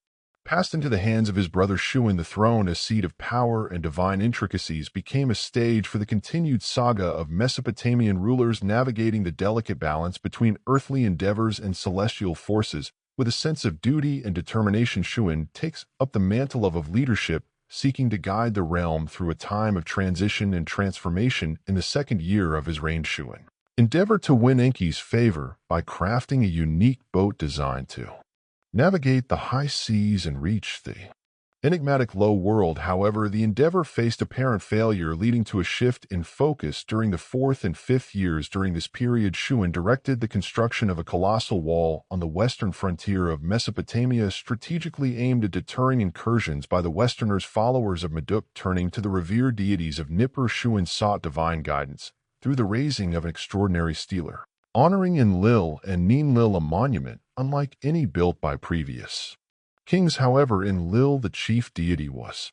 [SPEAKER 1] passed into the hands of his brother Shuin. The throne, a seat of power and divine intricacies, became a stage for the continued saga of Mesopotamian rulers navigating the delicate balance between earthly endeavors and celestial forces. With a sense of duty and determination, Shuin takes up the mantle of leadership, seeking to guide the realm through a time of transition and transformation. In the second year of his reign, Shuin endeavored to win Enki's favor by crafting a unique boat designed to navigate the high seas and reach the enigmatic low world. However, the endeavor faced apparent failure, leading to a shift in focus during the fourth and fifth years. During this period, Shuin directed the construction of a colossal wall on the western frontier of Mesopotamia, strategically aimed at deterring incursions by the Westerners. Followers of Marduk turning to the revered deities of Nippur, Shuin sought divine guidance through the raising of an extraordinary stele, honoring Enlil and Ninlil, a monument unlike any built by previous kings. However, Enlil, the chief deity, was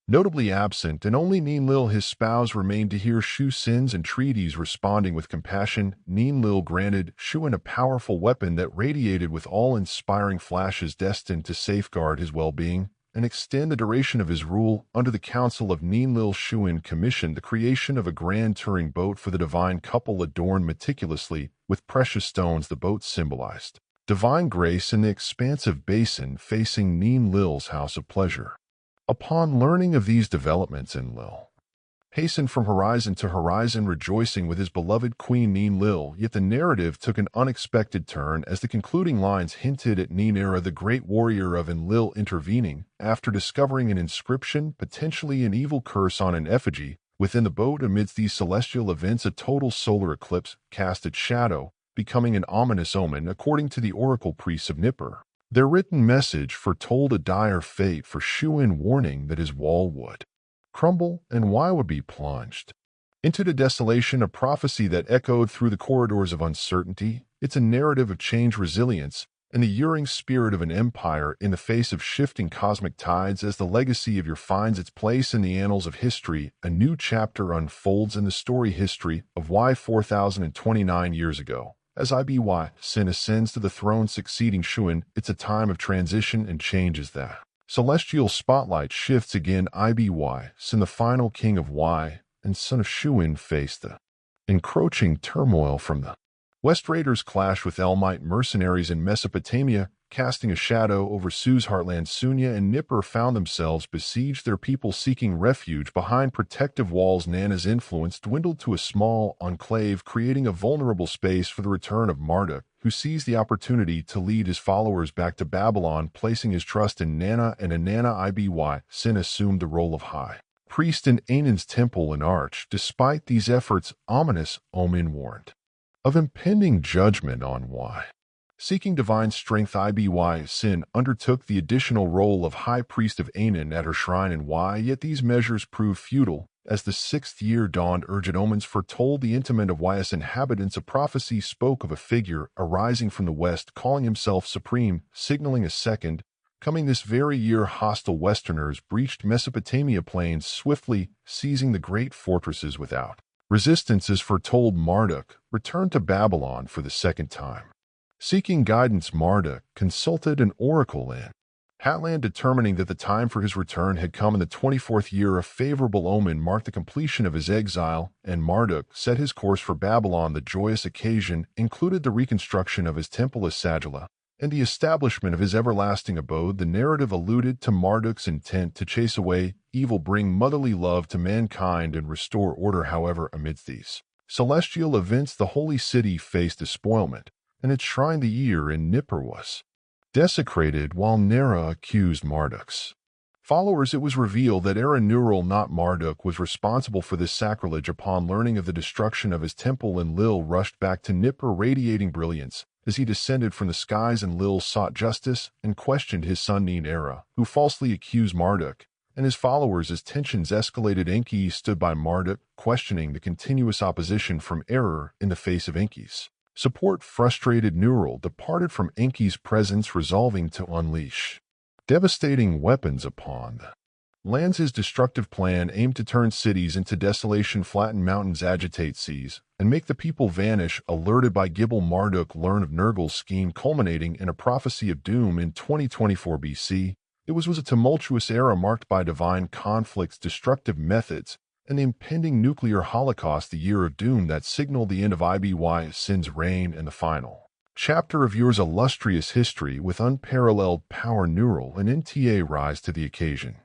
[SPEAKER 1] notably absent, and only Ninlil, his spouse, remained to hear Shuin's entreaties. Responding with compassion, Ninlil granted Shuin a powerful weapon that radiated with awe-inspiring flashes, destined to safeguard his well-being and extend the duration of his rule. Under the counsel of Ninlil, Shuin commissioned the creation of a grand touring boat for the divine couple, adorned meticulously with precious stones. The boat symbolized divine grace in the expansive basin facing Ninlil's house of pleasure. Upon learning of these developments, Enlil hastened from horizon to horizon, rejoicing with his beloved queen Ninlil. Yet the narrative took an unexpected turn as the concluding lines hinted at Ninira, the great warrior of Enlil, intervening after discovering an inscription, potentially an evil curse, on an effigy within the boat. Amidst these celestial events, a total solar eclipse cast its shadow, becoming an ominous omen. According to the oracle priests of Nippur, their written message foretold a dire fate for Shuin, warning that his wall would crumble and Wai would be plunged into the desolation, a prophecy that echoed through the corridors of uncertainty. It's a narrative of change, resilience, and the yearning spirit of an empire in the face of shifting cosmic tides. As the legacy of finds its place in the annals of history, a new chapter unfolds in the story history of Wai 4,029 years ago. As Sin ascends to the throne succeeding Shuin, it's a time of transition and change as the celestial spotlight shifts again. Sin, the final king of Wai and son of Shuin, faced the encroaching turmoil from the West. Raiders clashed with Elmite mercenaries in Mesopotamia, casting a shadow over Su's heartland. Sunya and Nippur found themselves besieged, their people seeking refuge behind protective walls. Nana's influence dwindled to a small enclave, creating a vulnerable space for the return of Marduk, who seized the opportunity to lead his followers back to Babylon. Placing his trust in Nana and Inanna, Sin assumed the role of high priest in Anan's temple and arch. Despite these efforts, ominous omen warned of impending judgment on Wai. Seeking divine strength, Sin undertook the additional role of high priest of Anan at her shrine in Wai, yet these measures proved futile. As the sixth year dawned, urgent omens foretold the intimate of Wai's inhabitants. A prophecy spoke of a figure arising from the west, calling himself supreme, signaling a second coming. This very year, hostile Westerners breached Mesopotamia plains, swiftly seizing the great fortresses without resistance. As foretold, Marduk returned to Babylon for the second time. Seeking guidance, Marduk consulted an oracle in Hatland, determining that the time for his return had come. In the 24th year, a favorable omen marked the completion of his exile, and Marduk set his course for Babylon. The joyous occasion included the reconstruction of his temple as Sagila and the establishment of his everlasting abode. The narrative alluded to Marduk's intent to chase away evil, bring motherly love to mankind, and restore order. However, amidst these celestial events, the holy city faced despoilment, and its shrine, the year in Nippur, was desecrated. While Nera accused Marduk's followers, it was revealed that Aranural, not Marduk, was responsible for this sacrilege. Upon learning of the destruction of his temple, Enlil rushed back to Nippur, radiating brilliance as he descended from the skies. Enlil sought justice and questioned his son Nin-Era, who falsely accused Marduk and his followers. As tensions escalated, Enki stood by Marduk, questioning the continuous opposition from error in the face of Enki's support. Frustrated, Nurul departed from Enki's presence, resolving to unleash devastating weapons upon the lands. His destructive plan aimed to turn cities into desolation, flatten mountains, agitate seas, and make the people vanish. Alerted by Gibel, Marduk learned of Nergal's scheme, culminating in a prophecy of doom in 2024 BC. It was a tumultuous era marked by divine conflicts, destructive methods, and the impending nuclear holocaust, the year of doom that signaled the end of Iby Sin's reign and the final chapter of yours illustrious history. With unparalleled power, Nurul and NTA rise to the occasion,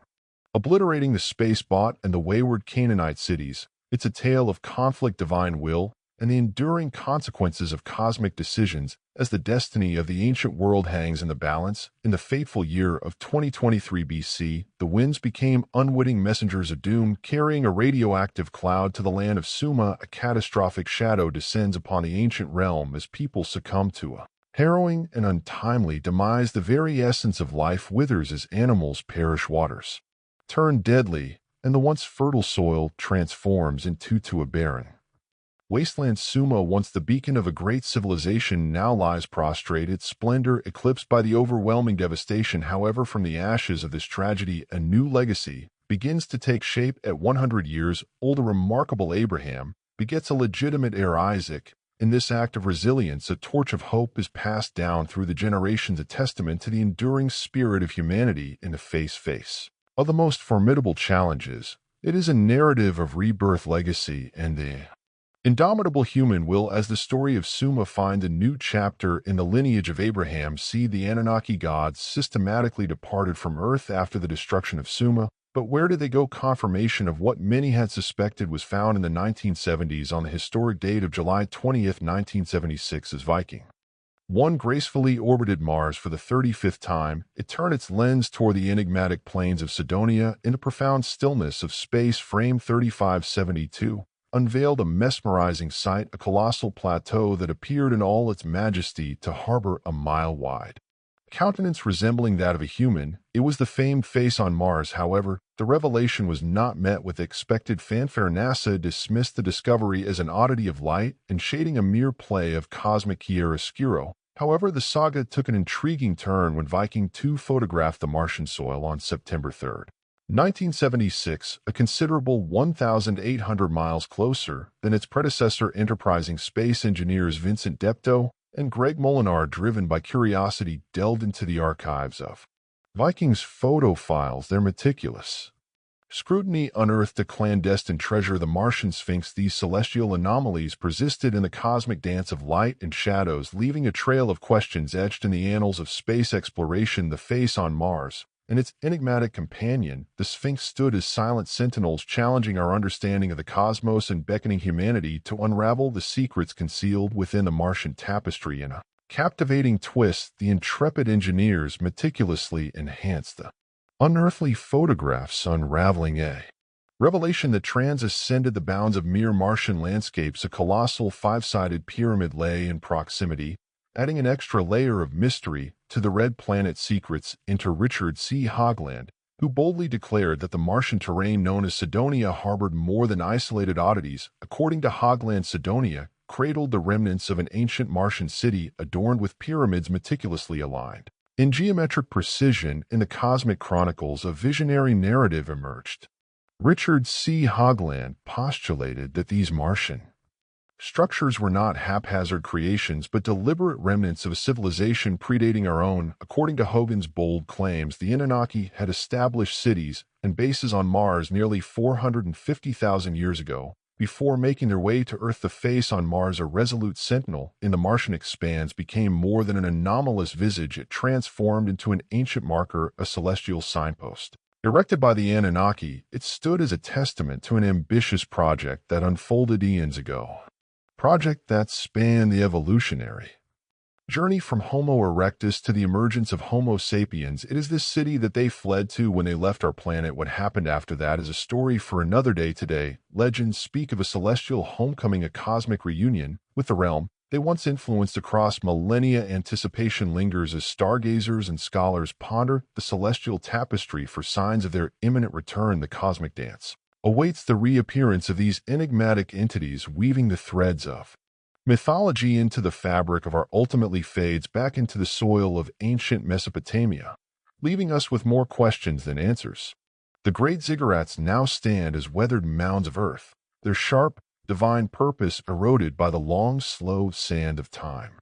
[SPEAKER 1] obliterating the space bot and the wayward Canaanite cities. It's a tale of conflict, divine will, and the enduring consequences of cosmic decisions as the destiny of the ancient world hangs in the balance. In the fateful year of 2023 BC, the winds became unwitting messengers of doom, carrying a radioactive cloud to the land of Suma. A catastrophic shadow descends upon the ancient realm as people succumb to a harrowing and untimely demise. The very essence of life withers as animals perish, waters turn deadly, and the once fertile soil transforms into a barren wasteland. Suma, once the beacon of a great civilization, now lies prostrate, its splendor eclipsed by the overwhelming devastation. However, from the ashes of this tragedy, a new legacy begins to take shape. At 100 years old, a remarkable Abraham begets a legitimate heir, Isaac. In this act of resilience, a torch of hope is passed down through the generations, a testament to the enduring spirit of humanity in the face of the most formidable challenges. It is a narrative of rebirth, legacy, and the indomitable human will. As the story of Suma finds a new chapter in the lineage of Abraham, see the Anunnaki gods systematically departed from Earth after the destruction of Suma. But where did they go? Confirmation of what many had suspected was found in the 1970s on the historic date of July 20th, 1976, as Viking 1 gracefully orbited Mars for the 35th time. It turned its lens toward the enigmatic plains of Sidonia. In the profound stillness of space, frame 3572 unveiled a mesmerizing sight, a colossal plateau that appeared in all its majesty to harbor a mile-wide countenance resembling that of a human. It was the famed face on Mars. However, the revelation was not met with expected fanfare. NASA dismissed the discovery as an oddity of light and shading, a mere play of cosmic chiaroscuro. However, the saga took an intriguing turn when Viking 2 photographed the Martian soil on September 3rd, 1976, a considerable 1,800 miles closer than its predecessor. Enterprising space engineers Vincent Depto and Greg Molinar, driven by curiosity, delved into the archives of Viking's photo files. Their meticulous scrutiny unearthed a clandestine treasure, the Martian Sphinx. These celestial anomalies persisted in the cosmic dance of light and shadows, leaving a trail of questions etched in the annals of space exploration. The face on Mars and its enigmatic companion, the Sphinx, stood as silent sentinels, challenging our understanding of the cosmos and beckoning humanity to unravel the secrets concealed within the Martian tapestry. In a captivating twist, the intrepid engineers meticulously enhanced the unearthly photographs, unraveling a revelation that transcended the bounds of mere Martian landscapes. A colossal five-sided pyramid lay in proximity, adding an extra layer of mystery to the Red Planet secrets. Enter Richard C. Hogland, who boldly declared that the Martian terrain known as Sidonia harbored more than isolated oddities. According to Hogland, Sidonia cradled the remnants of an ancient Martian city adorned with pyramids meticulously aligned in geometric precision. In the Cosmic Chronicles, a visionary narrative emerged. Richard C. Hogland postulated that these Martian structures were not haphazard creations but deliberate remnants of a civilization predating our own. According to Hogan's bold claims, the Anunnaki had established cities and bases on Mars nearly 450,000 years ago, before making their way to Earth. The face on Mars, a resolute sentinel in the Martian expanse, became more than an anomalous visage. It transformed into an ancient marker, a celestial signpost. Erected by the Anunnaki, it stood as a testament to an ambitious project that unfolded eons ago. Project that spanned the evolutionary journey from Homo erectus to the emergence of Homo sapiens. It is this city that they fled to when they left our planet. What happened after that is a story for another day. Today, legends speak of a celestial homecoming, a cosmic reunion with the realm, they once influenced across millennia. Anticipation lingers as stargazers and scholars ponder the celestial tapestry for signs of their imminent return. The cosmic dance awaits the reappearance of these enigmatic entities, weaving the threads of mythology into the fabric of our ultimately fades back into the soil of ancient Mesopotamia, leaving us with more questions than answers. The great ziggurats now stand as weathered mounds of earth, their sharp, divine purpose eroded by the long, slow sand of time.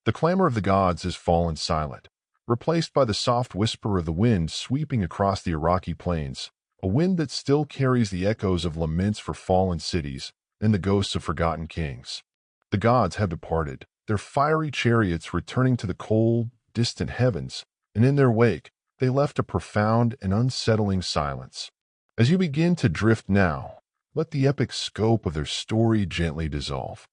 [SPEAKER 1] The clamor of the gods has fallen silent, replaced by the soft whisper of the wind sweeping across the Iraqi plains, a wind that still carries the echoes of laments for fallen cities and the ghosts of forgotten kings. The gods have departed, their fiery chariots returning to the cold, distant heavens, and in their wake, they left a profound and unsettling silence. As you begin to drift now, let the epic scope of their story gently dissolve.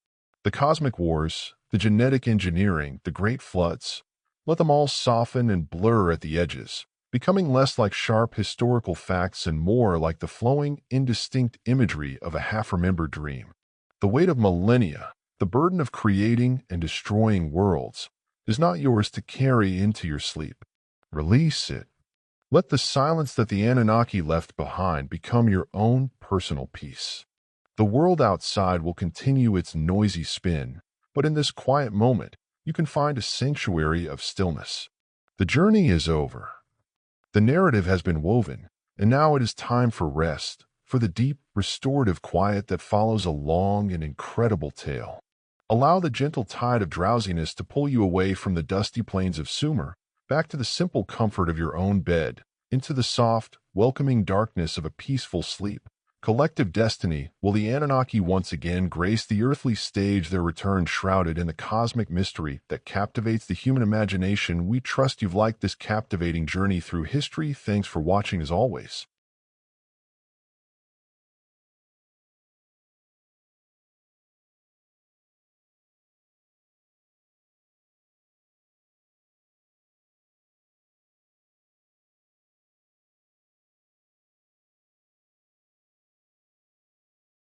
[SPEAKER 1] The cosmic wars, the genetic engineering, the great floods, let them all soften and blur at the edges, becoming less like sharp historical facts and more like the flowing, indistinct imagery of a half-remembered dream. The weight of millennia, the burden of creating and destroying worlds, is not yours to carry into your sleep. Release it. Let the silence that the Anunnaki left behind become your own personal peace. The world outside will continue its noisy spin, but in this quiet moment, you can find a sanctuary of stillness. The journey is over. The narrative has been woven, and now it is time for rest, for the deep, restorative quiet that follows a long and incredible tale. Allow the gentle tide of drowsiness to pull you away from the dusty plains of Sumer, back to the simple comfort of your own bed, into the soft, welcoming darkness of a peaceful sleep. Collective destiny, will the Anunnaki once again grace the earthly stage, their return shrouded in the cosmic mystery that captivates the human imagination. We trust you've liked this captivating journey through history. Thanks for watching as always.